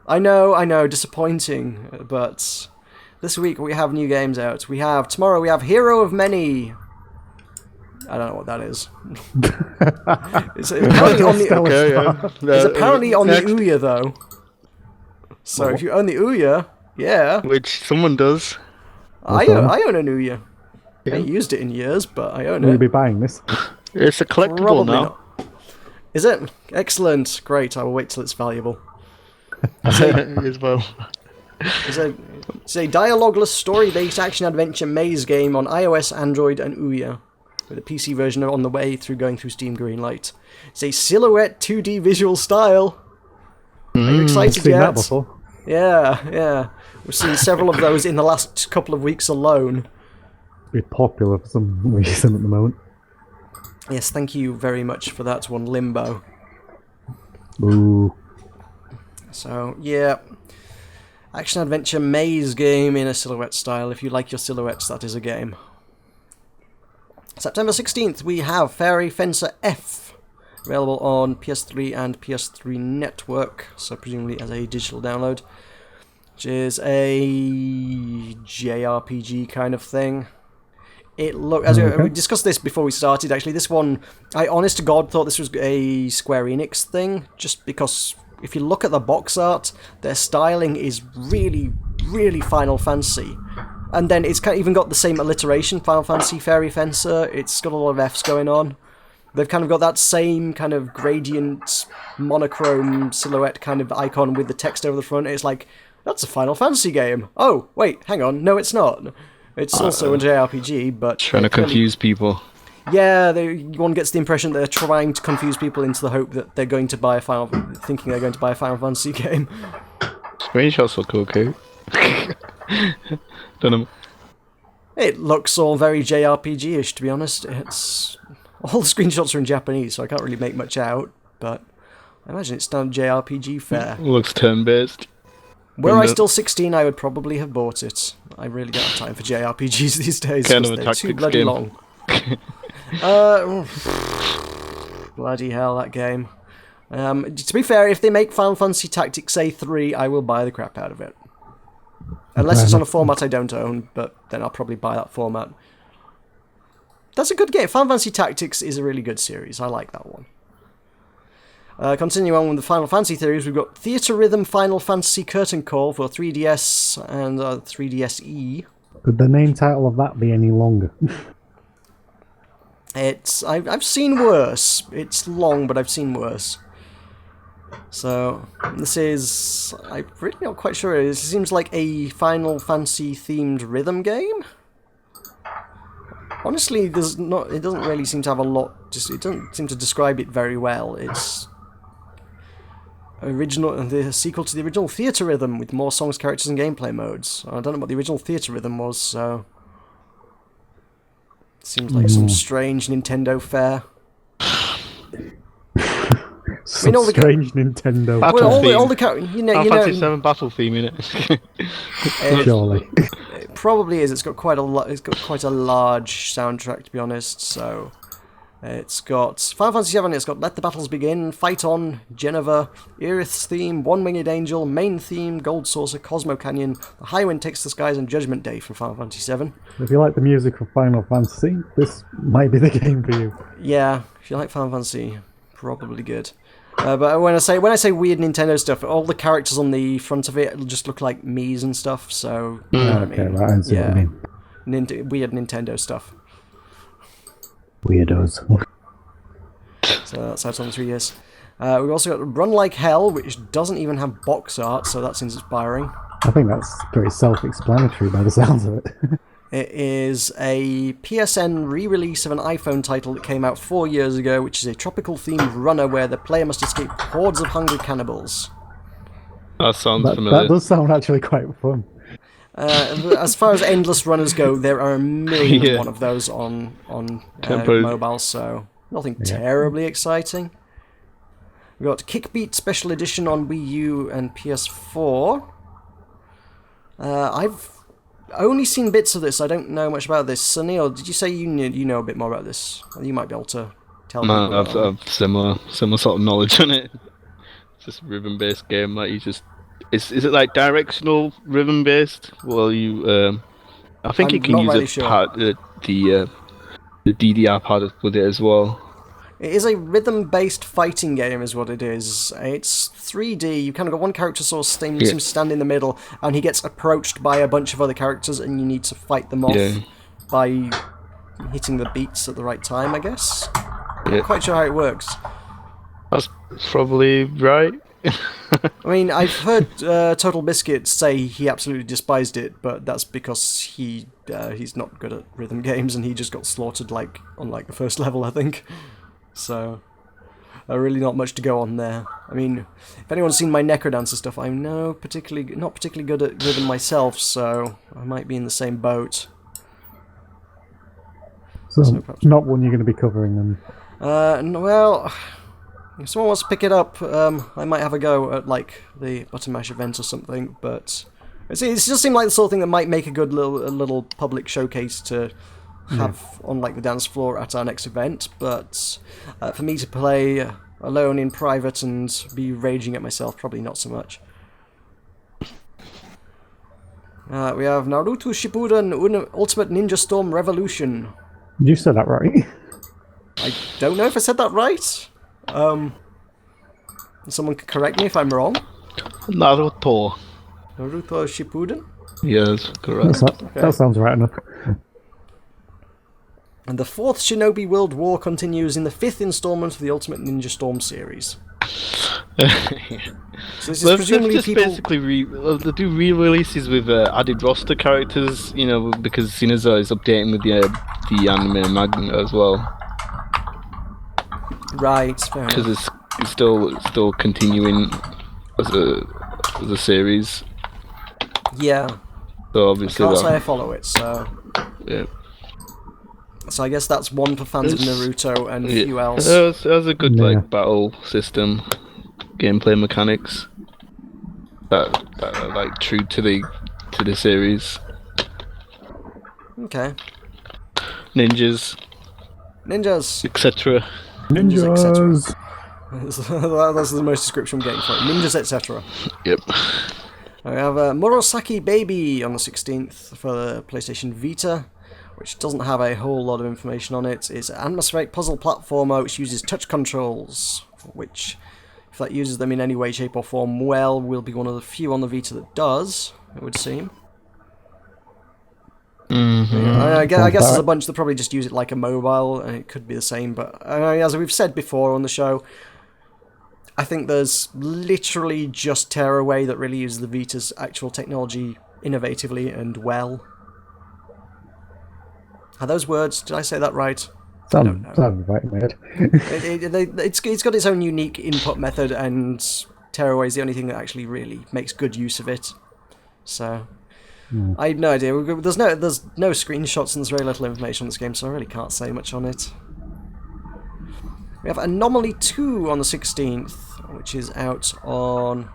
Speaker 2: I know, disappointing, but this week we have new games out. Tomorrow we have Hero of Many. I don't know what that is. It's apparently on the, it's apparently on the Ouya, though. So if you own the Ouya, yeah.
Speaker 4: Which someone does.
Speaker 2: I own an Ouya. I haven't used it in years, but I own
Speaker 1: Will you
Speaker 2: it.
Speaker 1: be buying this?
Speaker 4: It's a collectible
Speaker 2: Probably
Speaker 4: now.
Speaker 2: not. Is it? Excellent. Great. I will wait till it's valuable.
Speaker 4: As well.
Speaker 2: It's a dialogueless, story-based action-adventure maze game on iOS, Android, and Ouya, with a PC version on the way going through Steam Greenlight. It's a silhouette 2D visual style. Are you excited
Speaker 1: I've seen
Speaker 2: yet?
Speaker 1: that before.
Speaker 2: Yeah. We've seen several of those in the last couple of weeks alone.
Speaker 1: Be popular for some reason at the moment.
Speaker 2: Yes, thank you very much for that one, Limbo.
Speaker 1: Ooh.
Speaker 2: So, yeah. Action-adventure maze game in a silhouette style. If you like your silhouettes, that is a game. September 16th, we have Fairy Fencer F, available on PS3 and PS3 Network, so presumably as a digital download, which is a JRPG kind of thing. It we discussed this before we started, actually. This one, I honest to God thought this was a Square Enix thing, just because if you look at the box art, their styling is really, really Final Fantasy. And then it's even got the same alliteration, Final Fantasy Fairy Fencer. It's got a lot of Fs going on. They've kind of got that same kind of gradient, monochrome silhouette kind of icon with the text over the front. It's like, that's a Final Fantasy game. Oh, wait, hang on. No, it's not. It's also a JRPG, but...
Speaker 4: Trying to confuse people.
Speaker 2: Yeah, one gets the impression that they're trying to confuse people into the hope that they're going to buy thinking they're going to buy a Final Fantasy game.
Speaker 4: Screenshots look okay. Don't know.
Speaker 2: It looks all very JRPG-ish, to be honest. It's all the screenshots are in Japanese, so I can't really make much out. But I imagine it's standard JRPG fare.
Speaker 4: Looks turn-based.
Speaker 2: Were I still 16, I would probably have bought it. I really don't have time for JRPGs these days.
Speaker 4: Kind of a
Speaker 2: They're
Speaker 4: tactics
Speaker 2: too bloody
Speaker 4: game.
Speaker 2: long. Bloody hell, that game. To be fair, if they make Final Fantasy Tactics A3, I will buy the crap out of it. Unless it's on a format I don't own, but then I'll probably buy that format. That's a good game. Final Fantasy Tactics is a really good series. I like that one. Continue on with the Final Fantasy theories, we've got Theatre Rhythm Final Fantasy Curtain Call for 3DS and 3DSe.
Speaker 1: Could the name title of that be any longer?
Speaker 2: I've seen worse. It's long, but I've seen worse. So, this is... I'm really not quite sure. It seems like a Final Fantasy-themed rhythm game? Honestly, it doesn't really seem to have a lot... it doesn't seem to describe it very well. It's... the sequel to the original Theatre Rhythm with more songs, characters, and gameplay modes. I don't know what the original Theatre Rhythm was, so... Seems like some strange Nintendo fare.
Speaker 1: Strange Nintendo.
Speaker 4: Battle
Speaker 2: all the
Speaker 4: Final Fantasy 7 battle theme in it.
Speaker 1: Surely.
Speaker 2: It probably is. It's got quite a large soundtrack, to be honest. So it's got Final Fantasy 7. It's got Let the Battles Begin, Fight On, Geneva, Aerith's theme, One Winged Angel, main theme, Gold Saucer, Cosmo Canyon, The High Wind Takes the Skies, and Judgment Day from Final Fantasy 7.
Speaker 1: If you like the music of Final Fantasy, this might be the game for you.
Speaker 2: Yeah, if you like Final Fantasy, probably good. But when I say weird Nintendo stuff, all the characters on the front of it just look like Mii's and stuff. So you know what I mean?
Speaker 1: Right, I see what you mean.
Speaker 2: Weird Nintendo stuff.
Speaker 1: Weirdos.
Speaker 2: So that's out on 3 years. We've also got Run Like Hell, which doesn't even have box art, so that's inspiring.
Speaker 1: I think that's pretty self-explanatory by the sounds of it.
Speaker 2: It is a PSN re-release of an iPhone title that came out 4 years ago, which is a tropical-themed runner where the player must escape hordes of hungry cannibals.
Speaker 4: That sounds familiar.
Speaker 1: That does sound actually quite fun.
Speaker 2: As far as endless runners go, there are a million and one of those on mobile, so nothing terribly exciting. We've got Kickbeat Special Edition on Wii U and PS4. I've only seen bits of this. I don't know much about this. Suneil, did you say you know a bit more about this? You might be able to tell me.
Speaker 4: I've similar sort of knowledge on it. It's just a rhythm-based game that you just is it like directional rhythm based? Well, I think
Speaker 2: I'm
Speaker 4: you can
Speaker 2: not
Speaker 4: use
Speaker 2: really
Speaker 4: a
Speaker 2: sure.
Speaker 4: part the DDR part with it as well.
Speaker 2: It is a rhythm-based fighting game, is what it is. It's 3D. You kind of got one character sort of seems to stand in the middle, and he gets approached by a bunch of other characters, and you need to fight them off by hitting the beats at the right time, I guess.
Speaker 4: Yeah.
Speaker 2: Not quite sure how it works.
Speaker 4: That's probably right.
Speaker 2: I mean, I've heard Total Biscuit say he absolutely despised it, but that's because he's not good at rhythm games, and he just got slaughtered on the first level, I think. So, really not much to go on there. I mean, if anyone's seen my Necrodancer stuff, I'm not particularly good at rhythm myself, so I might be in the same boat.
Speaker 1: So not one you're going to be covering then.
Speaker 2: Well, if someone wants to pick it up, I might have a go at the Button Mash event or something. But it just seemed like the sort of thing that might make a good little public showcase to have on the dance floor at our next event. But for me to play alone in private and be raging at myself, probably not so much. We have Naruto Shippuden Ultimate Ninja Storm Revolution.
Speaker 1: You said that right.
Speaker 2: I don't know if I said that right. Someone can correct me if I'm wrong.
Speaker 4: Naruto
Speaker 2: Shippuden?
Speaker 4: Yes, correct.
Speaker 1: That sounds right enough.
Speaker 2: And the 4th Shinobi World War continues in the 5th installment of the Ultimate Ninja Storm series. So this is presumably
Speaker 4: just
Speaker 2: people...
Speaker 4: basically they do re-releases with added roster characters, because Shinaza is updating with the anime and manga as well.
Speaker 2: Right, fair enough.
Speaker 4: Because it's still continuing as a series.
Speaker 2: Yeah.
Speaker 4: So obviously
Speaker 2: I can't say I follow it, so...
Speaker 4: Yeah.
Speaker 2: So I guess that's one for fans of Naruto and a few else.
Speaker 4: It has a good battle system, gameplay mechanics that are true to the series.
Speaker 2: Okay.
Speaker 4: Ninjas, etc.
Speaker 1: Ninjas.
Speaker 2: That's the most description I'm getting for it. Ninjas, etc.
Speaker 4: Yep.
Speaker 2: We have Murasaki Baby on the 16th for the PlayStation Vita, which doesn't have a whole lot of information on it. It's an atmospheric puzzle platformer which uses touch controls, which, if that uses them in any way, shape or form well, will be one of the few on the Vita that does, it would seem.
Speaker 4: Mm-hmm.
Speaker 2: I guess there's a bunch that probably just use it like a mobile, and it could be the same, but as we've said before on the show, I think there's literally just Tearaway that really uses the Vita's actual technology innovatively and well. Are those words? Did I say that right?
Speaker 1: Sounds right, mate.
Speaker 2: It's got its own unique input method, and Tearaway is the only thing that actually really makes good use of it. So, I have no idea. There's no screenshots and there's very little information on this game, so I really can't say much on it. We have Anomaly 2 on the 16th, which is out on...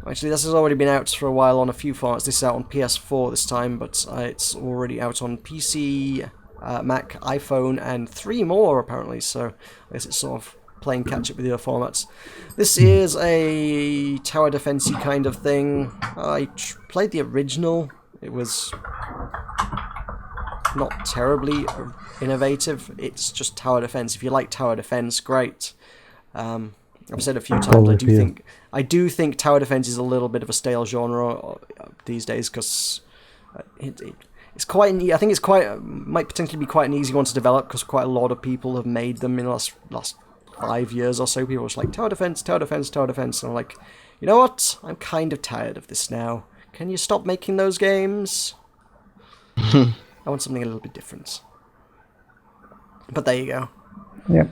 Speaker 2: Actually, this has already been out for a while on a few formats. This is out on PS4 this time, but it's already out on PC, Mac, iPhone, and 3 more, apparently, so I guess it's sort of playing catch-up with the other formats. This is a tower defense-y kind of thing. I played the original. It was not terribly innovative. It's just tower defense. If you like tower defense, great. I've said a few times, I do think tower defense is a little bit of a stale genre these days, because it's quite. I think it's might potentially be quite an easy one to develop, because quite a lot of people have made them in the last 5 years or so. People are just like tower defense, tower defense, tower defense, and I'm like, you know what? I'm kind of tired of this now. Can you stop making those games? I want something a little bit different. But there you go.
Speaker 1: Yep.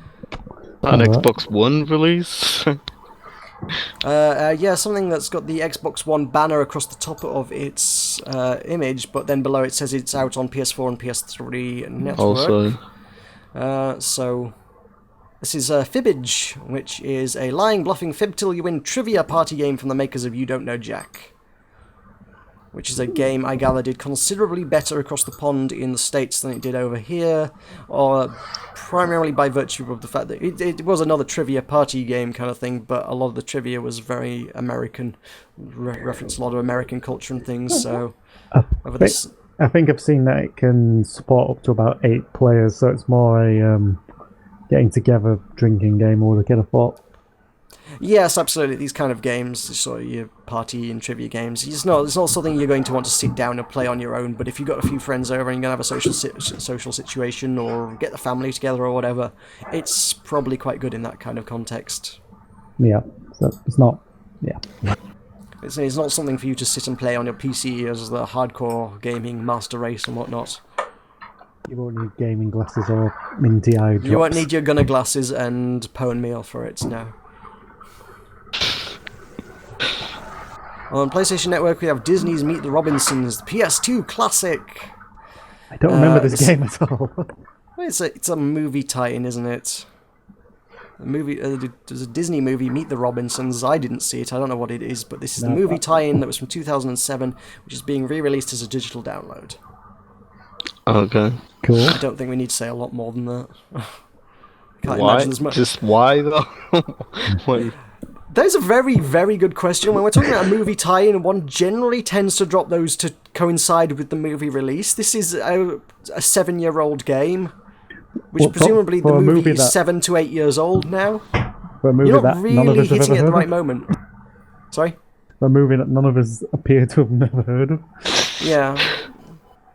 Speaker 4: An Xbox One release?
Speaker 2: Yeah, something that's got the Xbox One banner across the top of its image, but then below it says it's out on PS4 and PS3 network.
Speaker 4: Also.
Speaker 2: So, this is Fibbage, which is a lying, bluffing, fib till you win trivia party game from the makers of You Don't Know Jack. which is a game I gather did considerably better across the pond in the States than it did over here, or primarily by virtue of the fact that it was another trivia party game kind of thing, but a lot of the trivia was very American, referenced a lot of American culture and things, so over this...
Speaker 1: I think I've seen that it can support up to about 8 players, so it's more a getting together drinking game, or get a thought.
Speaker 2: Yes, absolutely. These kind of games, sort of your party and trivia games, it's not something you're going to want to sit down and play on your own, but if you've got a few friends over and you're going to have a social situation, or get the family together or whatever, it's probably quite good in that kind of context.
Speaker 1: Yeah, so it's not... Yeah.
Speaker 2: It's not something for you to sit and play on your PC as the hardcore gaming master race and whatnot.
Speaker 1: You won't need gaming glasses or minty eye drops.
Speaker 2: You won't need your gunner glasses and pone meal for it, no. On PlayStation Network we have Disney's Meet the Robinsons, the PS2 classic.
Speaker 1: I don't remember this game at all.
Speaker 2: It's a movie tie-in, isn't it? There's a Disney movie, Meet the Robinsons. I didn't see it, I don't know what it is, but this is the movie tie-in that was from 2007, which is being re-released as a digital download.
Speaker 4: Okay.
Speaker 1: Cool.
Speaker 2: I don't think we need to say a lot more than that. Can't
Speaker 4: Why?
Speaker 2: imagine as much.
Speaker 4: Just why though? Why?
Speaker 2: That is a very, very good question. When we're talking about a movie tie-in, one generally tends to drop those to coincide with the movie release. This is a 7-year-old game, which
Speaker 1: Well,
Speaker 2: presumably
Speaker 1: for
Speaker 2: the
Speaker 1: a
Speaker 2: movie
Speaker 1: movie
Speaker 2: is
Speaker 1: that-
Speaker 2: 7 to 8 years old now.
Speaker 1: For a movie
Speaker 2: You're
Speaker 1: that
Speaker 2: not
Speaker 1: none of
Speaker 2: really
Speaker 1: us have
Speaker 2: hitting it
Speaker 1: ever
Speaker 2: at the
Speaker 1: heard
Speaker 2: right
Speaker 1: of.
Speaker 2: moment. Sorry?
Speaker 1: For a movie that none of us appear to have never heard of.
Speaker 2: Yeah.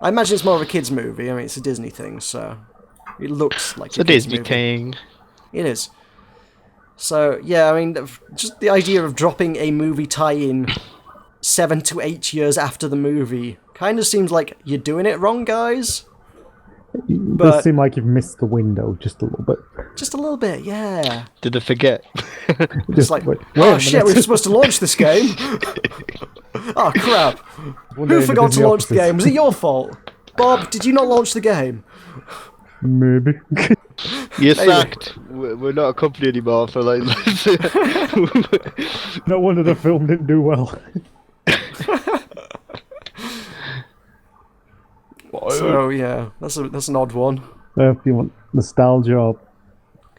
Speaker 2: I imagine it's more of a kids' movie. I mean, it's a Disney thing, so it looks like
Speaker 4: It's a
Speaker 2: kids'
Speaker 4: Disney
Speaker 2: movie.
Speaker 4: thing.
Speaker 2: It is. So, yeah, I mean, just the idea of dropping a movie tie-in 7 to 8 years after the movie kind of seems like you're doing it wrong, guys.
Speaker 1: It
Speaker 2: But-
Speaker 1: does seem like you've missed the window just a little bit.
Speaker 2: Just a little bit, yeah.
Speaker 4: Did I forget?
Speaker 2: Just like,
Speaker 1: wait
Speaker 2: oh
Speaker 1: a
Speaker 2: shit,
Speaker 1: minute.
Speaker 2: we were supposed to launch this game. Oh crap.
Speaker 1: One day
Speaker 2: Who
Speaker 1: in
Speaker 2: forgot to
Speaker 1: Disney
Speaker 2: launch the
Speaker 1: offices.
Speaker 2: game? Was it your fault? Bob, did you not launch the game?
Speaker 1: Maybe.
Speaker 4: You're sacked. We're not a company anymore for like.
Speaker 1: No wonder the film didn't do well.
Speaker 2: So yeah, that's an odd one.
Speaker 1: If you want nostalgia or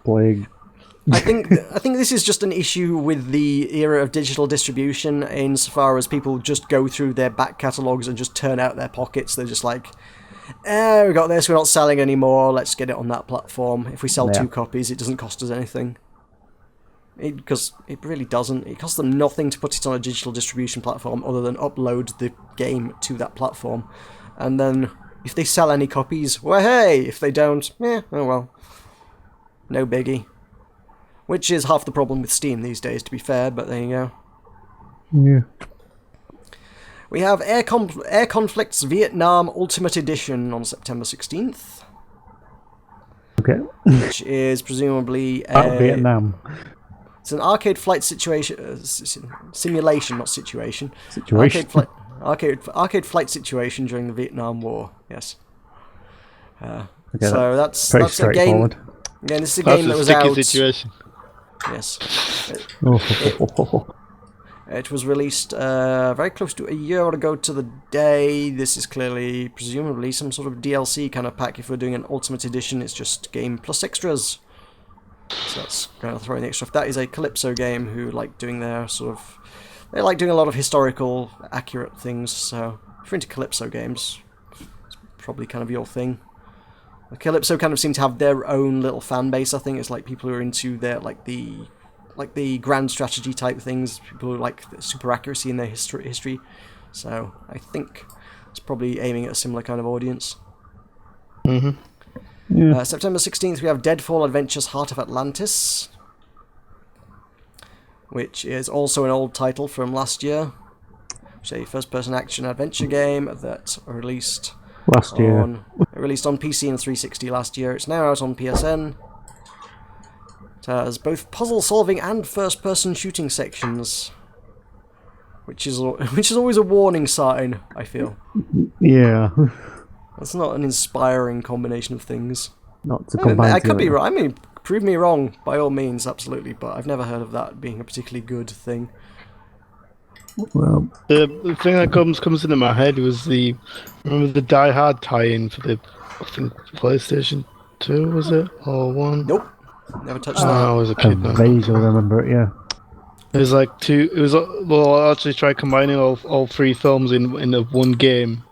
Speaker 1: playing...
Speaker 2: I think this is just an issue with the era of digital distribution, insofar as people just go through their back catalogues and just turn out their pockets. They're just like, we got this, we're not selling anymore, let's get it on that platform. If we sell 2 copies, it doesn't cost us anything. Because it really doesn't. It costs them nothing to put it on a digital distribution platform other than upload the game to that platform. And then, if they sell any copies, well hey! If they don't, oh well. No biggie. Which is half the problem with Steam these days, to be fair, but there you go.
Speaker 1: Yeah.
Speaker 2: We have Air Conflicts Vietnam Ultimate Edition on September 16th,
Speaker 1: Okay.
Speaker 2: which is presumably
Speaker 1: Vietnam.
Speaker 2: It's an arcade flight situation simulation, not situation.
Speaker 1: Situation.
Speaker 2: Arcade flight situation during the Vietnam War. Yes.
Speaker 1: Okay,
Speaker 2: So that's
Speaker 1: pretty
Speaker 2: a game.
Speaker 1: straightforward.
Speaker 2: Again, this is a
Speaker 4: That's
Speaker 2: game that
Speaker 4: a
Speaker 2: was
Speaker 4: sticky
Speaker 2: out.
Speaker 4: situation.
Speaker 2: Yes.
Speaker 1: Oh.
Speaker 2: It was released very close to a year ago to the day. This is clearly, presumably, some sort of DLC kind of pack. If we're doing an Ultimate Edition, it's just game plus extras. So that's kind of throwing the extra. That is a Calypso game who like doing their sort of... They like doing a lot of historical, accurate things, so if you're into Calypso games, it's probably kind of your thing. Calypso kind of seem to have their own little fan base, I think. It's like people who are into their, like the grand strategy type things, people who like super accuracy in their history. So I think it's probably aiming at a similar kind of audience.
Speaker 4: Mm-hmm.
Speaker 1: Yeah.
Speaker 2: September 16th, we have Deadfall Adventures Heart of Atlantis, which is also an old title from last year. Which is a first-person action adventure game that released
Speaker 1: Last year.
Speaker 2: on PC and 360 last year. It's now out on PSN. It has both puzzle-solving and first-person shooting sections, which is always a warning sign, I feel.
Speaker 1: Yeah.
Speaker 2: That's not an inspiring combination of things.
Speaker 1: Not to
Speaker 2: I
Speaker 1: combine
Speaker 2: could be
Speaker 1: together.
Speaker 2: wrong. I mean, prove me wrong by all means, absolutely. But I've never heard of that being a particularly good thing.
Speaker 1: Well,
Speaker 4: The thing that comes into my head was remember the Die Hard tie-in for I think PlayStation 2, was it? Or 1?
Speaker 2: Nope, never touched
Speaker 4: Oh, I
Speaker 2: that.
Speaker 4: was a
Speaker 1: I
Speaker 4: kid then.
Speaker 1: vaguely remember it. Yeah.
Speaker 4: It was like two. It was well, I actually tried combining all three films in the one game,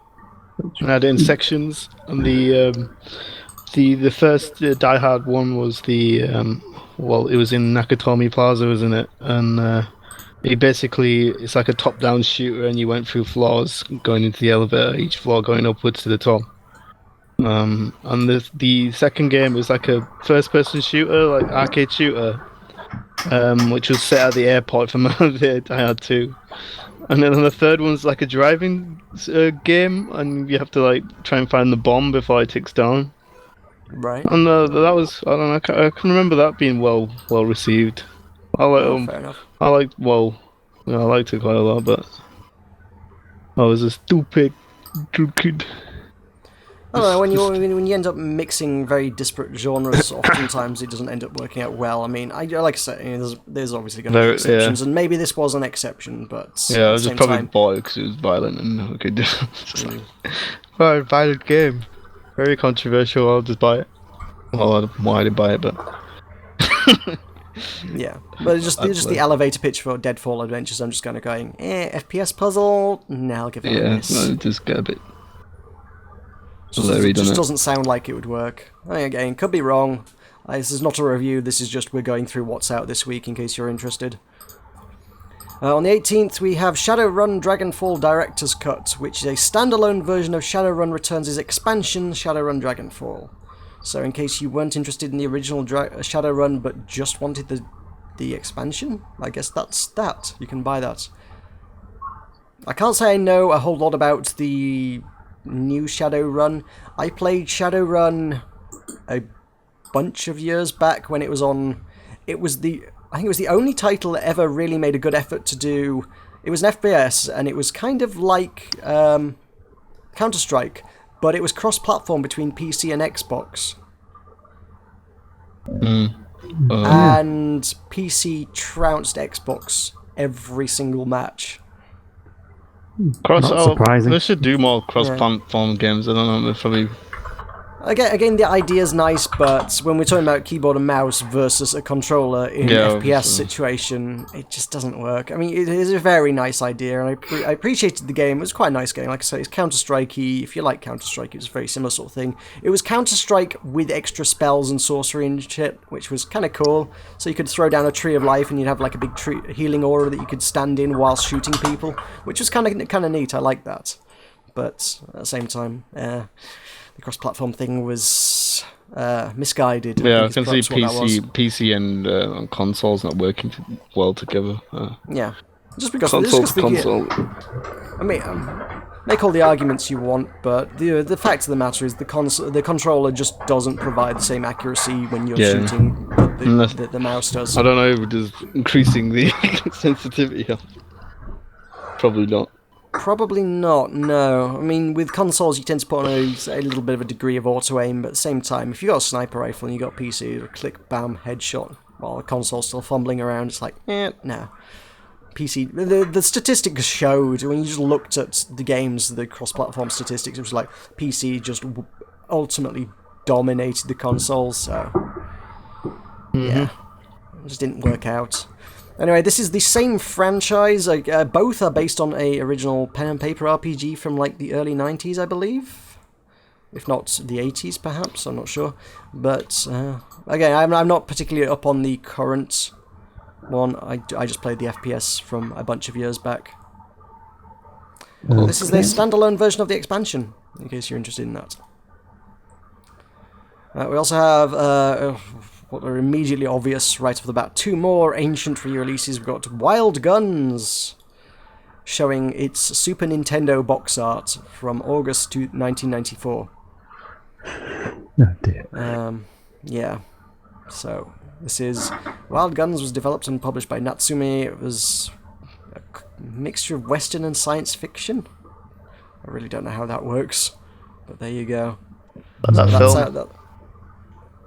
Speaker 4: and I had it in sections. And the first Die Hard one was well, it was in Nakatomi Plaza, wasn't it? And it's like a top-down shooter, and you went through floors, going into the elevator, each floor going upwards to the top. And the second game was like a first-person shooter, like arcade shooter, which was set at the airport from the Die Hard 2. And then the third one's like a driving game, and you have to like try and find the bomb before it ticks down.
Speaker 2: Right.
Speaker 4: And that was, I don't know, I can remember that being well received.
Speaker 2: Fair enough.
Speaker 4: I liked it quite a lot, but I was a stupid kid.
Speaker 2: I don't know, when you end up mixing very disparate genres, oftentimes it doesn't end up working out well. I mean, like I said, there's obviously going to be exceptions, and maybe this was an exception, but
Speaker 4: yeah, I was
Speaker 2: at the
Speaker 4: just
Speaker 2: same
Speaker 4: probably
Speaker 2: time,
Speaker 4: bought it because it was violent and I could do well, violent game, very controversial. I'll just buy it. Well, why did I buy it? But
Speaker 2: yeah. But it's just the elevator pitch for Deadfall Adventures. I'm just kind of going, FPS puzzle. Nah, I'll give it a miss.
Speaker 4: no, just get a bit.
Speaker 2: It just doesn't sound like it would work. I mean, again, could be wrong. This is not a review, this is just we're going through what's out this week in case you're interested. On the 18th we have Shadowrun Dragonfall Director's Cut, which is a standalone version of Shadowrun Returns' expansion, Shadowrun Dragonfall. So in case you weren't interested in the original Shadowrun but just wanted the expansion, I guess that's that. You can buy that. I can't say I know a whole lot about the new Shadowrun. I played Shadowrun a bunch of years back when it was on. I think it was the only title that ever really made a good effort to do. It was an FPS, and it was kind of like Counter-Strike, but it was cross-platform between PC and Xbox. And PC trounced Xbox every single match.
Speaker 1: Not surprising.
Speaker 4: They should do more cross-platform games. I don't know if
Speaker 2: Again, the idea's nice, but when we're talking about keyboard and mouse versus a controller in an FPS situation, it just doesn't work. I mean, it is a very nice idea, and I appreciated the game. It was quite a nice game. Like I say, it's Counter-Strike-y. If you like Counter-Strike, it was a very similar sort of thing. It was Counter-Strike with extra spells and sorcery and shit, which was kind of cool. So you could throw down a Tree of Life, and you'd have like a big healing aura that you could stand in while shooting people, which was kind of neat. I like that. But at the same time, the cross-platform thing was misguided.
Speaker 4: Yeah, I can see PC and consoles not working well together.
Speaker 2: Yeah, just because
Speaker 4: console.
Speaker 2: I mean, make all the arguments you want, but the fact of the matter is the controller just doesn't provide the same accuracy when you're shooting that the mouse does.
Speaker 4: I don't know if it is increasing the sensitivity. Probably not.
Speaker 2: Probably not, no. I mean, with consoles you tend to put on a little bit of a degree of auto-aim, but at the same time, if you've got a sniper rifle and you've got a PC, it'll click, bam, headshot, while the console's still fumbling around, it's like, no. PC, the statistics showed, when you just looked at the games, the cross-platform statistics, it was like, PC just ultimately dominated the consoles, so... Yeah. It just didn't work out. Anyway, this is the same franchise. Both are based on a original pen and paper RPG from like the early 90s, I believe. If not the 80s, perhaps. I'm not sure. But, again, I'm not particularly up on the current one. I just played the FPS from a bunch of years back. This is the standalone version of the expansion, in case you're interested in that. We also have... what are immediately obvious right off the bat. Two more ancient re-releases. We've got Wild Guns, showing its Super Nintendo box art from August 1994.
Speaker 1: Oh dear.
Speaker 2: Yeah. So, this is... Wild Guns was developed and published by Natsume. It was a mixture of Western and science fiction. I really don't know how that works, but there you go.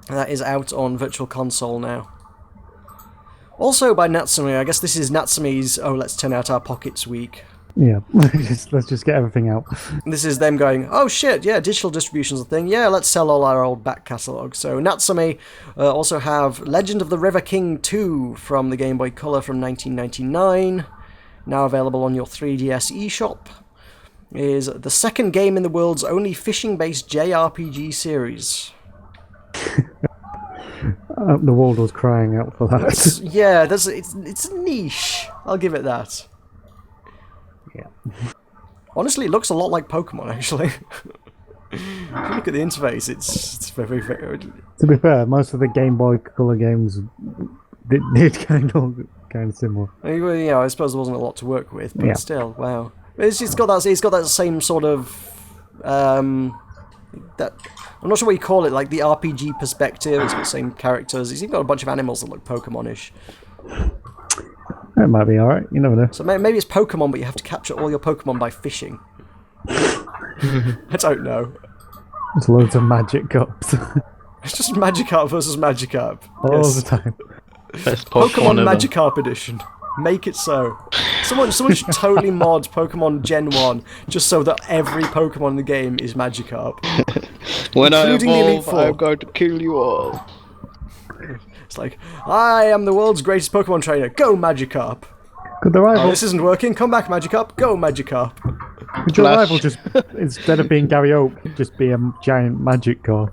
Speaker 2: That is out on Virtual Console now. Also by Natsume. I guess this is Natsume's let's turn out our pockets week.
Speaker 1: Yeah, let's just get everything out.
Speaker 2: This is them going, oh shit, yeah, digital distribution's a thing. Yeah, let's sell all our old back catalogue. So Natsume also have Legend of the River King 2 from the Game Boy Color from 1999. Now available on your 3DS eShop. Is the second game in the world's only fishing-based JRPG series.
Speaker 1: The world was crying out for that.
Speaker 2: It's a niche. I'll give it that.
Speaker 1: Yeah.
Speaker 2: Honestly, it looks a lot like Pokemon, actually. If you look at the interface, it's very, very...
Speaker 1: To be fair, most of the Game Boy Color games did kind of similar.
Speaker 2: I suppose there wasn't a lot to work with, but still, wow. It's got that same sort of... I'm not sure what you call it, like the RPG perspective. It's got the same characters. It's even got a bunch of animals that look Pokemon-ish.
Speaker 1: It might be alright, you never know.
Speaker 2: So maybe it's Pokemon, but you have to capture all your Pokemon by fishing. I don't know.
Speaker 1: There's loads of magic cups.
Speaker 2: It's just Magikarp versus Magikarp.
Speaker 1: All the time.
Speaker 4: Best
Speaker 2: Pokemon
Speaker 4: ever.
Speaker 2: Magikarp edition. Make it so. Someone should totally mod Pokemon Gen 1 just so that every Pokemon in the game is Magikarp.
Speaker 4: When I
Speaker 2: Including the Elite
Speaker 4: evolve,
Speaker 2: Four.
Speaker 4: I'm going to kill you all.
Speaker 2: It's like, I am the world's greatest Pokemon trainer. Go Magikarp.
Speaker 1: Could the
Speaker 2: Oh,
Speaker 1: rival,
Speaker 2: this isn't working. Come back, Magikarp. Go Magikarp.
Speaker 1: could your
Speaker 4: Flash.
Speaker 1: rival just, instead of being Gary Oak, just be a giant magic car?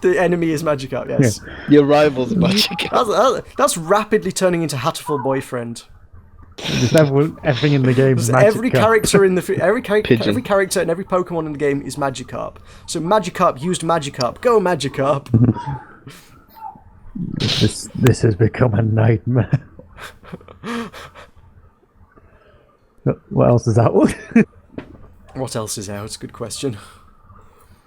Speaker 2: The enemy is Magikarp, yes.
Speaker 4: Your rival's Magikarp.
Speaker 2: That's rapidly turning into Hatterful Boyfriend.
Speaker 1: Just everything in the game is
Speaker 2: Because
Speaker 1: magic
Speaker 2: every
Speaker 1: car.
Speaker 2: character in the
Speaker 4: Pigeon.
Speaker 2: every character and every Pokemon in the game is Magikarp. So Magikarp used Magikarp. Go Magikarp.
Speaker 1: This has become a nightmare. What else is out?
Speaker 2: What else is out? Good question.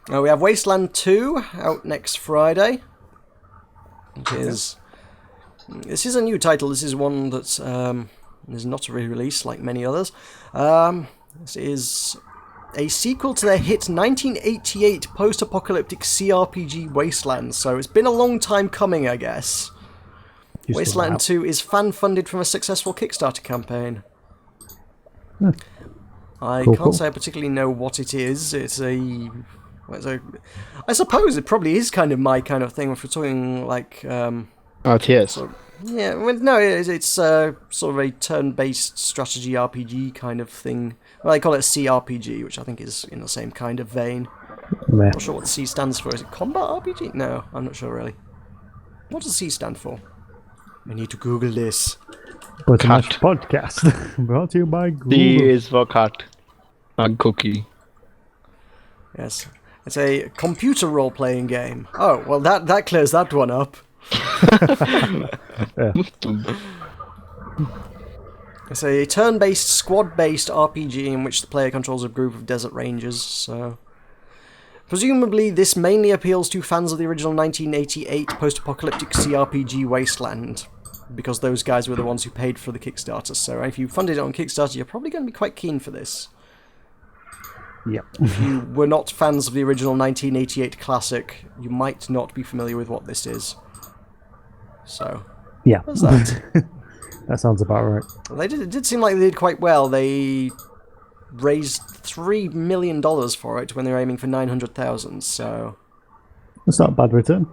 Speaker 2: We have Wasteland 2 out next Friday. This is a new title. This is one that's is not a re-release like many others. This is a sequel to their hit 1988 post-apocalyptic CRPG Wasteland. So it's been a long time coming, I guess. Wasteland 2 is fan-funded from a successful Kickstarter campaign. I can't say I particularly know what it is. I suppose it probably is kind of my kind of thing if we're talking like...
Speaker 4: RTS.
Speaker 2: Yeah, well, no, it's sort of a turn-based strategy RPG kind of thing. Well, they call it a CRPG, which I think is in the same kind of vein.
Speaker 1: Meh.
Speaker 2: Not sure what the C stands for. Is it Combat RPG? No, I'm not sure really. What does C stand for? I need to Google this.
Speaker 1: But a
Speaker 4: Cat.
Speaker 1: podcast brought to you by Google.
Speaker 4: D is for cat. And cookie.
Speaker 2: Yes, it's a computer role-playing game. Oh, well, that clears that one up. It's a turn-based, squad-based RPG in which the player controls a group of desert rangers, so... Presumably, this mainly appeals to fans of the original 1988 post-apocalyptic CRPG Wasteland, because those guys were the ones who paid for the Kickstarter, so if you funded it on Kickstarter, you're probably going to be quite keen for this.
Speaker 1: Yep.
Speaker 2: If you were not fans of the original 1988 classic, you might not be familiar with what this is. So,
Speaker 1: Yeah.
Speaker 2: what's that?
Speaker 1: That sounds about right.
Speaker 2: It did seem like they did quite well. They raised $3 million for it when they were aiming for 900,000. So
Speaker 1: That's not a bad return.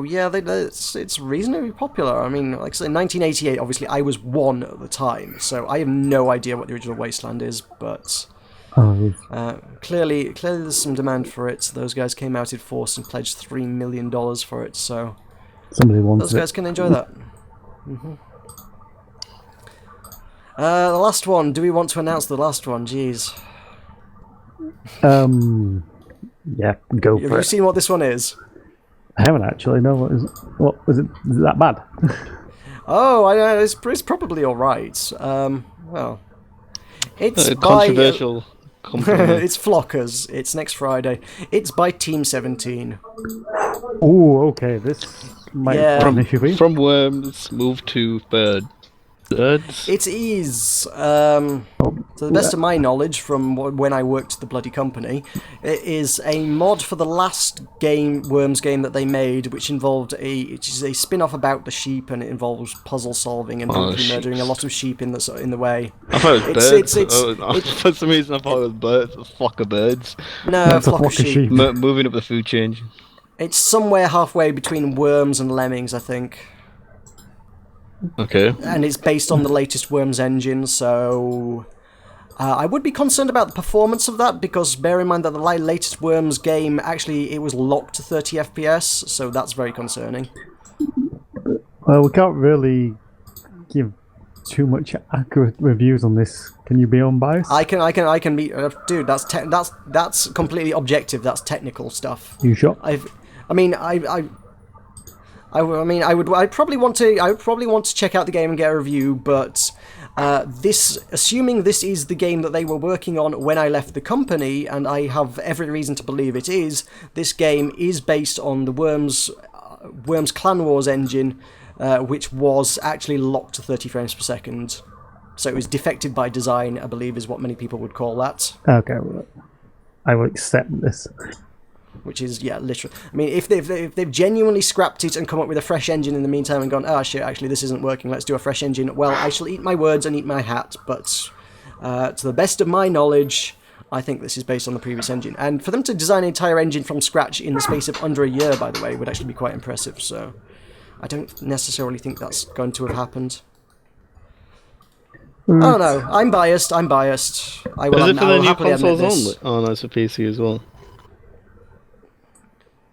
Speaker 2: yeah, it's reasonably popular. I mean, like I said, in 1988, obviously I was 1 at the time, so I have no idea what the original Wasteland is, but
Speaker 1: Oh,
Speaker 2: clearly there's some demand for it. Those guys came out in force and pledged $3 million for it, so
Speaker 1: somebody wants
Speaker 2: those
Speaker 1: it.
Speaker 2: guys can enjoy that. The last one. Do we want to announce the last one? Jeez.
Speaker 1: Yeah, go
Speaker 2: Have
Speaker 1: for
Speaker 2: you
Speaker 1: it.
Speaker 2: seen what this one is?
Speaker 1: I haven't actually. No, what is it? What was it? Is it that bad?
Speaker 2: Oh, I know. It's probably all right. Well, it's by
Speaker 4: Controversial company.
Speaker 2: it's Flockers. It's next Friday. It's by Team 17.
Speaker 1: Oh, okay. This might
Speaker 2: Yeah.
Speaker 1: be an issue for you.
Speaker 4: From Worms, move to Bird. Birds?
Speaker 2: It is, to the best of my knowledge from when I worked at the bloody company, it is a mod for the last game, Worms game that they made, which is a spin-off about the sheep, and it involves puzzle solving and brutally murdering a lot of sheep in the way.
Speaker 4: I thought it was birds. For some reason, I thought it was birds. A flock of birds.
Speaker 2: No, a flock of sheep.
Speaker 4: Moving up the food chain.
Speaker 2: It's somewhere halfway between Worms and Lemmings, I think.
Speaker 4: Okay.
Speaker 2: And it's based on the latest Worms engine, so I would be concerned about the performance of that, because bear in mind that the latest Worms game, actually, it was locked to 30 FPS, so that's very concerning.
Speaker 1: Well, we can't really give too much accurate reviews on this. Can you be unbiased?
Speaker 2: I can meet, dude. That's completely objective. That's technical stuff.
Speaker 1: You sure?
Speaker 2: I would probably want to check out the game and get a review, but assuming this is the game that they were working on when I left the company, and I have every reason to believe it is, this game is based on the Worms Clan Wars engine, which was actually locked to 30 frames per second. So it was defective by design, I believe, is what many people would call that.
Speaker 1: Okay, well, I will accept this.
Speaker 2: Which is, yeah, literally. I mean, if they've genuinely scrapped it and come up with a fresh engine in the meantime and gone, oh shit, actually this isn't working, let's do a fresh engine, well, I shall eat my words and eat my hat, but to the best of my knowledge, I think this is based on the previous engine. And for them to design an entire engine from scratch in the space of under a year, by the way, would actually be quite impressive, so I don't necessarily think that's going to have happened. I don't know, I'm biased. I will
Speaker 4: Is it for the new consoles only? Oh no, it's for PC as well.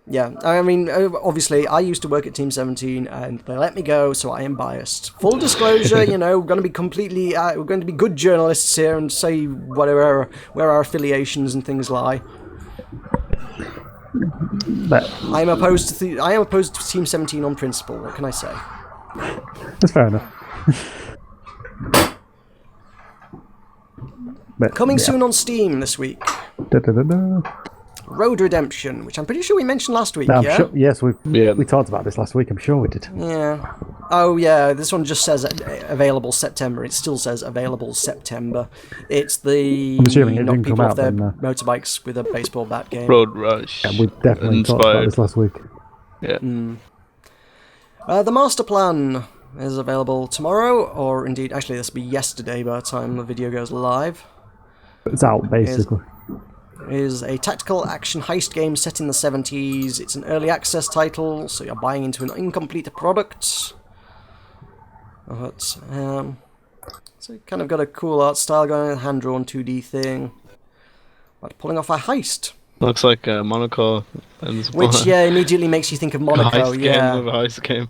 Speaker 2: Yeah, I mean, obviously, I used to work at Team 17, and they let me go, so I am biased. Full disclosure, we're going to be we're going to be good journalists here and say where our affiliations and things lie.
Speaker 1: But
Speaker 2: I am opposed to Team 17 on principle. What can I say?
Speaker 1: that's fair enough. But,
Speaker 2: Coming soon on Steam this week. Road Redemption, which I'm pretty sure we mentioned last week,
Speaker 1: no,
Speaker 2: yeah?
Speaker 1: Sure, yes, we talked about this last week, I'm sure we did.
Speaker 2: Yeah. Oh, yeah, this one just says available September. It still says available September. It's the
Speaker 1: I'm assuming it
Speaker 2: knock
Speaker 1: didn't
Speaker 2: people
Speaker 1: come
Speaker 2: off
Speaker 1: out
Speaker 2: their
Speaker 1: then,
Speaker 2: motorbikes with a baseball bat game.
Speaker 4: Road Rush.
Speaker 1: Yeah, we definitely talked about this last week.
Speaker 4: Yeah.
Speaker 2: The Master Plan is available tomorrow, or indeed, actually, this will be yesterday by the time the video goes live.
Speaker 1: It's out, basically.
Speaker 2: Is a tactical action heist game set in the 70s. It's an early access title, so you're buying into an incomplete product. But, so it kind of got a cool art style going, a hand-drawn 2D thing. Like pulling off a heist.
Speaker 4: Looks like Monaco.
Speaker 2: Which, yeah, immediately makes you think of Monaco, yeah.
Speaker 4: A heist game.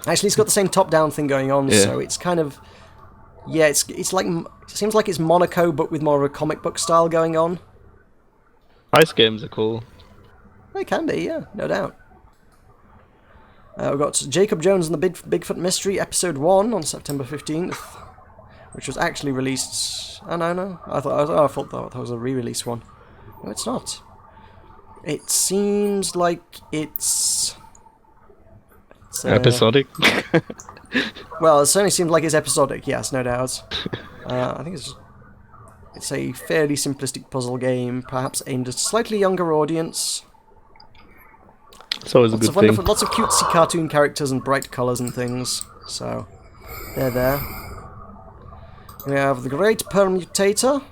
Speaker 2: Actually, it's got the same top-down thing going on,
Speaker 4: Yeah.
Speaker 2: so it's kind of... Yeah, it's like... It seems like it's Monaco, but with more of a comic book style going on.
Speaker 4: Heist games are cool.
Speaker 2: They can be, yeah, no doubt. We've got Jacob Jones and the Bigfoot Mystery, Episode 1 on September 15th, which was actually released... Oh, no. I thought that was a re-release one. No, it's not. It seems like it's
Speaker 4: Episodic?
Speaker 2: Well, it certainly seems like it's episodic, yes, no doubt. I think it's a fairly simplistic puzzle game, perhaps aimed at a slightly younger audience.
Speaker 4: It's always a good thing.
Speaker 2: Lots of cutesy cartoon characters and bright colours and things, so they're there. We have the Great Permutator,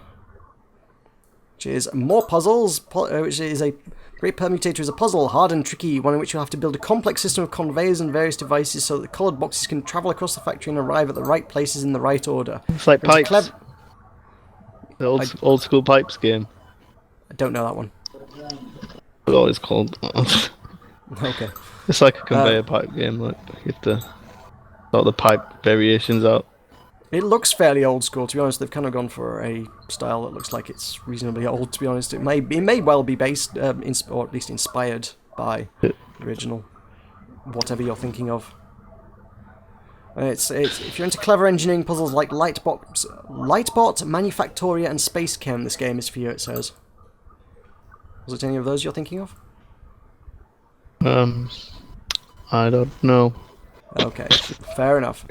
Speaker 2: which is more puzzles, which is a... Great Permutator is a puzzle, hard and tricky, one in which you'll have to build a complex system of conveyors and various devices so that the coloured boxes can travel across the factory and arrive at the right places in the right order.
Speaker 4: It's like Pipes. The old school Pipes game.
Speaker 2: I don't know that one.
Speaker 4: That's what it's called.
Speaker 2: Okay.
Speaker 4: It's like a conveyor pipe game, like you have to sort the pipe variations out.
Speaker 2: It looks fairly old school, to be honest. They've kind of gone for a style that looks like it's reasonably old, to be honest. It may well be based, or at least inspired by the original, whatever you're thinking of. It's if you're into clever engineering puzzles like Lightbot, Manufactoria, and Space Chem, this game is for you, it says. Was it any of those you're thinking of?
Speaker 4: I don't know.
Speaker 2: Okay, fair enough.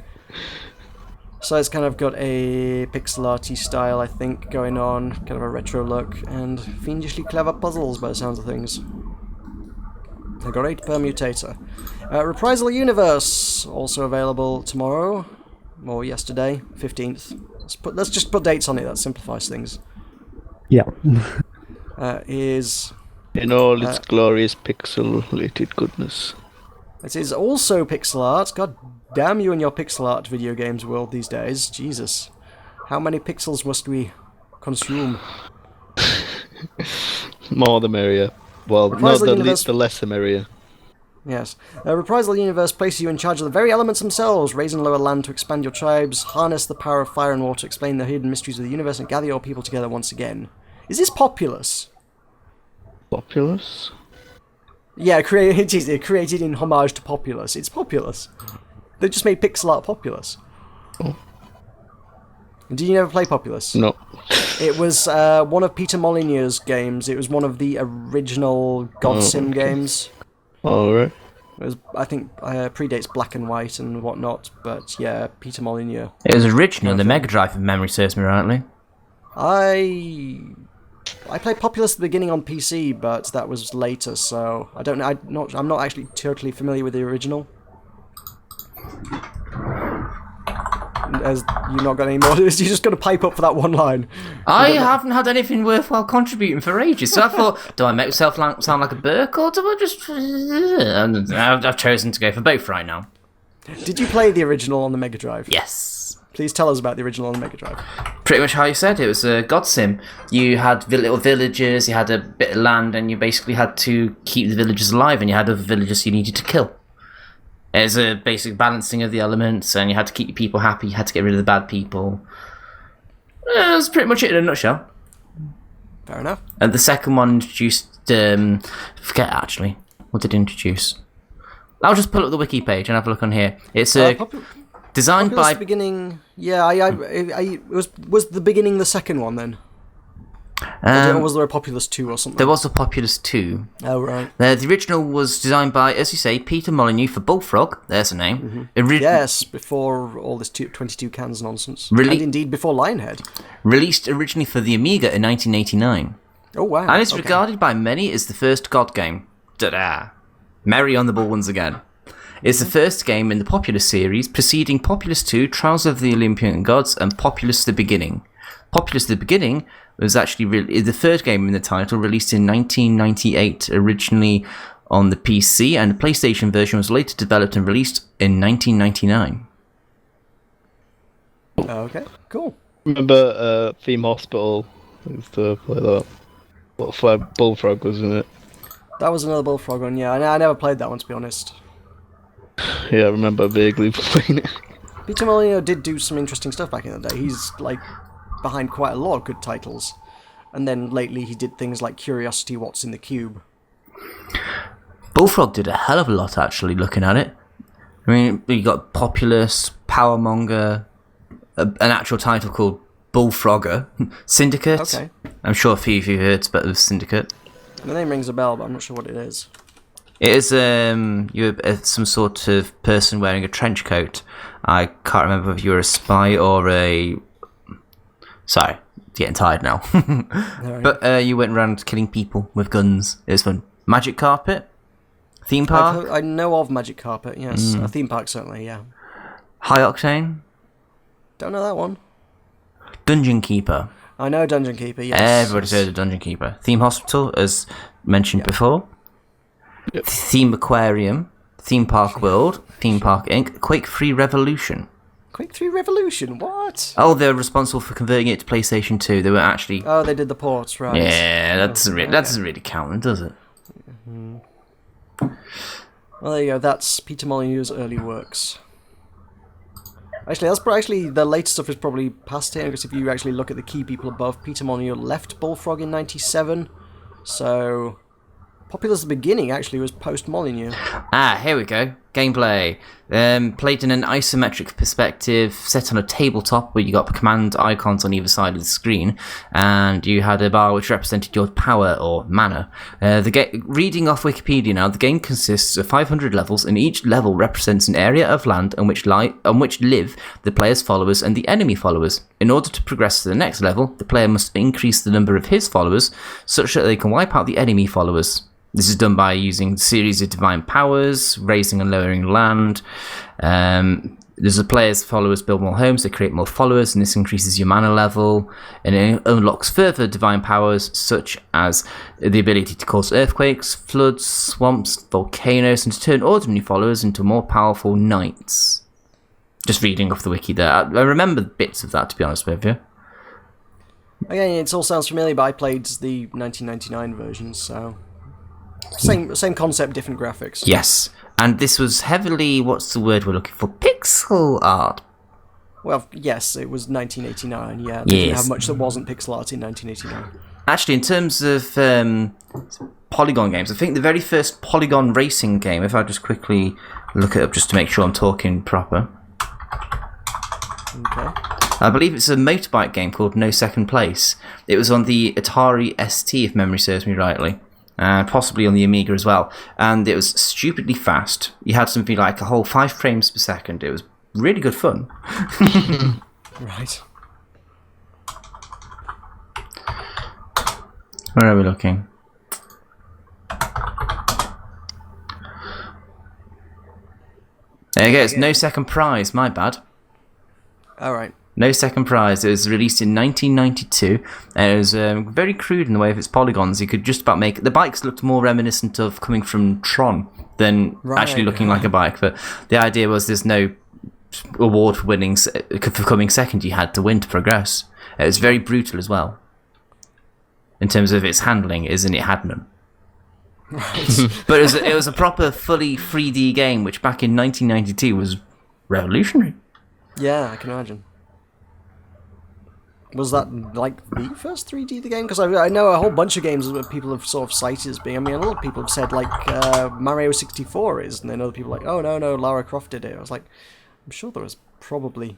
Speaker 2: So it's kind of got a pixel arty style, I think, going on, kind of a retro look, and fiendishly clever puzzles by the sounds of things. A great permutator. Reprisal Universe, also available tomorrow, or yesterday, 15th. Let's just put dates on it, that simplifies things.
Speaker 1: Yeah.
Speaker 2: Is...
Speaker 4: In all its glorious pixelated goodness.
Speaker 2: It is also pixel art. God damn you and your pixel art video games world these days. Jesus. How many pixels must we consume?
Speaker 4: More the merrier. Well,
Speaker 2: Reprisal
Speaker 4: no,
Speaker 2: Universe...
Speaker 4: the less the merrier.
Speaker 2: Yes. Reprisal Universe places you in charge of the very elements themselves. Raise and lower land to expand your tribes. Harness the power of fire and water. Explain the hidden mysteries of the universe and gather your people together once again. Is this Populous?
Speaker 4: Populous?
Speaker 2: Yeah, created in homage to Populous. It's Populous. They just made pixel art Populous.
Speaker 4: Oh.
Speaker 2: Did you never play Populous?
Speaker 4: No.
Speaker 2: It was one of Peter Molyneux's games. It was one of the original God Sim games.
Speaker 4: Alright.
Speaker 2: It was, I think, predates Black and White and whatnot, but yeah, Peter Molyneux.
Speaker 3: It was originally on the Mega Drive, if memory serves me rightly.
Speaker 2: I played Populous at the beginning on PC, but that was later, so I don't know. I'm not actually totally familiar with the original. As you've not got any more, you're just going to pipe up for that one line.
Speaker 3: I haven't had anything worthwhile contributing for ages, so I thought, do I make myself sound like a Burke, or do I just... I've chosen to go for both right now.
Speaker 2: Did you play the original on the Mega Drive?
Speaker 3: Yes.
Speaker 2: Please tell us about the original on the Mega Drive.
Speaker 3: Pretty much how you said, it was a God Sim. You had little villages, you had a bit of land, and you basically had to keep the villagers alive, and you had other villagers you needed to kill. It was a basic balancing of the elements, and you had to keep your people happy, you had to get rid of the bad people. That's pretty much it in a nutshell.
Speaker 2: Fair enough.
Speaker 3: And the second one introduced... forget actually. What did it introduce? I'll just pull up the wiki page and have a look on here. It's designed by...
Speaker 2: The beginning... Yeah, was the beginning the second one then? Or was there a Populous 2 or something?
Speaker 3: There was a Populous 2.
Speaker 2: Oh, right.
Speaker 3: The original was designed by, as you say, Peter Molyneux for Bullfrog. There's a name.
Speaker 2: Yes, before all this 22 cans nonsense. And indeed before Lionhead.
Speaker 3: Released originally for the Amiga in 1989.
Speaker 2: Oh, wow.
Speaker 3: And it's regarded by many as the first God game. Da-da. Merry on the ball once again. It's the first game in the Populous series, preceding Populous 2, Trials of the Olympian Gods, and Populous the Beginning. Populous the Beginning was actually the third game in the title, released in 1998, originally on the PC, and the PlayStation version was later developed and released in 1999.
Speaker 2: Okay, cool.
Speaker 4: Remember Theme Hospital? I used to play that. What Bullfrog was in it?
Speaker 2: That was another Bullfrog one, yeah. I never played that one, to be honest.
Speaker 4: Yeah, I remember vaguely playing it.
Speaker 2: Peter Molyneux did do some interesting stuff back in the day. He's, behind quite a lot of good titles. And then lately he did things like Curiosity What's in the Cube.
Speaker 3: Bullfrog did a hell of a lot, actually, looking at it. I mean, you got Populous, Powermonger, an actual title called Bullfrogger, Syndicate.
Speaker 2: Okay.
Speaker 3: I'm sure a few of you heard of Syndicate.
Speaker 2: The name rings a bell, but I'm not sure what it is.
Speaker 3: It is you're some sort of person wearing a trench coat. I can't remember if you're a spy or a... Sorry, getting tired now.
Speaker 2: Right.
Speaker 3: But you went around killing people with guns. It was fun. Magic Carpet? Theme Park?
Speaker 2: I know of Magic Carpet, yes. A theme park, certainly, yeah.
Speaker 3: High Octane?
Speaker 2: Don't know that one.
Speaker 3: Dungeon Keeper?
Speaker 2: I know Dungeon Keeper, yes.
Speaker 3: Everybody's heard of Dungeon Keeper. Theme Hospital, as mentioned before.
Speaker 4: Yep.
Speaker 3: Theme Aquarium, Theme Park World, Theme Park Inc., Quake 3 Revolution.
Speaker 2: Quake 3 Revolution, what?
Speaker 3: Oh, they're responsible for converting it to PlayStation 2. They were actually...
Speaker 2: Oh, they did the ports, right.
Speaker 3: Yeah, that doesn't really count, does it?
Speaker 2: Well, there you go, that's Peter Molyneux's early works. Actually, the later stuff is probably past here, because if you actually look at the key people above, Peter Molyneux left Bullfrog in 97, so... Populous the Beginning, actually, was post-Molyneux.
Speaker 3: Ah, here we go. Gameplay. Played in an isometric perspective, set on a tabletop where you got command icons on either side of the screen, and you had a bar which represented your power or mana. Reading off Wikipedia now, the game consists of 500 levels, and each level represents an area of land on which live the player's followers and the enemy followers. In order to progress to the next level, the player must increase the number of his followers such that they can wipe out the enemy followers. This is done by using a series of divine powers, raising and lowering land. As the player's followers build more homes, they create more followers, and this increases your mana level. And it unlocks further divine powers, such as the ability to cause earthquakes, floods, swamps, volcanoes, and to turn ordinary followers into more powerful knights. Just reading off the wiki there. I remember bits of that, to be honest with you.
Speaker 2: Again, it all sounds familiar, but I played the 1999 version, so... Same concept, different graphics.
Speaker 3: Yes, and this was heavily, what's the word we're looking for? Pixel art.
Speaker 2: Well, yes, it was 1989, yeah. They didn't have much that wasn't pixel art in 1989.
Speaker 3: Actually, in terms of polygon games, I think the very first polygon racing game, if I just quickly look it up just to make sure I'm talking proper.
Speaker 2: Okay.
Speaker 3: I believe it's a motorbike game called No Second Place. It was on the Atari ST, if memory serves me rightly. Possibly on the Amiga as well, and it was stupidly fast. You had something like a whole 5 frames per second. It was really good fun.
Speaker 2: Right.
Speaker 3: Where are we looking? There you go, it's No Second Prize, my bad.
Speaker 2: Alright.
Speaker 3: No Second Prize. It was released in 1992, and it was very crude in the way of its polygons. You could just about make... The bikes looked more reminiscent of coming from Tron than actually looking like a bike, but the idea was there's no award for winning, for coming second. You had to win to progress. It was very brutal as well, in terms of its handling, isn't it? Had none.
Speaker 2: Right.
Speaker 3: But it was a proper, fully 3D game, which back in 1992 was revolutionary.
Speaker 2: Yeah, I can imagine. Was that like the first 3D game? Because I know a whole bunch of games that people have sort of cited as being. I mean, a lot of people have said like Mario 64 is, and then other people are like, oh no, Lara Croft did it. I was like, I'm sure there was probably.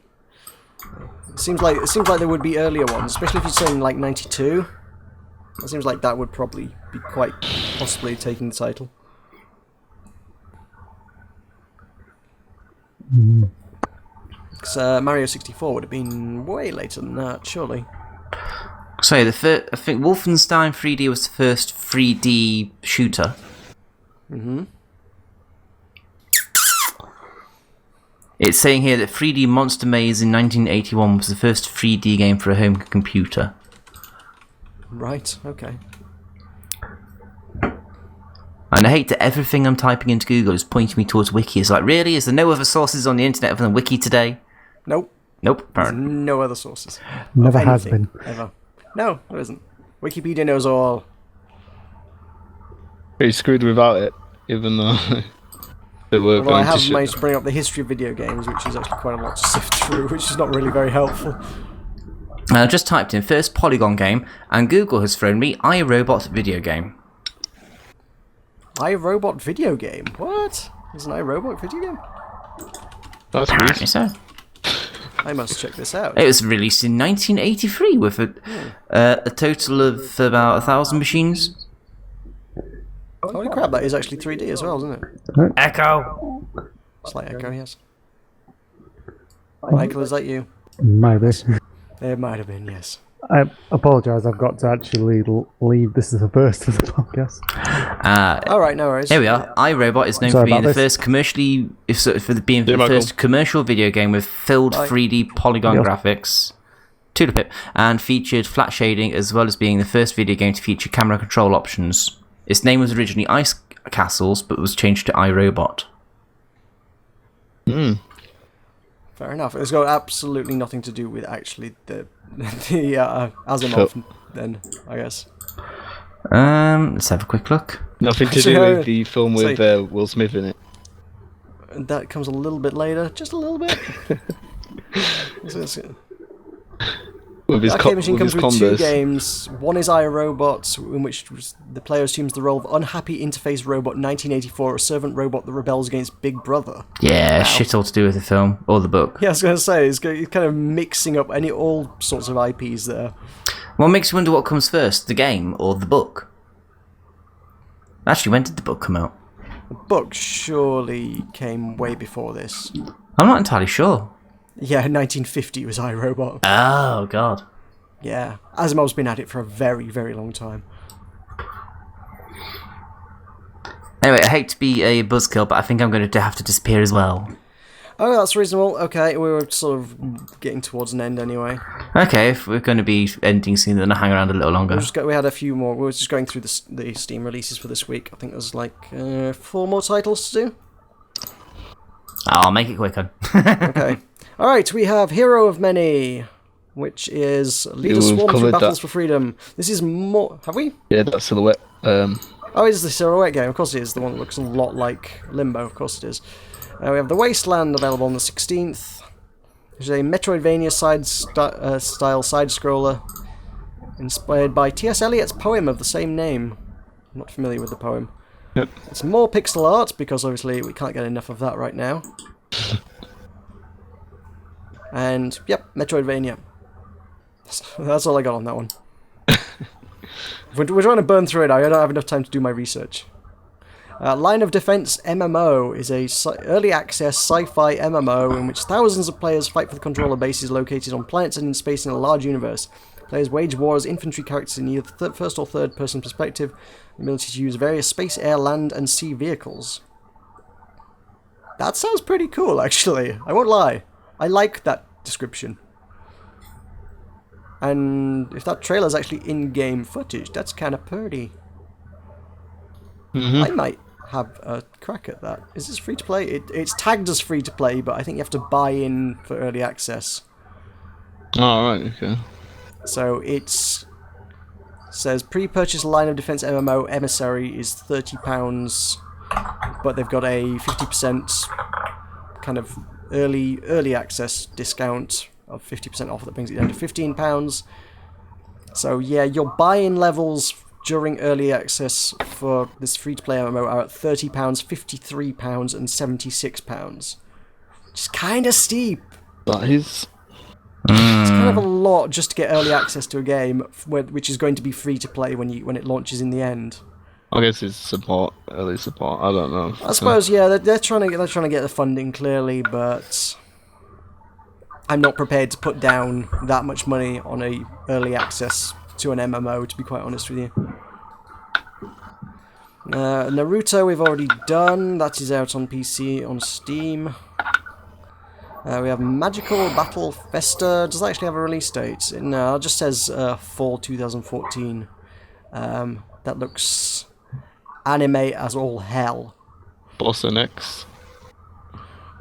Speaker 2: It seems like there would be earlier ones, especially if you're saying like 92. It seems like that would probably be quite possibly taking the title. Because Mario 64 would have been way later than that, surely.
Speaker 3: So I think Wolfenstein 3D was the first 3D shooter.
Speaker 2: Mm-hmm.
Speaker 3: It's saying here that 3D Monster Maze in 1981 was the first 3D game for a home computer.
Speaker 2: Right, okay.
Speaker 3: And I hate that everything I'm typing into Google is pointing me towards Wiki. It's like, really? Is there no other sources on the internet other than Wiki today?
Speaker 2: Nope.
Speaker 3: Nope.
Speaker 2: There's no other sources.
Speaker 1: Never has been.
Speaker 2: Ever. No, there isn't. Wikipedia knows all.
Speaker 4: Pretty screwed without it, even though they were
Speaker 2: Although
Speaker 4: going
Speaker 2: I
Speaker 4: to
Speaker 2: have
Speaker 4: shit.
Speaker 2: managed to bring up the history of video games, which is actually quite a lot to sift through, which is not really very helpful.
Speaker 3: I just typed in first polygon game, and Google has thrown me iRobot video game.
Speaker 2: iRobot video game? What? Is an iRobot video game?
Speaker 4: That's
Speaker 3: Apparently
Speaker 4: weird.
Speaker 3: so.
Speaker 2: I must check this out.
Speaker 3: It was released in 1983 with a total of about 1,000 machines.
Speaker 2: Holy crap, that is actually 3D as well, isn't it?
Speaker 3: Echo!
Speaker 2: Slight echo, yes. Michael, is that you?
Speaker 1: Maybe.
Speaker 2: It might have been, yes.
Speaker 1: I apologise, I've got to actually leave. This is the first of the podcast.
Speaker 2: Alright, no worries.
Speaker 3: Here we are. iRobot is known
Speaker 1: Sorry
Speaker 3: for being
Speaker 1: about
Speaker 3: the
Speaker 1: this.
Speaker 3: first commercially, being the
Speaker 4: Michael.
Speaker 3: first commercial video game with filled 3D polygon
Speaker 1: Yeah.
Speaker 3: graphics, Tulipip, and featured flat shading, as well as being the first video game to feature camera control options. Its name was originally Ice Castles, but was changed to iRobot.
Speaker 2: Fair enough. It's got absolutely nothing to do with actually the Asimov, then, I guess.
Speaker 3: Let's have a quick look.
Speaker 4: Nothing to
Speaker 2: Actually,
Speaker 4: do
Speaker 2: no.
Speaker 4: with the film with Will Smith in it.
Speaker 2: And that comes a little bit later, just a little bit.
Speaker 4: with his
Speaker 2: arcade machine comes with 2
Speaker 4: Converse.
Speaker 2: games. One is iRobot, in which the player assumes the role of unhappy interface robot 1984, a servant robot that rebels against Big Brother.
Speaker 3: Yeah,
Speaker 2: Wow.
Speaker 3: shit all to do with the film or the book.
Speaker 2: Yeah, I was going to say, it's kind of mixing up all sorts of IPs there.
Speaker 3: What makes you wonder what comes first, the game or the book? Actually, when did the book come out?
Speaker 2: The book surely came way before this.
Speaker 3: I'm not entirely sure.
Speaker 2: Yeah, 1950 was iRobot.
Speaker 3: Oh, God.
Speaker 2: Yeah, Asimov's been at it for a very, very long time.
Speaker 3: Anyway, I hate to be a buzzkill, but I think I'm going to have to disappear as well.
Speaker 2: Oh, that's reasonable. Okay, we were sort of getting towards an end anyway.
Speaker 3: Okay, if we're going to be ending soon, then I'll hang around a little longer.
Speaker 2: We had a few more. We were just going through the Steam releases for this week. I think there's like 4 more titles to do.
Speaker 3: I'll make it quicker.
Speaker 2: Okay. All right, we have Hero of Many, which is lead a swarm through battles for freedom. This is more. Have we?
Speaker 4: Yeah, that silhouette.
Speaker 2: Oh, it's the Silhouette game. Of course it is. The one that looks a lot like Limbo. Of course it is. We have The Wasteland available on the 16th. It's a Metroidvania style side-scroller inspired by T.S. Eliot's poem of the same name. I'm not familiar with the poem.
Speaker 4: Yep.
Speaker 2: It's more pixel art, because obviously we can't get enough of that right now. And, yep, Metroidvania. That's all I got on that one. We're trying to burn through it. I don't have enough time to do my research. Line of Defense MMO is a early access sci-fi MMO in which thousands of players fight for the control of bases located on planets and in space in a large universe. Players wage war as infantry characters in either first or third person perspective, the ability to use various space, air, land, and sea vehicles. That sounds pretty cool, actually. I won't lie. I like that description. And if that trailer's actually in-game footage, that's kind of pretty. I might have a crack at that. Is this free to play? It's tagged as free to play, but I think you have to buy in for early access.
Speaker 4: Oh, right, okay.
Speaker 2: So says pre-purchase Line of Defense MMO Emissary is £30, but they've got a 50% kind of early access discount of 50% off that brings it down to £15. So yeah, your buy-in levels during early access for this free-to-play MMO are at £30, £53, and £76. Which is kind of steep.
Speaker 4: That is...
Speaker 2: It's kind of a lot just to get early access to a game, which is going to be free-to-play when it launches in the end.
Speaker 4: I guess it's support, early support. I don't know.
Speaker 2: I suppose, yeah, they're trying to get the funding clearly, but I'm not prepared to put down that much money on a early access to an MMO, to be quite honest with you. Naruto we've already done. That is out on PC on Steam. We have Magical Battle Festa. Does that actually have a release date? No, it just says fall 2014. That looks anime as all hell.
Speaker 4: Boss and X.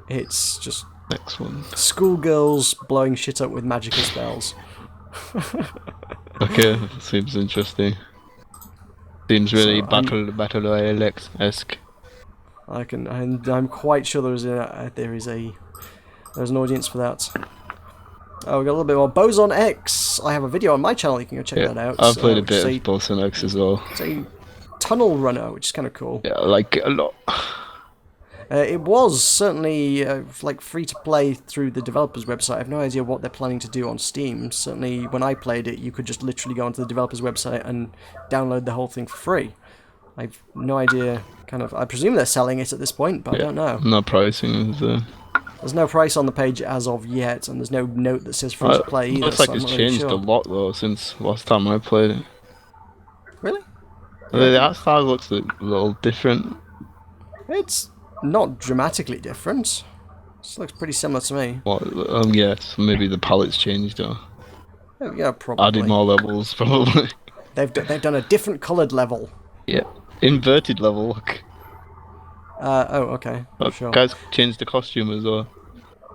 Speaker 2: It's just
Speaker 4: Next one.
Speaker 2: schoolgirls blowing shit up with magical spells.
Speaker 4: Okay, seems interesting. Seems really
Speaker 2: So,
Speaker 4: battle Royale-esque.
Speaker 2: I'm quite sure there's an audience for that. Oh, we got a little bit more. Boson X. I have a video on my channel. You can go check that out.
Speaker 4: I've played a
Speaker 2: which is
Speaker 4: bit of Boss and X as well.
Speaker 2: It's a tunnel runner, which is kind of cool.
Speaker 4: Yeah, I like it a lot.
Speaker 2: It was certainly like free to play through the developers' website. I have no idea what they're planning to do on Steam. Certainly, when I played it, you could just literally go onto the developers' website and download the whole thing for free. I've no idea. I presume they're selling it at this point, but I don't know.
Speaker 4: No pricing is.
Speaker 2: There's no price on the page as of yet, and there's no note that says free to play either.
Speaker 4: Looks like
Speaker 2: so
Speaker 4: it's
Speaker 2: I'm not really
Speaker 4: changed
Speaker 2: sure.
Speaker 4: a lot though since last time I played it.
Speaker 2: Really?
Speaker 4: The art style looks a little different.
Speaker 2: It's not dramatically different. This looks pretty similar to me.
Speaker 4: Well, yes, maybe the palette's changed or
Speaker 2: Yeah, probably.
Speaker 4: added more levels, probably.
Speaker 2: They've done a different coloured level.
Speaker 4: Yeah, inverted level. Look,
Speaker 2: Oh, okay. Sure.
Speaker 4: guys changed the costume as well.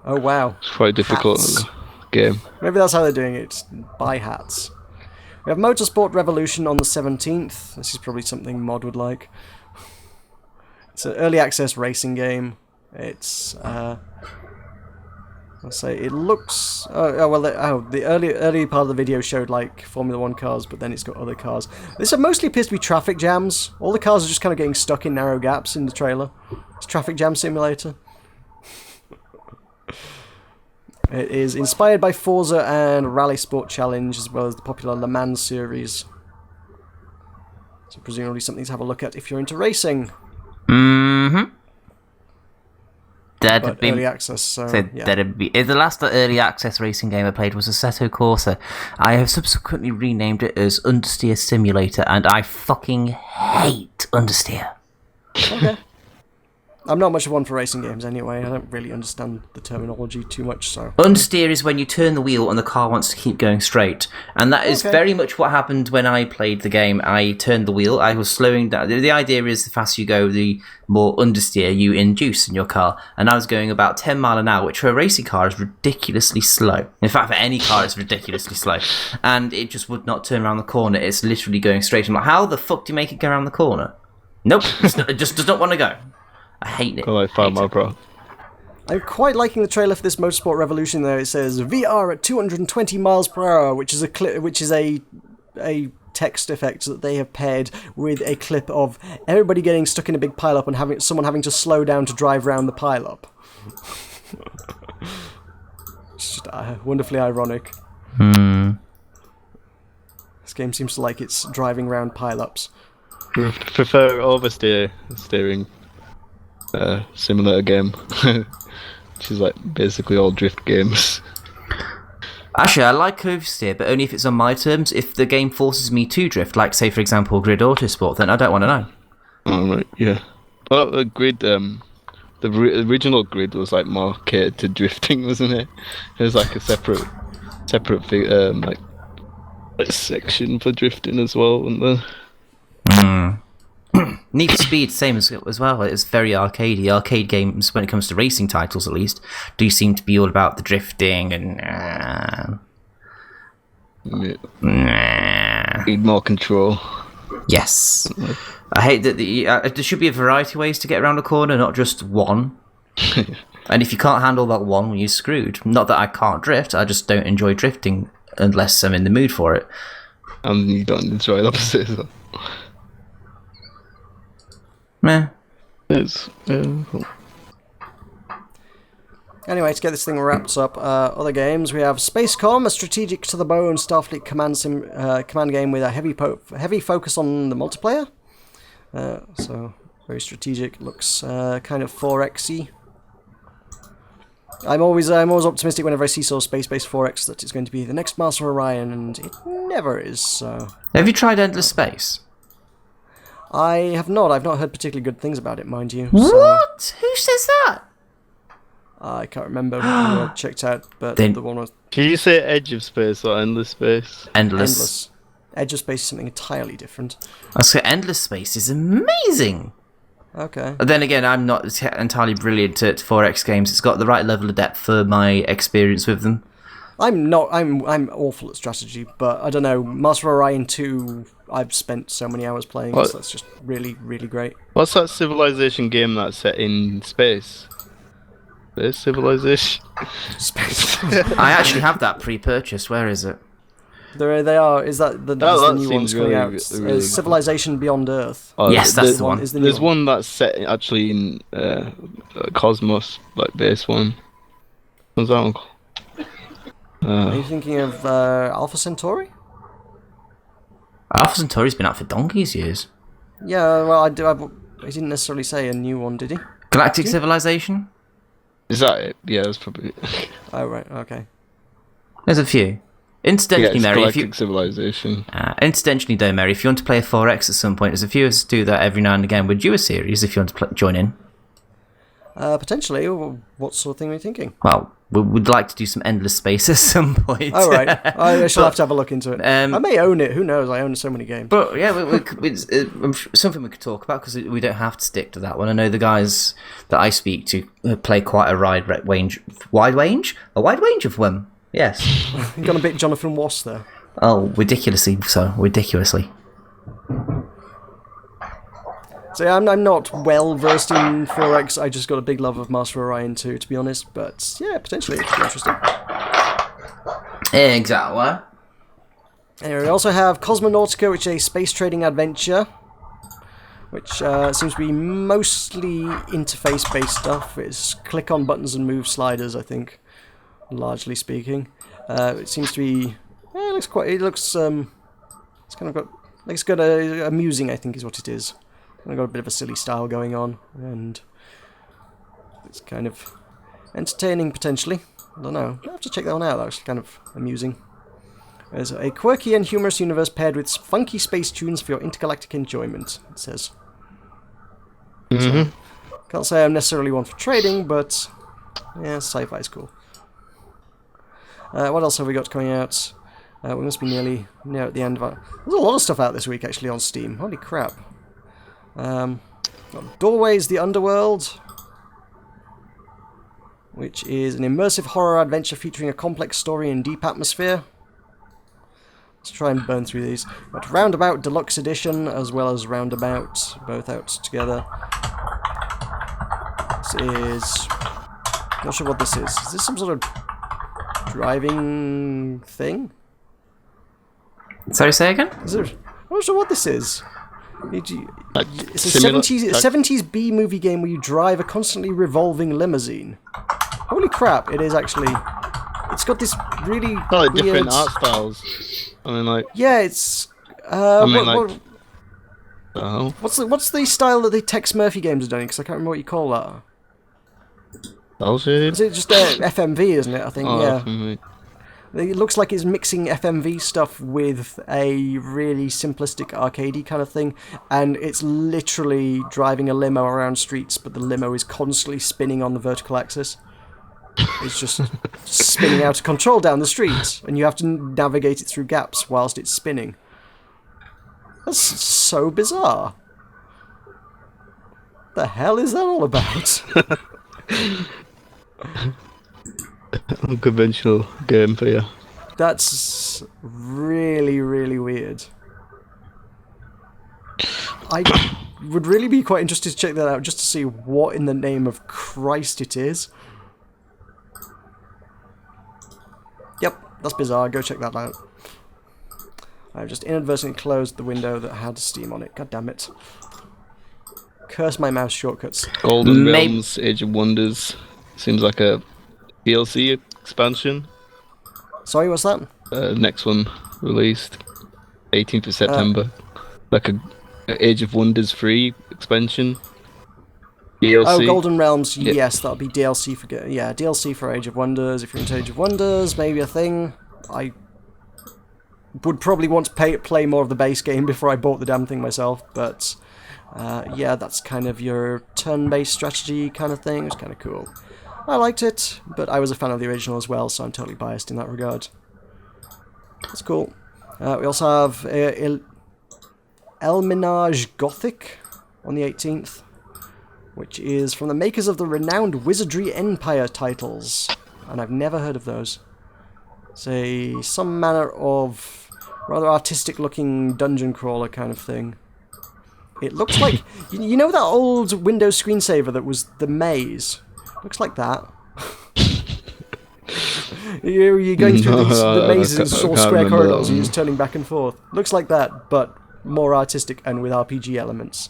Speaker 2: Oh, wow.
Speaker 4: It's quite difficult
Speaker 2: Hats.
Speaker 4: game.
Speaker 2: Maybe that's how they're doing it. Buy hats. We have Motorsport Revolution on the 17th. This is probably something Mod would like. It's an early access racing game. It's I'll say it looks. The early part of the video showed like Formula One cars, but then it's got other cars. This mostly appears to be traffic jams. All the cars are just kind of getting stuck in narrow gaps in the trailer. It's a traffic jam simulator. It is inspired by Forza and Rally Sport Challenge, as well as the popular Le Mans series. So presumably something to have a look at if you're into racing.
Speaker 3: Mm-hmm.
Speaker 2: But early access, so yeah.
Speaker 3: The last early access racing game I played was Assetto Corsa. I have subsequently renamed it as Understeer Simulator, and I fucking hate Understeer.
Speaker 2: Okay. I'm not much of one for racing games anyway. I don't really understand the terminology too much, so...
Speaker 3: Understeer is when you turn the wheel and the car wants to keep going straight. And that is very much what happened when I played the game. I turned the wheel, I was slowing down. The idea is the faster you go, the more understeer you induce in your car. And I was going about 10 mile an hour, which for a racing car is ridiculously slow. In fact, for any car, it's ridiculously slow. And it just would not turn around the corner. It's literally going straight. I'm like, how the fuck do you make it go around the corner? Nope, it just does not want to go. I hate it.
Speaker 4: Go like 5 mile per hour.
Speaker 2: I'm quite liking the trailer for this Motorsport Revolution. Though it says VR at 220 miles per hour, which is a text effect that they have paired with a clip of everybody getting stuck in a big pile up and someone having to slow down to drive around the pile up. It's just wonderfully ironic. This game seems to like it's driving around pile ups.
Speaker 4: Prefer oversteering. Similar game, which is like basically all drift games.
Speaker 3: Actually, I like oversteer, but only if it's on my terms. If the game forces me to drift, like say for example Grid Autosport, then I don't want to know.
Speaker 4: Oh right, yeah. Well, the Grid, the original Grid was like more catered to drifting, wasn't it? It was like a separate like section for drifting as well, wasn't there?
Speaker 3: Need for Speed, same as well. It's very arcadey. Arcade games, when it comes to racing titles at least, do seem to be all about the drifting and...
Speaker 4: Need more control.
Speaker 3: Yes. I hate that there should be a variety of ways to get around a corner, not just one. And if you can't handle that one, you're screwed. Not that I can't drift, I just don't enjoy drifting unless I'm in the mood for it.
Speaker 4: And you don't enjoy the opposite as well.
Speaker 3: Meh.
Speaker 4: It's,
Speaker 2: Anyway, to get this thing wrapped up, other games, we have Spacecom, a strategic to the bone Starfleet command game with a heavy focus on the multiplayer. So, very strategic, looks kind of 4X-y. I'm always optimistic whenever I see sort of space-based 4X that it's going to be the next Master of Orion, and it never is, so...
Speaker 3: Have you tried Endless Space?
Speaker 2: I have not. I've not heard particularly good things about it, mind you.
Speaker 3: What? Who says that?
Speaker 2: I can't remember who I checked out, but the one was...
Speaker 4: Can you say Edge of Space or Endless Space?
Speaker 3: Endless.
Speaker 2: Edge of Space is something entirely different.
Speaker 3: I say Endless Space is amazing.
Speaker 2: Okay.
Speaker 3: But then again, I'm not entirely brilliant at 4X games. It's got the right level of depth for my experience with them.
Speaker 2: I'm awful at strategy, but I don't know. Master of Orion 2, I've spent so many hours playing, so that's just really, really great.
Speaker 4: What's that Civilization game that's set in space? There's Civilization.
Speaker 2: Space.
Speaker 3: I actually have that pre-purchased. Where is it?
Speaker 2: There they are. Is that the new one's coming out?
Speaker 4: Really
Speaker 2: Civilization Beyond Earth.
Speaker 3: Oh, yes, that's the one.
Speaker 4: There's one that's set actually in Cosmos, like base one. What's that one called?
Speaker 2: Are you thinking of Alpha Centauri?
Speaker 3: Alpha Centauri's been out for donkey's years.
Speaker 2: Yeah, well, he didn't necessarily say a new one, did he?
Speaker 3: Galactic Civilization?
Speaker 4: Is that it? Yeah, that's probably it.
Speaker 2: Oh, right, okay.
Speaker 3: There's a few. Incidentally, Mary,
Speaker 4: Galactic Civilization.
Speaker 3: Incidentally, though, Mary, if you want to play a 4X at some point, there's a few of us do that every now and again. Would you a series if you want to join in?
Speaker 2: Potentially. What sort of thing are you thinking?
Speaker 3: Well, we'd like to do some Endless Space at some point.
Speaker 2: Oh, right. I shall have to have a look into it. I may own it. Who knows? I own so many games.
Speaker 3: But, yeah, it's something we could talk about, because we don't have to stick to that one. I know the guys that I speak to play quite a wide range of them. Yes.
Speaker 2: You've gone a bit Jonathan Ross there.
Speaker 3: Oh, ridiculously so. Ridiculously.
Speaker 2: So yeah, I'm not well versed in 4X. I just got a big love of Master Orion 2, to be honest. But yeah, potentially it could be interesting.
Speaker 3: Exactly.
Speaker 2: Anyway, we also have Cosmonautica, which is a space trading adventure, which seems to be mostly interface-based stuff. It's click on buttons and move sliders, I think, largely speaking. It seems to be. It looks quite. It looks. It's kind of got. It's got amusing, I think, is what it is. Kind of got a bit of a silly style going on, and it's kind of entertaining potentially. I don't know. I have to check that one out. That was kind of amusing. There's a quirky and humorous universe paired with funky space tunes for your intergalactic enjoyment, it says. So, can't say I'm necessarily one for trading, but yeah, sci-fi is cool. What else have we got coming out? We must be nearly at the end of our... There's a lot of stuff out this week, actually, on Steam. Holy crap. Got Doorways, the Underworld, which is an immersive horror adventure featuring a complex story and deep atmosphere. Let's try and burn through these. Got Roundabout Deluxe Edition, as well as Roundabout, both out together. This is... Not sure what this is. Is this some sort of driving thing?
Speaker 3: Sorry, say again?
Speaker 2: I'm not sure what this is. It's a
Speaker 4: Similar-
Speaker 2: 70s B-movie game where you drive a constantly revolving limousine. Holy crap, it is actually... It's got this really
Speaker 4: Oh,
Speaker 2: weird...
Speaker 4: different art styles. I mean, like,
Speaker 2: Yeah, it's...
Speaker 4: oh,
Speaker 2: what's the style that the Tex Murphy games are doing? Because I can't remember what you call that.
Speaker 4: cell shaded.
Speaker 2: Is it just FMV, isn't it? I think,
Speaker 4: Oh,
Speaker 2: yeah.
Speaker 4: FMV.
Speaker 2: It looks like it's mixing FMV stuff with a really simplistic arcadey kind of thing, and it's literally driving a limo around streets, but the limo is constantly spinning on the vertical axis. It's just spinning out of control down the street, and you have to navigate it through gaps whilst it's spinning. That's so bizarre. The hell is that all about?
Speaker 4: Unconventional game for you.
Speaker 2: That's really, really weird. I would really be quite interested to check that out, just to see what in the name of Christ it is. Yep, that's bizarre. Go check that out. I've just inadvertently closed the window that had Steam on it. God damn it. Curse my mouse shortcuts.
Speaker 4: Golden
Speaker 3: Maybe-
Speaker 4: Realms, Age of Wonders. Seems like a DLC expansion.
Speaker 2: Sorry, what's that?
Speaker 4: Next one released 18th of September. Like a Age of Wonders free expansion. DLC.
Speaker 2: Oh, Golden Realms,
Speaker 4: Yeah.
Speaker 2: yes, that'll be DLC for... Yeah, DLC for Age of Wonders. If you're into Age of Wonders, maybe a thing. I would probably want to play more of the base game before I bought the damn thing myself, but... yeah, that's kind of your turn-based strategy kind of thing. It's kind of cool. I liked it, but I was a fan of the original as well, so I'm totally biased in that regard. That's cool. We also have Elminage Gothic on the 18th, which is from the makers of the renowned Wizardry Empire titles, and I've never heard of those. It's some manner of rather artistic-looking dungeon crawler kind of thing. It looks like... you know that old Windows screensaver that was the maze? Looks like that. You're going through the mazes in short square
Speaker 4: remember
Speaker 2: corridors
Speaker 4: that
Speaker 2: and you're
Speaker 4: one.
Speaker 2: just turning back and forth. Looks like that, but more artistic and with RPG elements.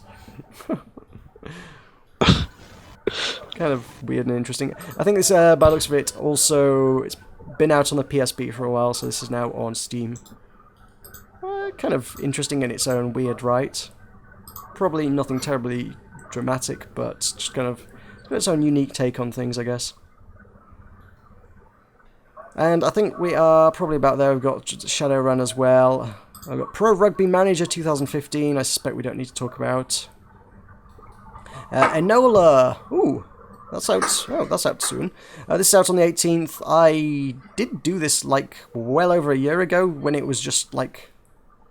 Speaker 2: Kind of weird and interesting. I think this, by the looks of it, also... It's been out on the PSP for a while, so this is now on Steam. Kind of interesting in its own weird right. Probably nothing terribly dramatic, but just kind of its own unique take on things, I guess. And I think we are probably about there. We've got Shadowrun as well. I've got Pro Rugby Manager 2015, I suspect we don't need to talk about. Enola! Ooh, that's out. Oh, that's out soon. This is out on the 18th. I did do this, like, well over a year ago, when it was just, like,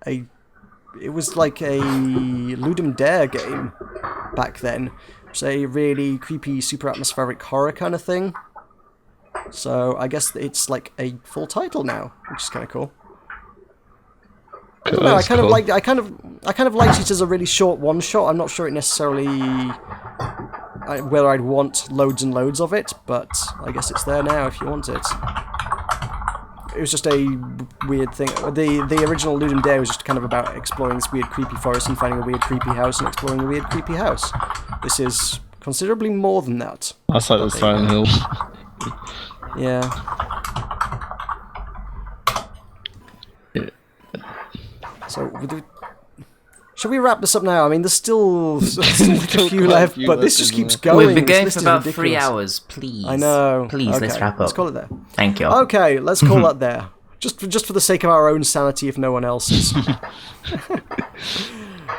Speaker 2: It was like a Ludum Dare game back then. It's a really creepy, super atmospheric horror kind of thing. So I guess it's like a full title now, which is kind of cool. I don't know. I kind of liked it as a really short one shot. I'm not sure it necessarily whether I'd want loads and loads of it, but I guess it's there now if you want it. It was just a weird thing. The original Ludum Dare was just kind of about exploring this weird creepy forest and finding a weird creepy house and exploring a weird creepy house. This is considerably more than that.
Speaker 4: That's like the Silent Hill.
Speaker 2: Yeah. So, should we wrap this up now? I mean, there's still like a few left, but this just keeps going.
Speaker 3: We've been going
Speaker 2: This
Speaker 3: for
Speaker 2: list is
Speaker 3: about 3
Speaker 2: ridiculous.
Speaker 3: hours. Please.
Speaker 2: I know.
Speaker 3: Please,
Speaker 2: Okay,
Speaker 3: let's wrap up.
Speaker 2: Let's call it there.
Speaker 3: Thank you.
Speaker 2: Okay, let's call that there. Just for the sake of our own sanity, if no one else's.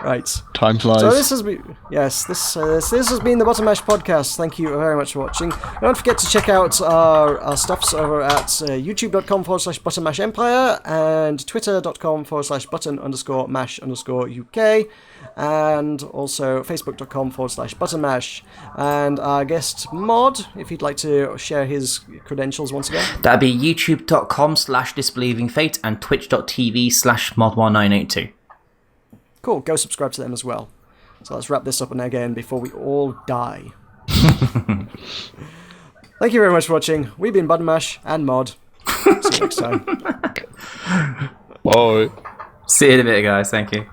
Speaker 2: Right.
Speaker 4: Time flies.
Speaker 2: So this has been this has been the Button Mash podcast. Thank you very much for watching. Don't forget to check out our stuffs over at youtube.com/buttonmashempire and twitter.com/button_mash_UK and also facebook.com/buttonmash. And our guest Mod, if you'd like to share his credentials once again.
Speaker 3: That'd be youtube.com/disbelievingfate and twitch.tv/mod1982.
Speaker 2: Cool, go subscribe to them as well. So let's wrap this up again before we all die. Thank you very much for watching. We've been Button Mash and Mod. See you next time.
Speaker 4: Bye.
Speaker 3: See you in a bit, guys. Thank you.